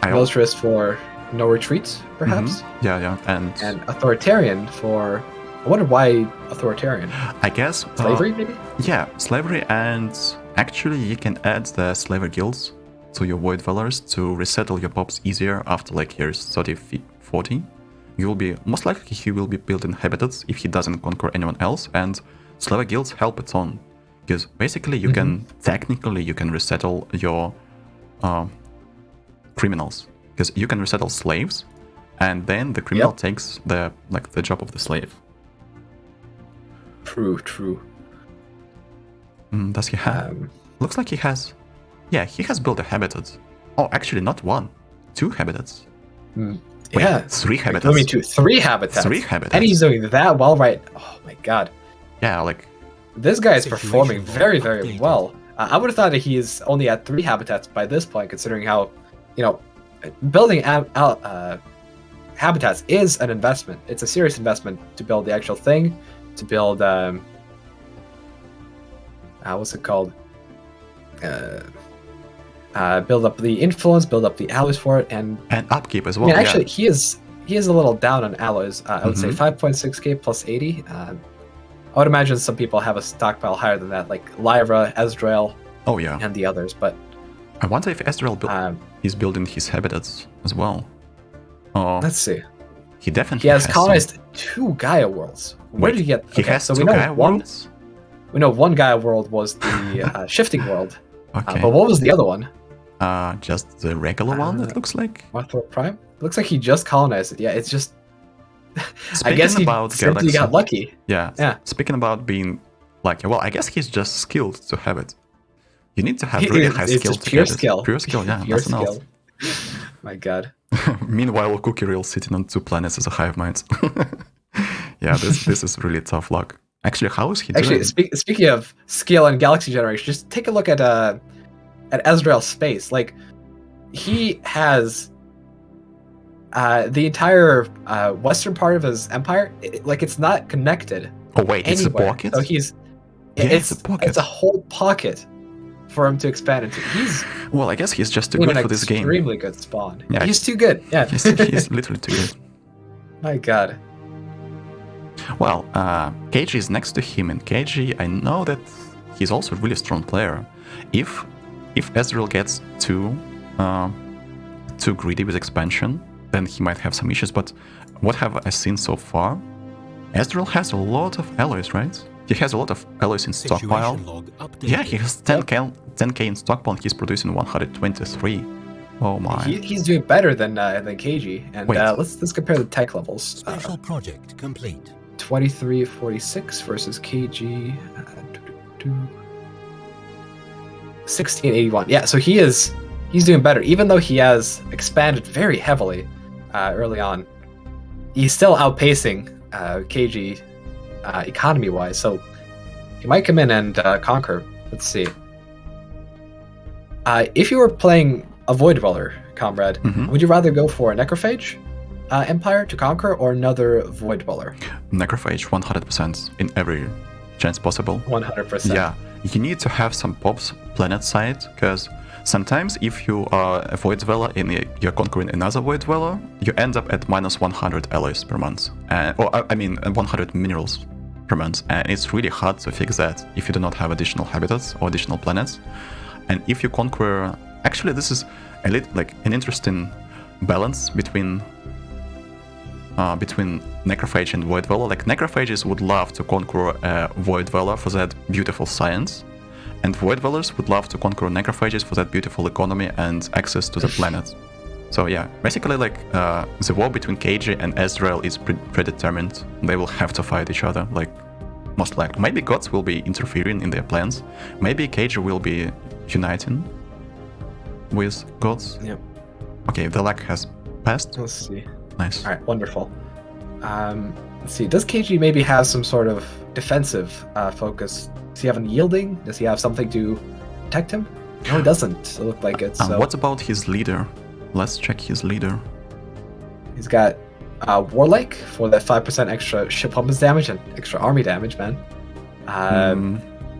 Militarist for no retreats, perhaps.
Yeah, and
authoritarian for. I wonder why authoritarian.
I guess
slavery, maybe.
Yeah, slavery, and actually you can add the slaver guilds to your void dwellers to resettle your pops easier after like years 30, 40. You will be most likely he will be building habitats if he doesn't conquer anyone else, and slaver guilds help a ton because basically you can technically you can resettle your criminals because you can resettle slaves, and then the criminal takes the job of the slave.
True.
Does he have? Looks like he has. Yeah, he has built a habitat. Oh, actually, not 1, 2 habitats. Wait,
yeah,
3 habitats.
I mean, 3 habitats.
3 habitats.
And he's doing that well, right? Oh my god.
Yeah, like
this guy is performing very, very well. I would have thought that he is only at 3 habitats by this point, considering how, building habitats is an investment. It's a serious investment to build the actual thing, to build what's it called? Build up the influence, build up the alloys for it, and
upkeep as well.
actually, he is he is a little down on alloys. I would say 5.6k plus 80. I would imagine some people have a stockpile higher than that, like Lyra, Ezreal,
Oh yeah.
and the others. But
I wonder if Ezreal is building his habitats as well. Oh,
let's see.
he definitely
He has
some.
colonized 2 Gaia worlds. Where
Wait,
did he get?
He has
so
2
we know
Gaia worlds?
We know one Gaia world was the shifting world.
Okay.
But what was the other one?
Just the regular one, it looks like.
Marthor Prime? Looks like he just colonized it. Yeah, it's just. I guess
Speaking
he
about
simply
Galaxy.
got lucky.
Yeah. Speaking about being lucky, well, I guess he's just skilled to have it. You need to have really high
It's
skill
just
to
pure
get
skill.
it. Pure skill, yeah.
Pure
nothing else.
skill. My God.
Meanwhile, Cookie Reel sitting on 2 planets as a hive mind. Yeah, this is really tough luck. Actually, how is he doing?
Actually, speaking of skill and galaxy generation, just take a look at Ezreal's space. Like, he has the entire western part of his empire. It's not connected.
Oh wait, it's a
anywhere.
pocket?
So
it's a pocket.
It's a whole pocket for him to expand into. He's
Well, I guess he's just too
in
good
an
for this game.
extremely good spawn.
Yeah.
He's too good. Yeah.
He's literally too good.
My God.
Well, KG is next to him, and KG, I know that he's also a really strong player. If Ezreal gets too greedy with expansion, then he might have some issues. But what have I seen so far? Ezreal has a lot of alloys, right? He has a lot of alloys in stockpile.
Situation log updated.
Yeah, he has 10k in stockpile, and he's producing 123. Oh my.
He's doing better than KG. And
Wait.
let's compare the tech levels.
Special project complete.
2346 versus KG. 1681. Yeah, so he's doing better, even though he has expanded very heavily early on. He's still outpacing KG economy-wise, so he might come in and conquer. Let's see. If you were playing a Void Dweller, Komrad, would you rather go for a Necrophage Empire to conquer or another Void Dweller?
Necrophage 100% in every chance possible.
100%.
Yeah, you need to have some pops planet side, because sometimes if you are a Void Dweller and you're conquering another Void Dweller, you end up at minus 100 alloys per month. Or 100 minerals per month. And it's really hard to fix that if you do not have additional habitats or additional planets. And if you conquer... Actually, this is a little, like an interesting balance between Necrophage and Void Dweller. Like, Necrophages would love to conquer a Void Dweller for that beautiful science, and Void Dwellers would love to conquer Necrophages for that beautiful economy and access to the planet. So yeah, basically, like, the war between KG and Ezreal is predetermined. They will have to fight each other, like, most likely. Maybe gods will be interfering in their plans. Maybe KG will be uniting with gods.
Yep.
Okay, the lag has passed.
Let's see.
Nice.
All right, wonderful. Let's see. Does KG maybe have some sort of defensive focus? Does he have an yielding? Does he have something to protect him? No, he doesn't. It looked like it. So
What about his leader? Let's check his leader.
he's got Warlike for that 5% extra ship weapons damage and extra army damage, man.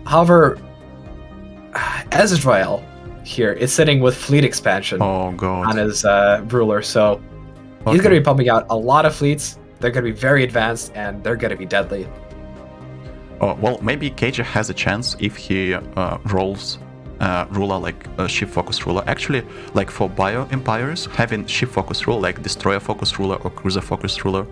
However, Ezreal here is sitting with fleet expansion
Oh god.
on his ruler, so he's going to be pumping out a lot of fleets. They're going to be very advanced, and they're going to be deadly.
Oh, well, maybe KG has a chance if he rolls ruler like a ship focus ruler. Actually, like for bio empires, having ship focus ruler like destroyer focus ruler or cruiser focus ruler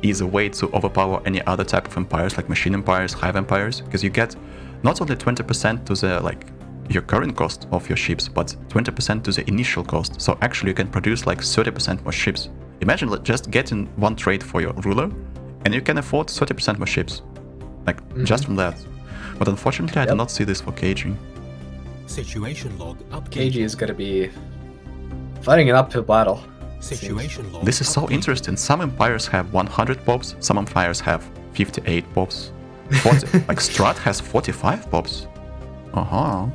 is a way to overpower any other type of empires like machine empires, hive empires, because you get not only 20% to the like your current cost of your ships, but 20% to the initial cost. So actually you can produce like 30% more ships. Imagine just getting one trade for your ruler and you can afford 30% more ships. Like just from that. But unfortunately I do not see this for KG.
Situation log updated.
KG is going to be fighting an uphill battle.
Situation log
This is so
updated.
interesting. Some empires have 100 pops, some empires have 58 pops. 40, like Strat has 45 pops. Uh-huh.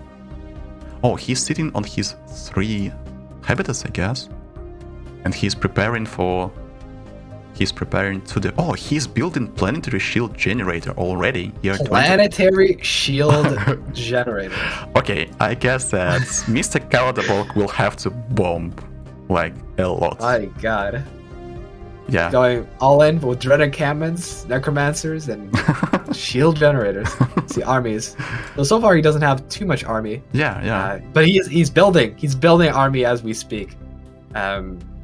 Oh, he's sitting on his 3 habitats, I guess. And he's preparing to the... Oh, he's building planetary shield generator already. Year 20.
Planetary shield generator.
Okay, I guess that Mr. Caladerborg will have to bomb, like, a lot.
My god.
Yeah.
Going all in with dread encampments, necromancers, and shield generators. See, armies. So far he doesn't have too much army.
Yeah.
But he's building. He's building army as we speak.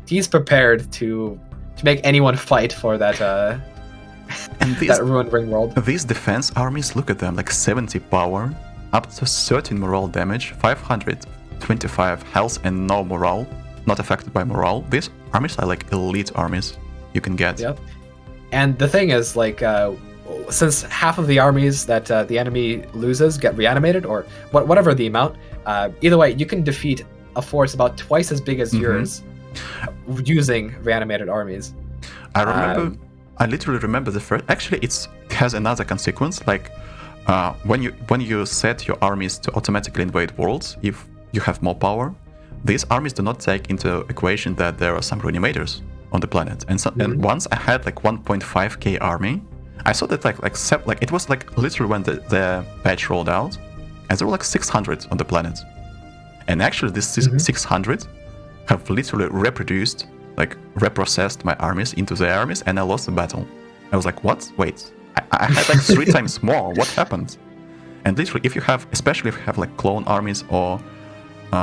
He's prepared to make anyone fight for that
And
that ruined ring world.
These defense armies, look at them, like 70 power, up to 13 morale damage, 525 health, and no morale, not affected by morale. These armies are like elite armies you can get.
Yep. And the thing is, like, since half of the armies that the enemy loses get reanimated, or whatever the amount, either way, you can defeat a force about twice as big as yours using reanimated armies.
I literally remember the first. Actually, it has another consequence. Like when you set your armies to automatically invade worlds, if you have more power, these armies do not take into equation that there are some reanimators on the planet. And once I had like 1.5k army, I saw that like it was like literally when the patch rolled out, and there were like 600 on the planet. And actually, this 600 have literally reproduced, like reprocessed my armies into their armies, and I lost the battle. I was like, what? Wait, I had like 3 times more. What happened? And literally, especially if you have like clone armies or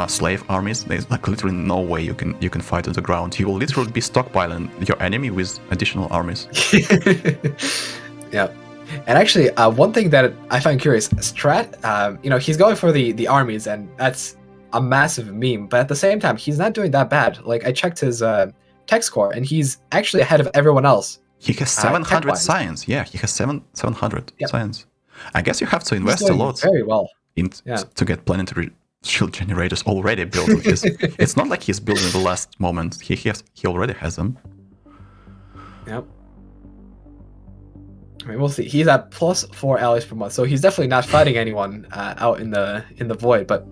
slave armies, there's like literally no way you can fight on the ground. You will literally be stockpiling your enemy with additional armies.
Yeah. And actually, one thing that I find curious, Strat, he's going for the armies, and that's a massive meme. But at the same time, he's not doing that bad. Like, I checked his tech score, and he's actually ahead of everyone else.
He has 700 science. Yeah, he has 700 science. I guess you have to invest a lot
very well
to get planetary shield generators already built. It's not like he's building the last moment. He already has them.
Yep. I mean, we'll see. He's at +4 allies per month, so he's definitely not fighting anyone out in the void. But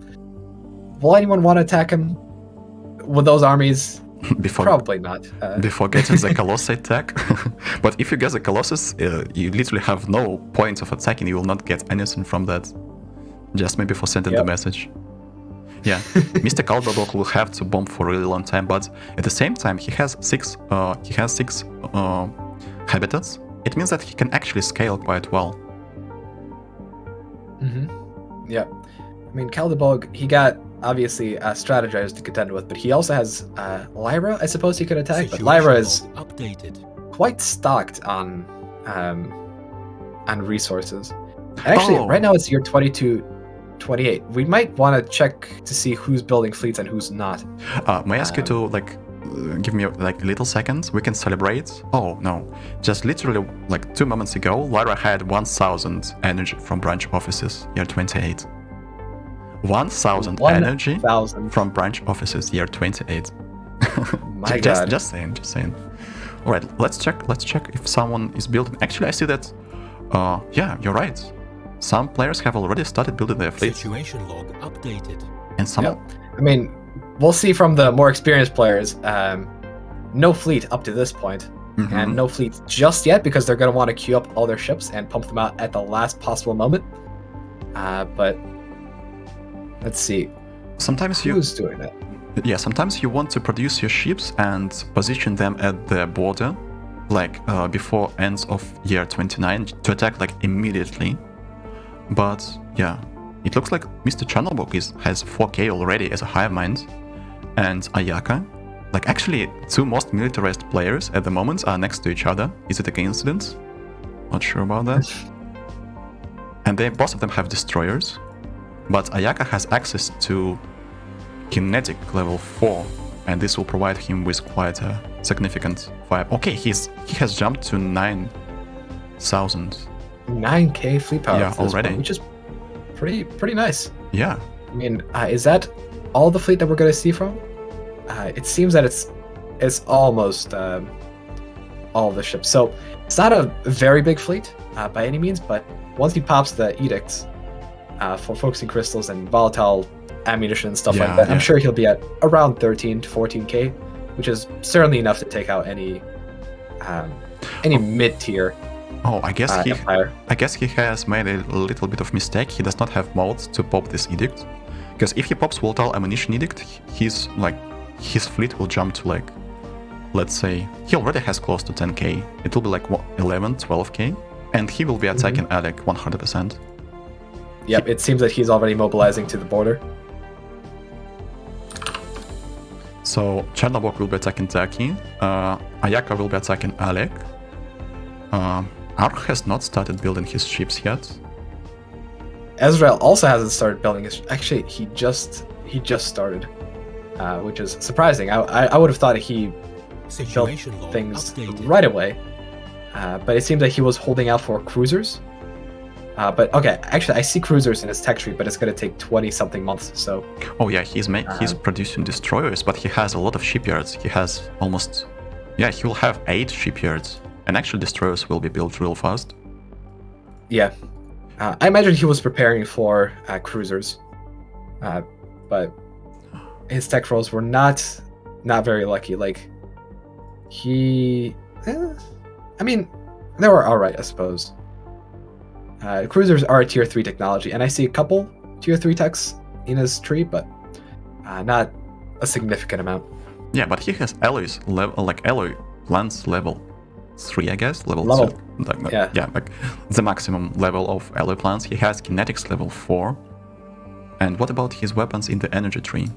will anyone want to attack him with those armies? Probably not.
Before getting the Colossi attack. But if you get the Colossus, you literally have no point of attacking. You will not get anything from that. Just maybe for sending the message. Yeah, Mr. Calderblock will have to bomb for a really long time, but at the same time, he has six habitats. It means that he can actually scale quite well.
Yeah. I mean, Calderbog, he got obviously strategized to contend with, but he also has Lyra, I suppose he could attack, but Lyra is quite stocked on resources. And actually, right now it's year 22-28. We might want to check to see who's building fleets and who's not.
May I ask you to give me like little seconds? We can celebrate. Oh no, just literally like 2 moments ago, Lyra had 1,000 energy from branch offices, year 28. 1,000 energy from branch offices, year 28.
My God.
Just saying. All right, let's check if someone is building. Actually, I see that. Yeah, you're right. Some players have already started building their fleets.
Situation log updated.
And some.
Yep. I mean, we'll see from the more experienced players. No fleet up to this point, and no fleet just yet because they're going to want to queue up all their ships and pump them out at the last possible moment. But let's see.
Sometimes
who's doing that?
Yeah, sometimes you want to produce your ships and position them at the border, like before ends of year 29 to attack like immediately. But yeah, it looks like Mr. Chernobog has 4k already as a hive mind, and Ayaka. Like actually, 2 most militarized players at the moment are next to each other. Is it a coincidence? Not sure about that. And both of them have destroyers, but Ayaka has access to kinetic level 4, and this will provide him with quite a significant fire. Okay, he has jumped to 9,000.
9k fleet power.
Yeah, already.
Point, which is pretty nice.
Yeah.
I mean, is that all the fleet that we're going to see from? It seems that it's almost all the ships. So it's not a very big fleet by any means, but once he pops the edicts for focusing crystals and volatile ammunition and stuff like that, I'm sure he'll be at around 13 to 14k, which is certainly enough to take out any mid-tier.
Oh, I guess
empire.
I guess he has made a little bit of mistake. He does not have mods to pop this edict, because if he pops volatile ammunition edict, his fleet will jump to like let's say, he already has close to 10k. It will be like 11, 12k. And he will be attacking Alec 100%.
Yep, it seems that he's already mobilizing to the border.
So Chernobog will be attacking Taki. Ayaka will be attacking Alec. Ark has not started building his ships yet.
Ezreal also hasn't started building his... Actually, he just started, which is surprising. I would have thought he built
Situation log
things
updated.
right away, but it seems that he was holding out for cruisers. But okay, actually, I see cruisers in his tech tree, but it's going to take 20-something months. So
Oh yeah, he's producing destroyers, but he has a lot of shipyards. He has almost... Yeah, he will have 8 shipyards. And actually destroyers will be built real fast.
yeah, I imagine he was preparing for cruisers, but his tech rolls were not very lucky. Like I mean, they were all right, I suppose. Cruisers are a tier 3 technology, and I see a couple tier 3 techs in his tree, but not a significant amount.
Yeah, but he has alloys level, like alloy plants level 3, I guess, level 2. Like,
yeah,
like the maximum level of alloy plants. He has kinetics level 4. And what about his weapons in the energy tree?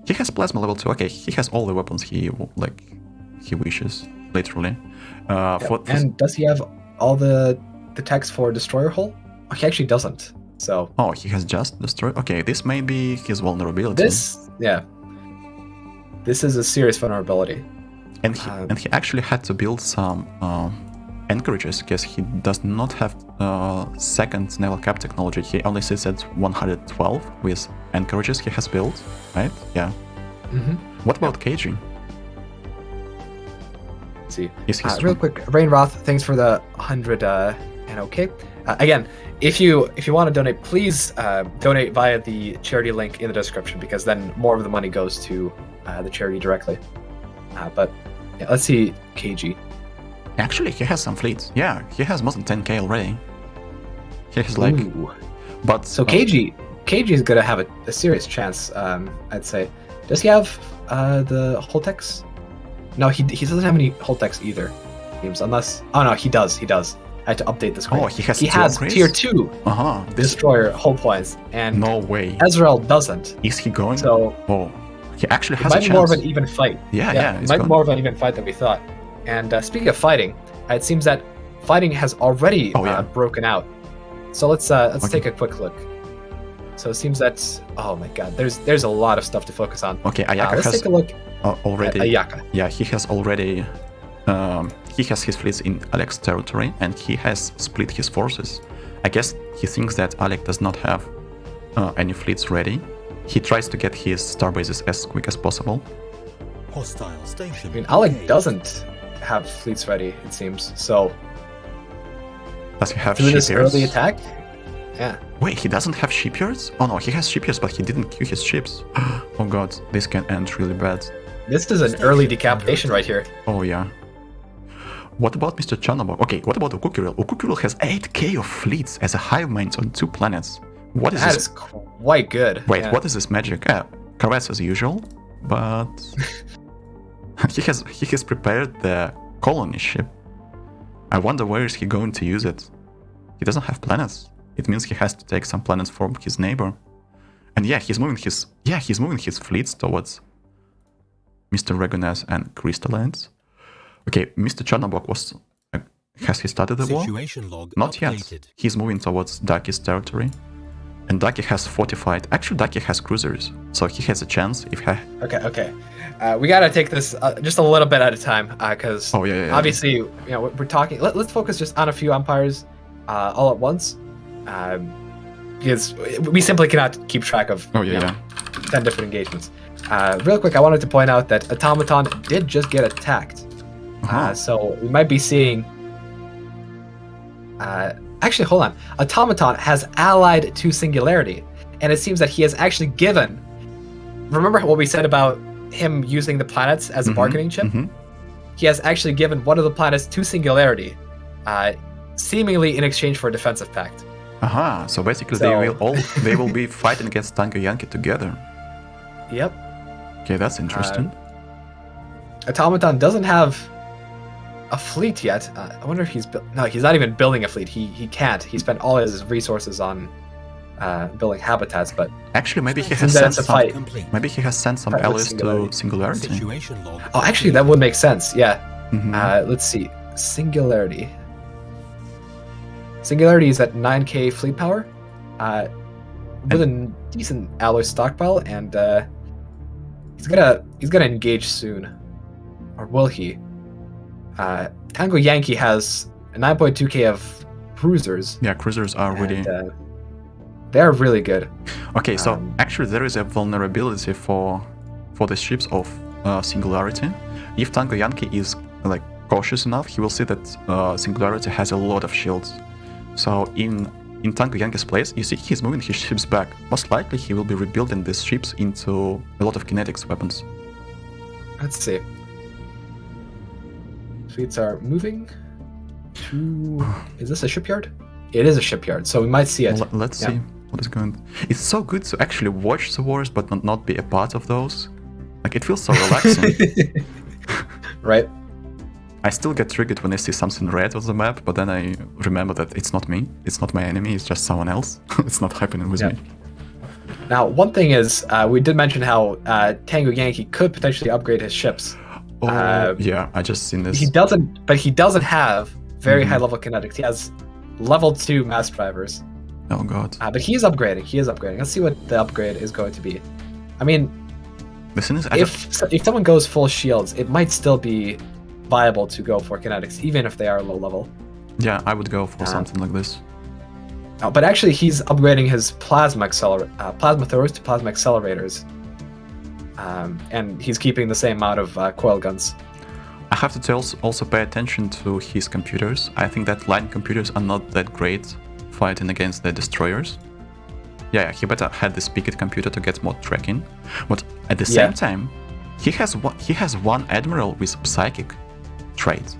He has plasma level 2. Okay, he has all the weapons he wishes, literally.
And does he have all the techs for destroyer hull? Oh, he actually doesn't. So
oh, he has just destroyed. Okay, this may be his vulnerability.
this is a serious vulnerability.
And he actually had to build some anchorages because he does not have second naval cap technology. He only sits at 112 with anchorages he has built, right? Yeah. What about KG?
Let's see.
Is he
Real quick, Rainroth, thanks for the 100 and okay. Again, if you want to donate, please donate via the charity link in the description, because then more of the money goes to the charity directly. But yeah, let's see KG.
Actually, he has some fleets. Yeah, he has more than 10k already. He has like...
Ooh.
But...
So KG is gonna have a serious chance, I'd say. Does he have the hull techs? No, he doesn't have any hull techs either. Seems, unless... Oh no, he does. I had to update the screen.
Oh, he has
tier 2 destroyer hull points, and
no way.
Ezreal doesn't.
Is he going?
So...
Oh, he actually
It
has a
might
chance.
be more of an even fight.
Yeah,
it might be more of an even fight than we thought. And speaking of fighting, it seems that fighting has already broken out. So let's take a quick look. So it seems that, oh my god, there's a lot of stuff to focus on.
Okay, Ayaka
let's
has
take a look
already.
at Ayaka.
Yeah, he has already. He has his fleets in Alec's territory, and he has split his forces. I guess he thinks that Alec does not have any fleets ready. He tries to get his star bases as quick as possible.
Hostile station.
I mean, Alec doesn't have fleets ready, it seems. So
Does he have
through this
shipyards?
early attack, yeah.
Wait, he doesn't have shipyards? Oh no, he has shipyards, but he didn't queue his ships. Oh god, this can end really bad.
This is an early decapitation right here.
Oh yeah. What about Mr. Chernobog? Okay, what about Ukukiril? Ukukiril has 8k of fleets as a hive mind on 2 planets. What is
That
this?
is quite good.
Wait,
yeah.
what is this magic? Corvettes as usual, but he has prepared the colony ship. I wonder where is he going to use it. He doesn't have planets. It means he has to take some planets from his neighbor. And yeah, he's moving his fleets towards Mr. Regunas and Crystallines. Okay, Mr. Chernobog has he started the war?
Situation log
Not
updated.
yet. He's moving towards Daki's territory. And Daki has fortified. Actually, Daki has cruisers, so he has a chance if he...
Okay. We gotta take this just a little bit at a time, because obviously, we're talking. Let's focus just on a few empires all at once, because we simply cannot keep track of 10 different engagements. Real quick, I wanted to point out that Automaton did just get attacked, so we might be seeing. Actually, hold on. Automaton has allied to Singularity, and it seems that he has actually given. Remember what we said about him using the planets as a bargaining chip? He has actually given one of the planets to Singularity, seemingly in exchange for a defensive pact.
So basically they will be fighting against Tango Yankee together.
Yep.
Okay, that's interesting.
Automaton doesn't have a fleet yet. I wonder if he's no, he's not even building a fleet. He can't. He spent all his resources on building habitats, but
Actually, maybe he
Seems
has
that
sent
it's a
some.
fight.
Complete.
Maybe he has sent some
Fight with
allies to
Singularity.
Singularity.
Situation log.
oh, actually, that would make sense. Yeah.
Mhm.
Let's see. Singularity. Singularity is at 9k fleet power, with a decent alloy stockpile, and he's gonna engage soon, or will he? Tango Yankee has 9.2k of cruisers,
Yeah, cruisers are really.
and they're really good.
Okay, so
um,
actually there is a vulnerability for the ships of Singularity. If Tango Yankee is like cautious enough, he will see that Singularity has a lot of shields. So in Tango Yankee's place, you see he's moving his ships back. Most likely he will be rebuilding these ships into a lot of kinetics weapons.
Let's see. Fleets are moving to. Is this a shipyard? It is a shipyard, so we might see it.
Let's
Yeah.
see what is going. It's so good to actually watch the wars, but not be a part of those. Like it feels so relaxing.
Right?
I still get triggered when I see something red on the map, but then I remember that it's not me, it's not my enemy, it's just someone else. It's not happening with
Yeah.
me.
Now, one thing is, we did mention how Tango Yankee could potentially upgrade his ships.
Oh, yeah, I just seen this.
He doesn't have very
Mhm.
high level kinetics. He has level 2 mass drivers.
Oh god.
But he is upgrading. Let's see what the upgrade is going to be. I mean,
The thing is,
if someone goes full shields, it might still be viable to go for kinetics, even if they are low level.
yeah, I would go for something like this.
But actually, he's upgrading his plasma throwers to plasma accelerators, and he's keeping the same amount of coil guns.
I have to also pay attention to his computers. I think that line computers are not that great fighting against the destroyers. Yeah, he better had this picket computer to get more tracking. But at the same time, he has one admiral with psychic trait.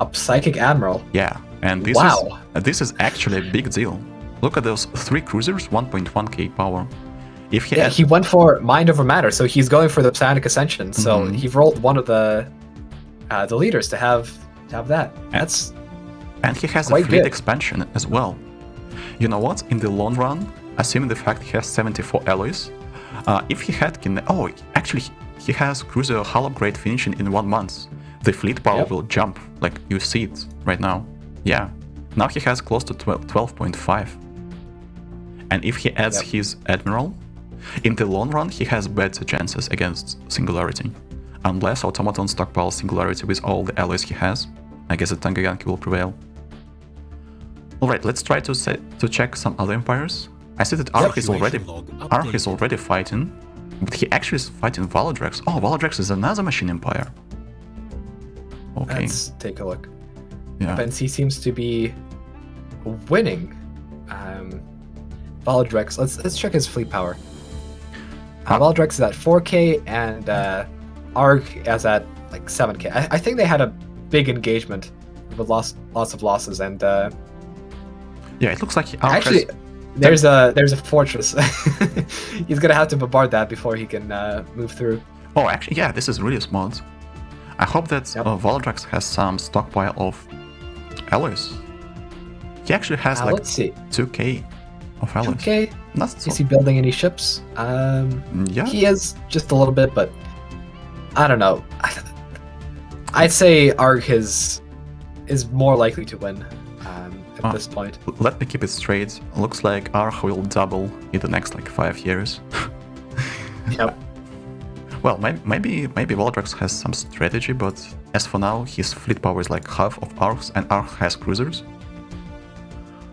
A psychic admiral.
Yeah, and this is actually a big deal. Look at those 3 cruisers, 1.1k power. If he
He went for mind over matter, so he's going for the psionic ascension. So
Mhm.
he rolled one of the leaders to have that. That's
And he has a
quite
fleet
good.
expansion as well. You know what? In the long run, assuming the fact he has 74 alloys, if he had actually he has cruiser hull upgrade finishing in 1 month. The fleet power will jump, like you see it right now. Yeah, now he has close to 12.5. And if he adds his admiral, in the long run he has better chances against Singularity. Unless Automaton stockpiles Singularity with all the alloys he has, I guess the Tango Yankee will prevail. Alright, let's try to check some other empires. I see that Ark is already fighting, but he actually is fighting Valdrax. Oh, Valdrax is another machine empire. Okay.
Let's take a look.
Yeah.
And he seems to be winning. Valdrax. Let's check his fleet power. Valdrax is at 4k and Arg is at like 7k. I think they had a big engagement with lots of losses, and
Yeah, it looks like Ark
actually
has...
there's a fortress. He's gonna have to bombard that before he can move through.
Oh, actually, yeah, this is really smart. I hope that Valdrax has some stockpile of alloys. He actually has like
let's see.
2k of alloys.
2k.
Not so...
Is he building any ships?
Yeah.
He is just a little bit, but I don't know. I'd say Arg is more likely to win at this point.
Let me keep it straight. Looks like Arg will double in the next like 5 years.
Yep.
Well, maybe Valdrax has some strategy, but as for now, his fleet power is like half of Ark's, and Ark has cruisers.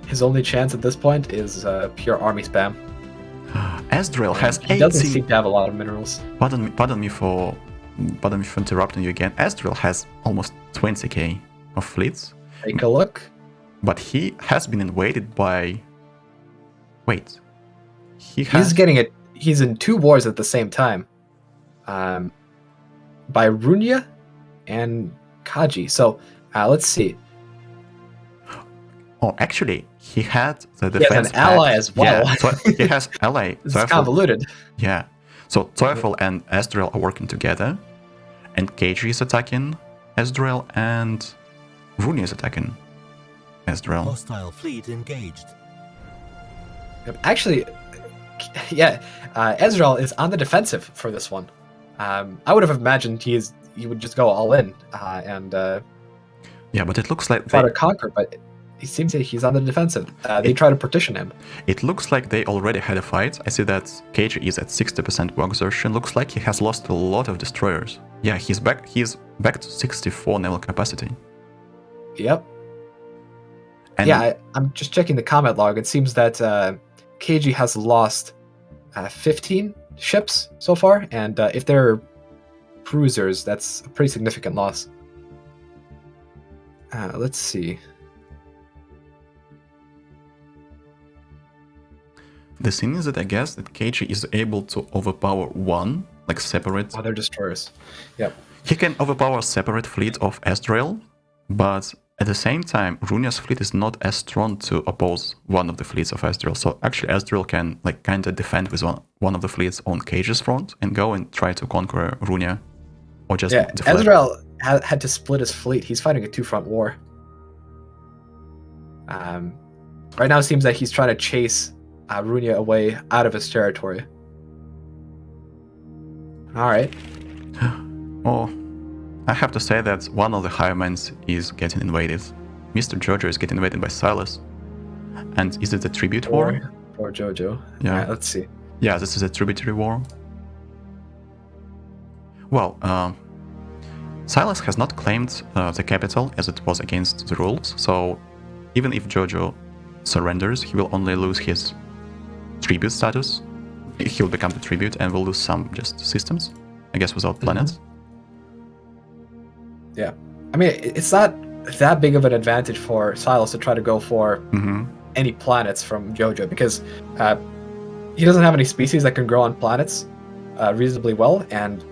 His only chance at this point is pure army spam.
Ezreal has
He doesn't
18.
seem to have a lot of minerals.
Pardon me for interrupting you again. Ezreal has almost 20k of fleets,
Take a look.
but he has been invaded by. Wait, he's
He's in 2 wars at the same time. By Runia and Kaji. So let's see.
Oh, actually, he had the
He has
defense
an ally
pact.
as well.
Yeah, so he has ally.
It's
Teufel.
convoluted.
Yeah, so Teufel and Ezreal are working together, And KG is attacking Ezreal, and Rooney is attacking Ezreal.
Hostile fleet engaged.
Actually, yeah, Ezreal is on the defensive for this one. I would have imagined he would just go all in and
Yeah, but it looks like
try to conquer, but he seems like he's on the defensive. They try to partition him.
It looks like they already had a fight. I see that KG is at 60% war exertion. Looks like he has lost a lot of destroyers. Yeah, he's back to 64 naval capacity.
Yep.
And
Yeah, I'm just checking the comment log. It seems that KG has lost 15 ships so far, and if they're cruisers, that's a pretty significant loss. Let's see.
the thing is that I guess that KG is able to overpower one, like separate.
Oh, they're destroyers. Yep.
He can overpower a separate fleet of Ezreal, but at the same time, Runia's fleet is not as strong to oppose one of the fleets of Ezreal. So actually, Ezreal can like kind of defend with one of the fleets on KG's front and go and try to conquer Runia, or just deflect.
Ezreal had to split his fleet. He's fighting a two-front war. Right now, it seems that he's trying to chase Runia away out of his territory. All right.
Oh, I have to say that one of the highmans is getting invaded. Mr. Jojo is getting invaded by Silas. And is it a tribute war?
Or Jojo.
Yeah.
Right, let's see.
Yeah, this is a tributary war. Well, Silas has not claimed the capital as it was against the rules, so even if Jojo surrenders, he will only lose his tribute status. He'll become the tribute and will lose some just systems, I guess, without planets.
Yeah. I mean, it's not that big of an advantage for Silas to try to go for any planets from Jojo, because he doesn't have any species that can grow on planets reasonably well, and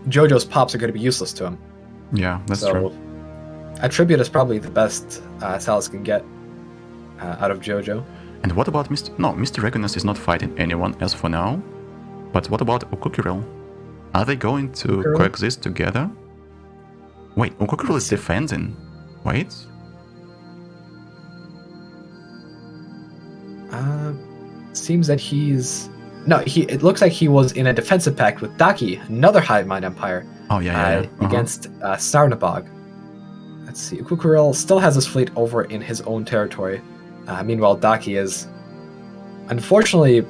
Jojo's pops are going to be useless to him.
Yeah, that's true.
A tribute is probably the best Silas can get out of Jojo.
And what about Mr. No, Mr. Regunas is not fighting anyone as for now. But what about Ukukiril? Are they going to coexist together? Wait, Ukukiril is defending. Wait.
Seems that he's... No, it looks like he was in a defensive pact with Daki, another Hive Mind Empire.
Oh, yeah.
Against Sarnabog. Let's see. Ukukiril still has his fleet over in his own territory. Meanwhile, Daki is unfortunately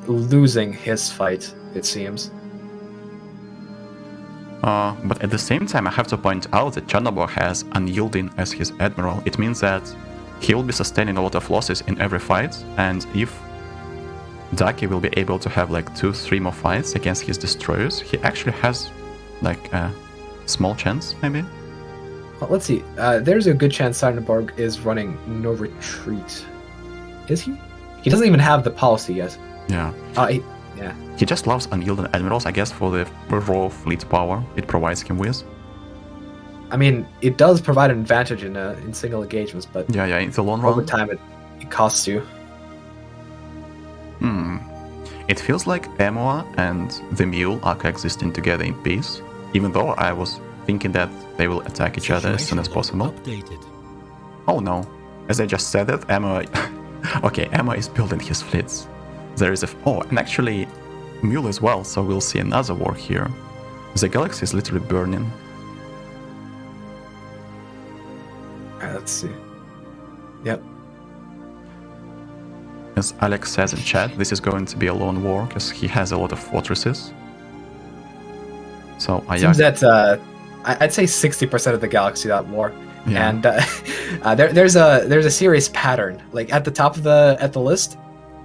losing his fight, it seems.
But at the same time, I have to point out that Chernobyl has Unyielding as his admiral. It means that he will be sustaining a lot of losses in every fight, and if Daki will be able to have like 2-3 more fights against his destroyers, he actually has like a small chance, maybe.
Well, let's see. There's a good chance Sarnabog is running no retreat. Is he? He doesn't even have the policy yet.
Yeah.
Yeah.
He just loves Unyielding admirals, I guess, for the raw fleet power it provides him with.
I mean, it does provide an advantage in single engagements, but
yeah, in the long run,
over time it costs you.
It feels like Emoa and the Mule are coexisting together in peace, even though I was thinking that they will attack each other as soon as possible.
Updated.
Oh no, as I just said that, Emoa... okay, Emoa is building his fleets. There is and actually Mule as well, so we'll see another war here. The galaxy is literally burning.
Alright, let's see. Yep.
As Alex says in chat, this is going to be a lone war, because he has a lot of fortresses. So
Seems that I'd say 60% of the galaxy that war.
Yeah.
And there's a serious pattern. Like at the top of the list,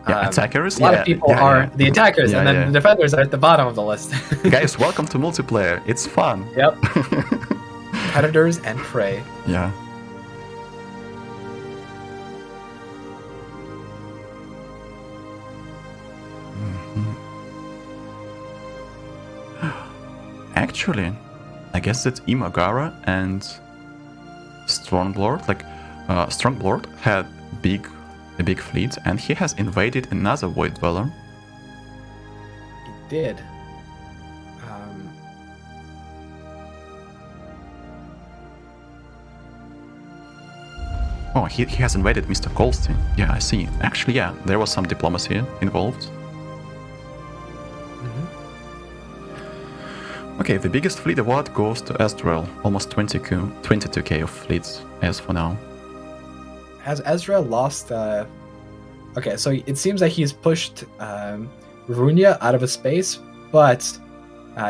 attackers.
A lot of people are the attackers, and then the defenders are at the bottom of the list.
Guys, welcome to multiplayer. It's fun.
Yep. Predators and prey.
Yeah. Actually, I guess that Imagara and Stronglord, Stronglord had a big fleet, and he has invaded another Void Dweller.
He did.
Oh, he has invaded Mr. Goldstein. Yeah, I see. Actually, yeah, there was some diplomacy involved. Okay, the biggest fleet award goes to Ezreal, almost 22k of fleets as for now.
Has Ezra lost... Okay, so it seems like he's pushed Runia out of his space, but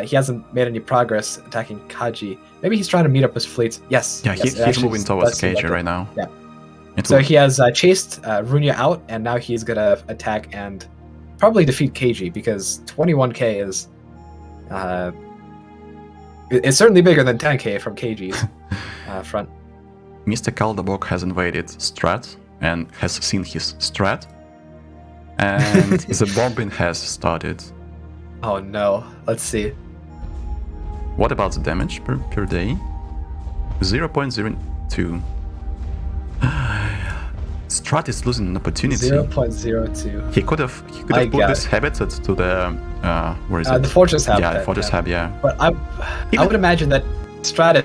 he hasn't made any progress attacking Kaji. Maybe he's trying to meet up his fleets. Yes.
Yeah,
yes,
he's moving towards KG right now.
Yeah. So he has chased Runia out, and now he's going to attack and probably defeat KG, because 21k is... it's certainly bigger than 10k from KG's front.
Mr. Kaldabok has invaded Strat and has seen his Strat. And the bombing has started.
Oh no, let's see.
What about the damage per day? 0.02. Strat is losing an opportunity.
0.02.
He could have put this habitat to the where is it?
The fortress habitat.
Yeah, the fortress hab. Yeah.
But I would imagine that Strat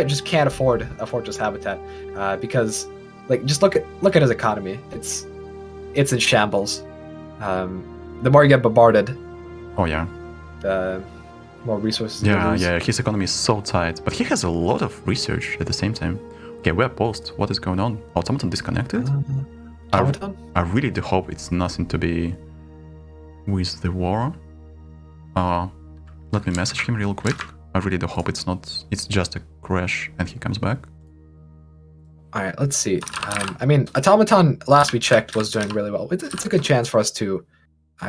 just can't afford a fortress habitat because, like, just look at his economy. It's in shambles. The more you get bombarded,
oh yeah,
the more resources.
Yeah. His economy is so tight, but he has a lot of research at the same time. Okay, we're post. What is going on? Automaton disconnected?
Automaton?
I really do hope it's nothing to be with the war. Let me message him real quick. I really do hope it's not. It's just a crash and he comes back.
Alright, let's see. I mean, Automaton, last we checked, was doing really well. It's a good chance for us to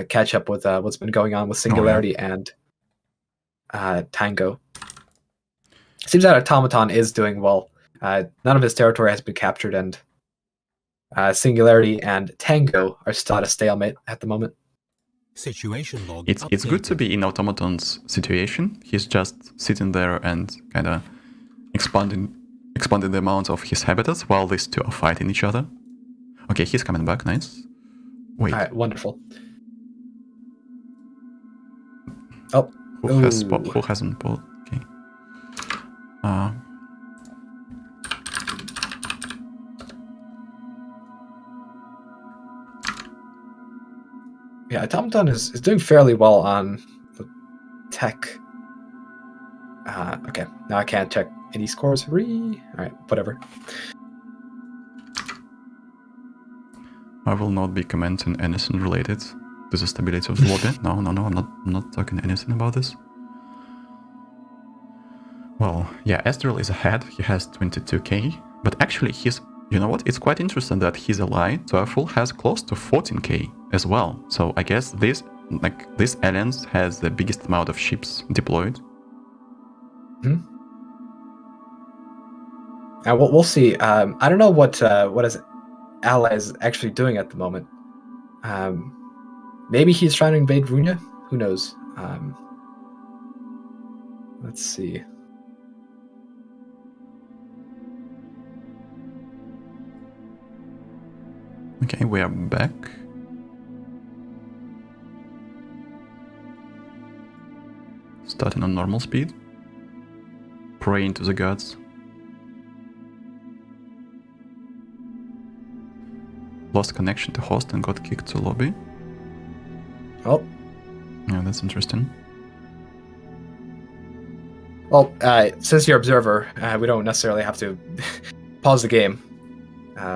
catch up with what's been going on with Singularity and Tango. Seems that Automaton is doing well. None of his territory has been captured, and Singularity and Tango are still at a stalemate at the moment.
Situation log.
It's good to be in Automaton's situation. He's just sitting there and kind of expanding the amount of his habitats while these two are fighting each other. Okay, he's coming back. Nice. Wait.
All right, wonderful. Oh,
who hasn't bought? Okay.
Yeah, Automaton is doing fairly well on the tech. Okay, now I can't check any scores. Alright, whatever.
I will not be commenting anything related to the stability of the lobby. No, I'm not talking anything about this. Well, yeah, Ezreal is ahead. He has 22k, but actually he's... You know what? It's quite interesting that his ally, Teufel, has close to 14k as well. So I guess this alliance has the biggest amount of ships deployed.
And we'll see. I don't know what his ally is actually doing at the moment. Maybe he's trying to invade Runia. Who knows? Let's see.
Okay, we are back. Starting on normal speed. Praying to the gods. Lost connection to host and got kicked to lobby.
Oh.
Yeah, that's interesting.
Well, since you're observer, we don't necessarily have to pause the game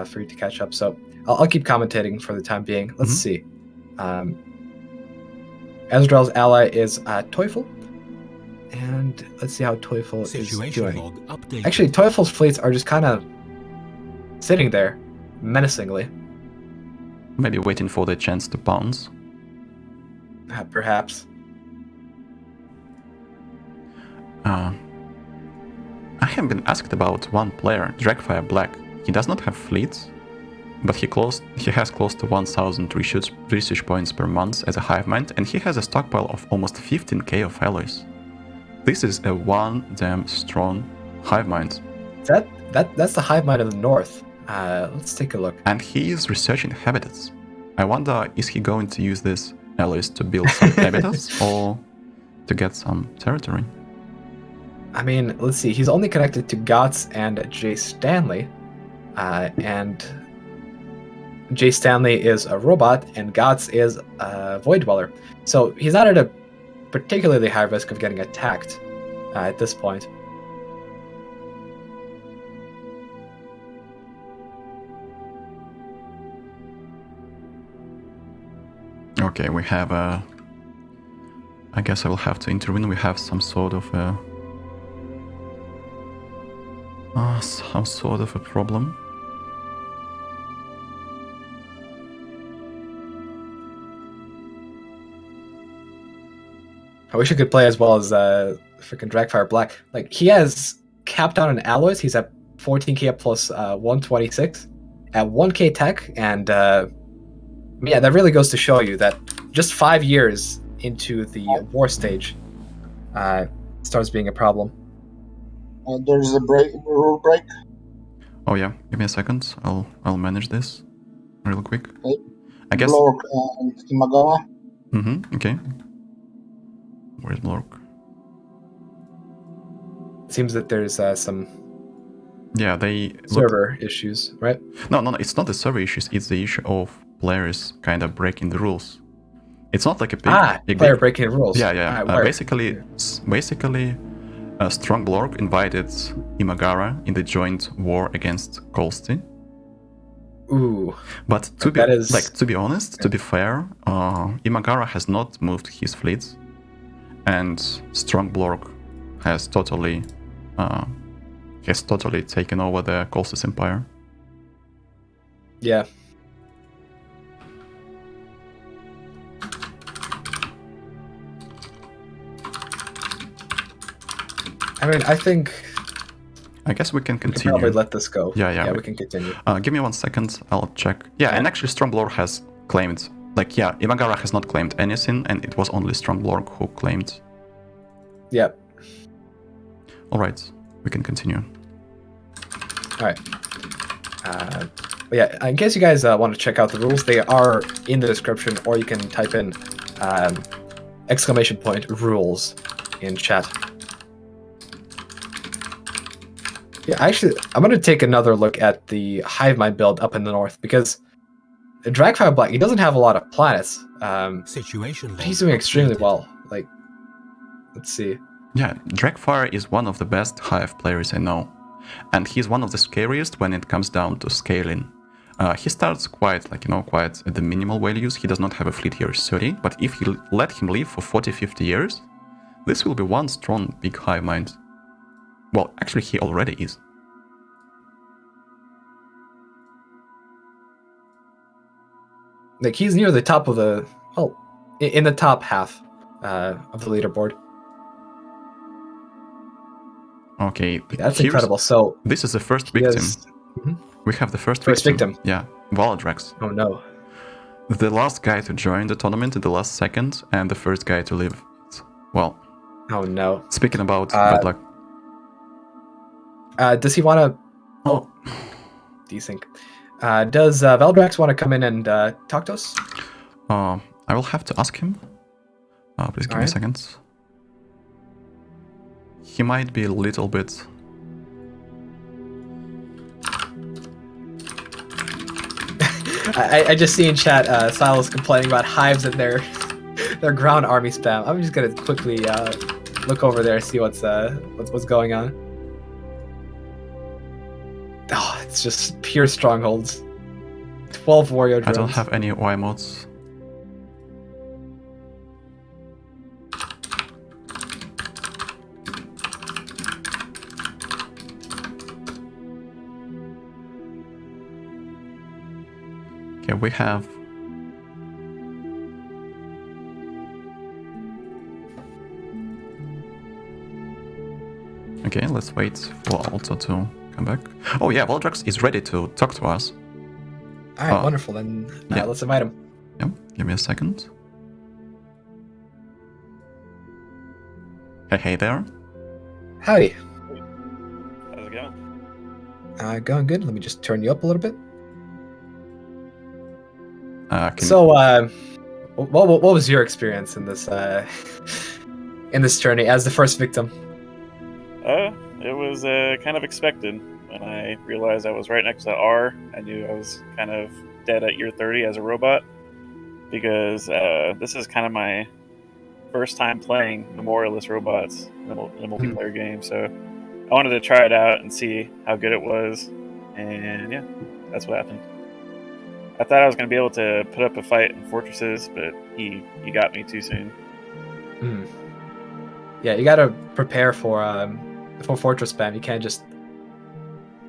for you to catch up. So I'll keep commentating for the time being. Let's see. Ezreal's ally is Teufel. And let's see how Teufel is doing.
Log updated.
Actually, Teufel's fleets are just kind of sitting there menacingly.
Maybe waiting for the chance to pounce.
Perhaps.
I have been asked about one player, Dragfire Black. He does not have fleets, but he has close to 1000 research points per month as a hive mind, and he has a stockpile of almost 15k of alloys. This is a one damn strong hive mind.
That's the hive mind of the north. Let's take a look.
And he is researching habitats. I wonder, is he going to use these alloys to build some habitats or to get some territory?
I mean, let's see. He's only connected to Gots and Jay Stanley. and Jay Stanley is a robot, and Gotts is a Void Dweller. So he's not at a particularly high risk of getting attacked at this point.
Okay, we have a... I guess I will have to intervene. We have some sort of a... some sort of a problem.
I wish I could play as well as freaking Dragfire Black. Like, he has capped out on alloys. He's at 14k up plus 126 at 1k tech, and yeah, that really goes to show you that just 5 years into the war stage starts being a problem.
There's a rule break.
Oh yeah, give me a second. I'll manage this real quick.
Okay.
I guess.
Blork and Imagawa.
Okay. Where's Blork?
It seems that there's some
Yeah, they
server issues, right?
No, it's not the server issues. It's the issue of players kind of breaking the rules. It's not like a big
player breaking the rules.
Yeah. Basically, Strong Blork invited Imagara in the joint war against Kolsti.
Ooh.
But to be honest, to be fair, Imagara has not moved his fleets, and Strong Blork has totally taken over the Kolstis Empire.
Yeah. I mean,
I guess we can
we can
continue.
probably let this go.
Yeah,
we can continue.
Give me 1 second, I'll check. Yeah, and actually Strong Blork has claimed, Imagara has not claimed anything, and it was only Strong Blork who claimed.
Yep.
Alright, we can continue.
Alright. Yeah, in case you guys want to check out the rules, they are in the description, or you can type in !rules in chat. Yeah, actually, I'm going to take another look at the Hive Mind build up in the north, because Dragfire Black, he doesn't have a lot of planets.
Situation
But he's doing extremely well. Like, let's see.
Yeah, Dragfire is one of the best Hive players I know, and he's one of the scariest when it comes down to scaling. He starts quite at the minimal values. He does not have a fleet here 30, but if you let him live for 40-50 years, this will be one strong big Hive Mind. Well, actually he already is.
Like, he's near the top of the... Well, in the top half of the leaderboard.
Okay,
That's incredible. So
this is the first victim. We have the first victim. Yeah, Valdrax.
Oh no.
The last guy to join the tournament in the last second, and the first guy to leave. Well.
Oh no.
Speaking about bad luck.
Does he want to... Oh. Desync. Does Valdrax want to come in and talk to us?
I will have to ask him. Please give me a second. He might be a little bit...
I just see in chat Silas complaining about hives and their ground army spam. I'm just gonna quickly look over there and see what's going on. Oh, it's just pure strongholds. 12 warrior drones.
I don't have any Y mods. Okay, we have... Okay, let's wait for Alto to come back. Oh yeah, Valdrax is ready to talk to us.
Alright, wonderful. Then
yeah.
Let's invite him.
Yeah, give me a second. Hey there.
Howdy.
How's it going?
Going good. Let me just turn you up a little bit. What was your experience in this journey as the first victim?
It was kind of expected. when I realized I was right next to R. I knew I was kind of dead at year 30 as a robot, because this is kind of my first time playing memorialist robots in a multiplayer game. So I wanted to try it out and see how good it was, and yeah, that's what happened. I thought I was going to be able to put up a fight in fortresses, but he got me too soon.
Yeah, you gotta prepare for fortress spam. You can't just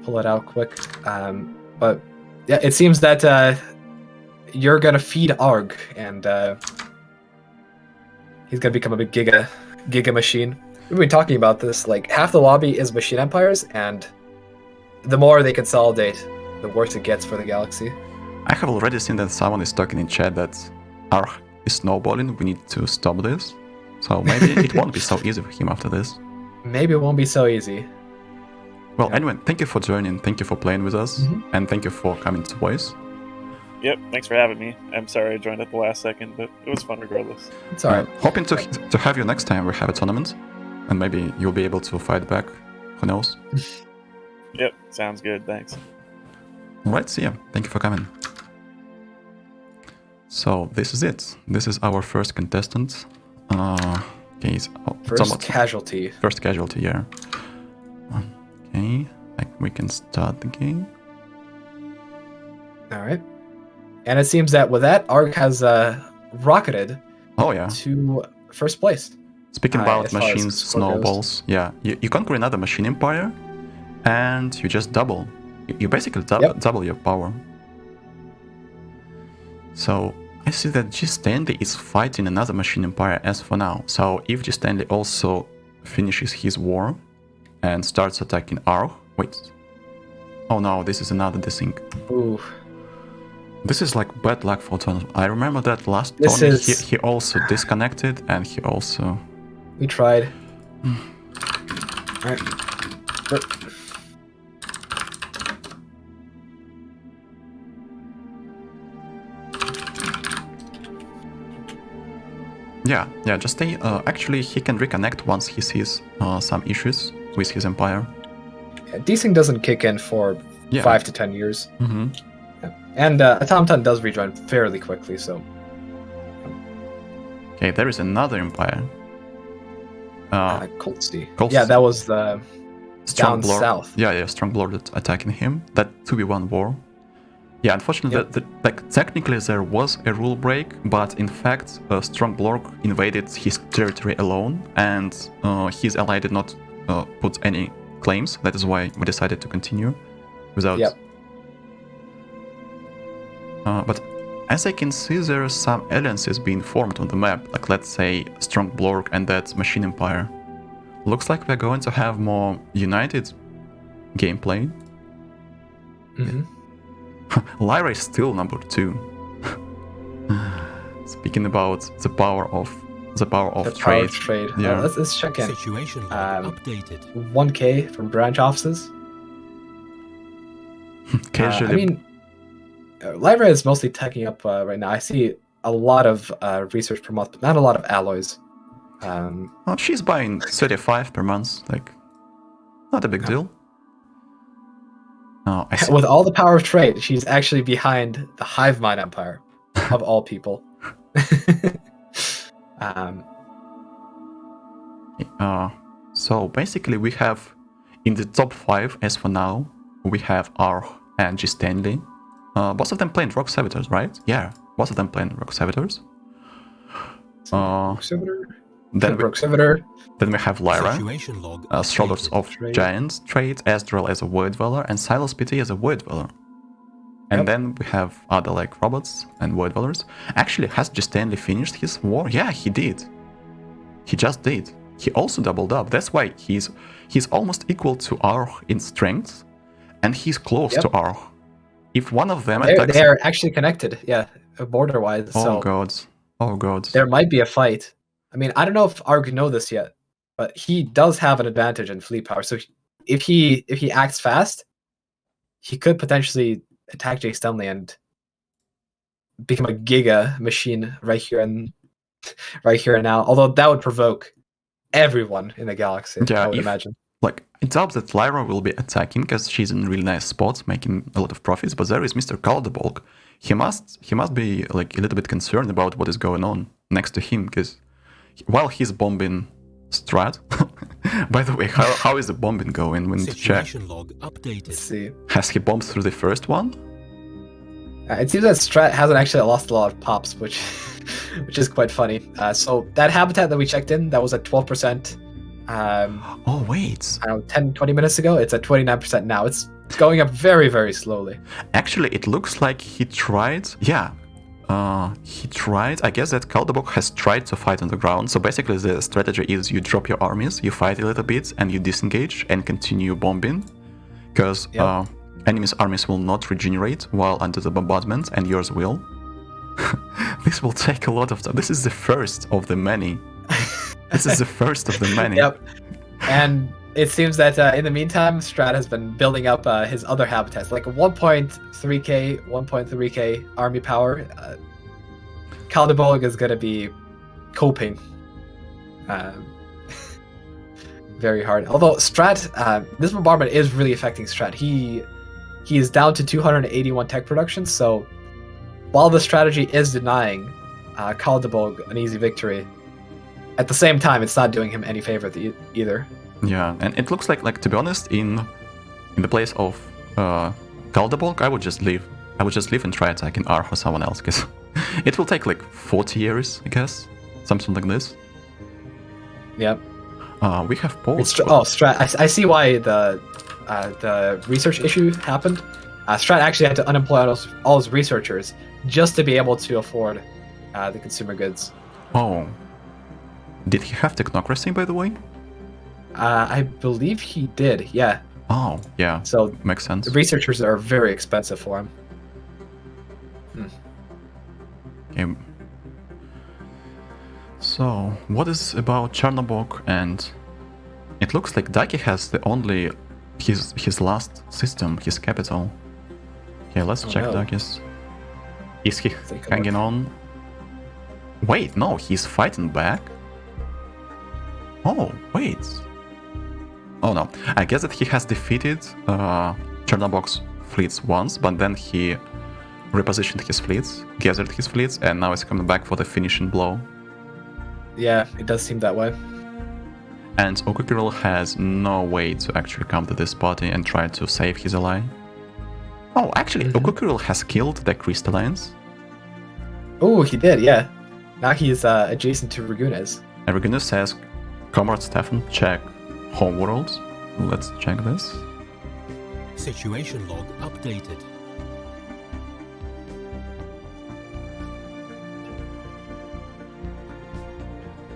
pull it out quick. But yeah, it seems that you're gonna feed Arg, and he's gonna become a big giga machine. We've been talking about this. Like, half the lobby is machine empires, and the more they consolidate, the worse it gets for the galaxy.
I have already seen that someone is talking in chat that Arg is snowballing. We need to stop this. So maybe it won't be so easy for him after this.
Maybe it won't be so easy.
Well, anyway, thank you for joining, thank you for playing with us, and thank you for coming to Voice.
Yep, thanks for having me. I'm sorry I joined at the last second, but it was fun regardless.
It's alright.
Hoping to have you next time we have a tournament, and maybe you'll be able to fight back. Who knows?
Yep, sounds good. Thanks.
Alright, see ya. Thank you for coming. So this is it. This is our first contestant. Okay,
First casualty.
First casualty, yeah. Okay, we can start the game.
Alright. And it seems that with that, Arg has rocketed to first place.
Speaking about machines, snowballs, yeah, you conquer another machine empire, and you just double. You basically double your power. So I see that G. Stanley is fighting another machine empire as for now. So if G. Stanley also finishes his war and starts attacking Arg, wait. Oh no, this is another desync.
Ooh.
This is like bad luck for tournament. I remember that last tournament he also disconnected, and he also...
We tried. Alright. Yeah, just stay. Actually, he can reconnect once he sees some issues with his empire. Yeah, desync doesn't kick in for 5 to 10 years. Yeah. And Automaton does rejoin fairly quickly, so... Okay, there is another empire. Coltsy. Yeah, that was the... down south. Yeah, Stronglord attacking him. That 2v1 war. Yeah, unfortunately, technically there was a rule break, but in fact, Stronglord invaded his territory alone, and his ally did not put any claims. That is why we decided to continue without... but as I can see, there are some alliances being formed on the map, like let's say Stronglord and that Machine Empire. Looks like we're going to have more united gameplay. Lyra is still number 2. Speaking about the power of trade. Yeah. Let's check in.
Situation updated.
1K from branch offices.
Casually.
I mean, Lyra is mostly teching up right now. I see a lot of research per month, but not a lot of alloys.
She's buying 35 per month. Like, not a big deal.
With all the power of trade, she's actually behind the Hive Mind Empire, of all people.
So basically we have, in the top 5 as for now, we have Arg and G. Stanley. Both of them playing Rock Servitors, right? Yeah, both of them playing Rock Servitors. Then we have Lyra, Shoutout of Giants trade, Astral as a Void Dweller, and Silas PT as a Void Dweller. And then we have other like robots and Void Dwellers. Actually, has G. Stanley finished his war? Yeah, he did. He just did. He also doubled up. That's why he's almost equal to Arg in strength, and he's close to Arg. If one of them attacks...
They are actually connected, border-wise.
Oh god.
There might be a fight. I mean, I don't know if Arg know this yet, but he does have an advantage in fleet power. So if he acts fast, he could potentially attack J. Stanley and become a giga machine right here and now. Although that would provoke everyone in the galaxy, I would imagine.
like, I doubt that Lyra will be attacking because she's in really nice spots, making a lot of profits. But there is Mr. Calderbolg. He must be like a little bit concerned about what is going on next to him, because while he's bombing Strat. By the way, how is the bombing going? We need to check.
Situation log updated.
Let's see.
Has he bombed through the first one?
It seems that Strat hasn't actually lost a lot of pops, which is quite funny. So that habitat that we checked in, that was at 12%.
Oh wait.
I don't know, 10, 20 minutes ago. It's at 29% now. It's going up very, very slowly.
Actually, it looks like he tried. Yeah. He tried. I guess that Calderbolg has tried to fight on the ground. So basically, the strategy is you drop your armies, you fight a little bit, and you disengage and continue bombing, because enemy's armies will not regenerate while under the bombardment, and yours will. This will take a lot of time. This is the first of the many. This is the first of the many.
Yep. And it seems that in the meantime, Strat has been building up his other habitats, like 1.3k army power. Calderbolg is going to be coping very hard. Although Strat, this bombardment is really affecting Strat. He is down to 281 tech production, so while the strategy is denying Calderbolg an easy victory, at the same time, it's not doing him any favor either.
Yeah, and it looks like to be honest, in the place of Calderbolg, I would just leave. I would just leave and try attacking R or someone else, because it will take like 40 years, I guess, something like this.
Yep.
We have paused.
Strat. I see why the research issue happened. Strat actually had to unemploy all his researchers just to be able to afford the consumer goods.
Oh. Did he have technocracy, by the way?
I believe he did, yeah.
Oh, yeah.
So
makes sense.
The researchers are very expensive for him.
Okay. So, what is about Chernobog? And it looks like Daki has the only his last system, his capital. Okay, let's check Daki's. Is he hanging on? Wait, no, he's fighting back. Oh, wait. Oh no, I guess that he has defeated Chernobog's fleets once, but then he repositioned his fleets, gathered his fleets, and now he's coming back for the finishing blow.
Yeah, it does seem that way.
And Okukiril has no way to actually come to this party and try to save his ally. Oh, actually, Okukiril has killed the Crystallines.
Oh, he did, yeah. Now he's adjacent to Regunas.
And Regunas says, Komrad Stefan, check homeworld. Let's check this.
Situation log updated.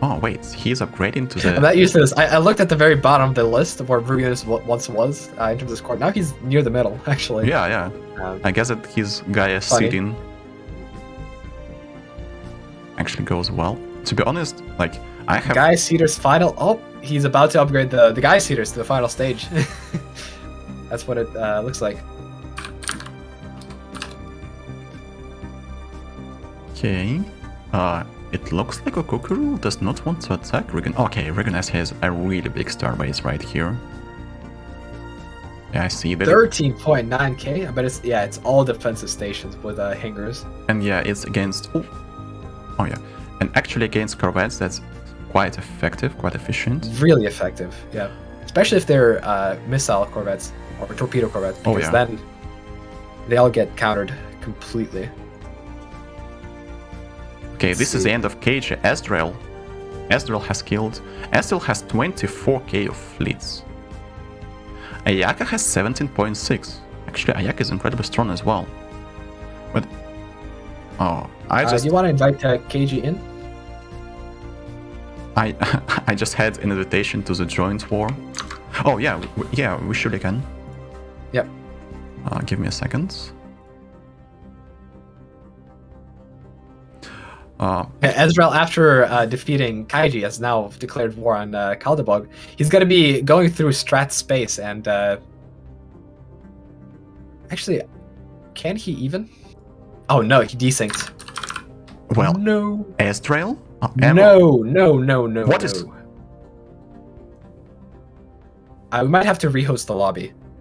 Oh wait, he's upgrading to the...
I'm not used to this. I looked at the very bottom of the list of where Regunas once was in terms of score. Now he's near the middle, actually.
Yeah. I guess that his Gaia seeding actually goes well. To be honest, like, I have...
Gaia Seeder's final... Oh, he's about to upgrade the Gaia Seeders to the final stage. That's what it looks like.
Okay. It looks like Okukuru does not want to attack Regunas. Okay, Regunas has a really big starbase right here. Yeah, I see that.
13.9k. I bet it's all defensive stations with hangars.
And yeah, it's against... Oh yeah. And actually against corvettes, that's quite effective, quite efficient.
Really effective, yeah. Especially if they're missile corvettes or torpedo corvettes, because then they all get countered completely.
Okay, this is the end of KJ. Ezreal has killed. Ezreal has 24k of fleets. Ayaka has 17.6. Actually, Ayaka is incredibly strong as well. But
you want to invite KG in?
I just had an invitation to the joint war. Oh yeah, we surely can.
Yep.
Give me a second.
Ezreal, after defeating Kaiji, has now declared war on Calderbolg. He's going to be going through Strat space, and actually, can he even? Oh no, he desynced.
Well,
no.
Ezreal?
No.
What is?
We might have to rehost the lobby.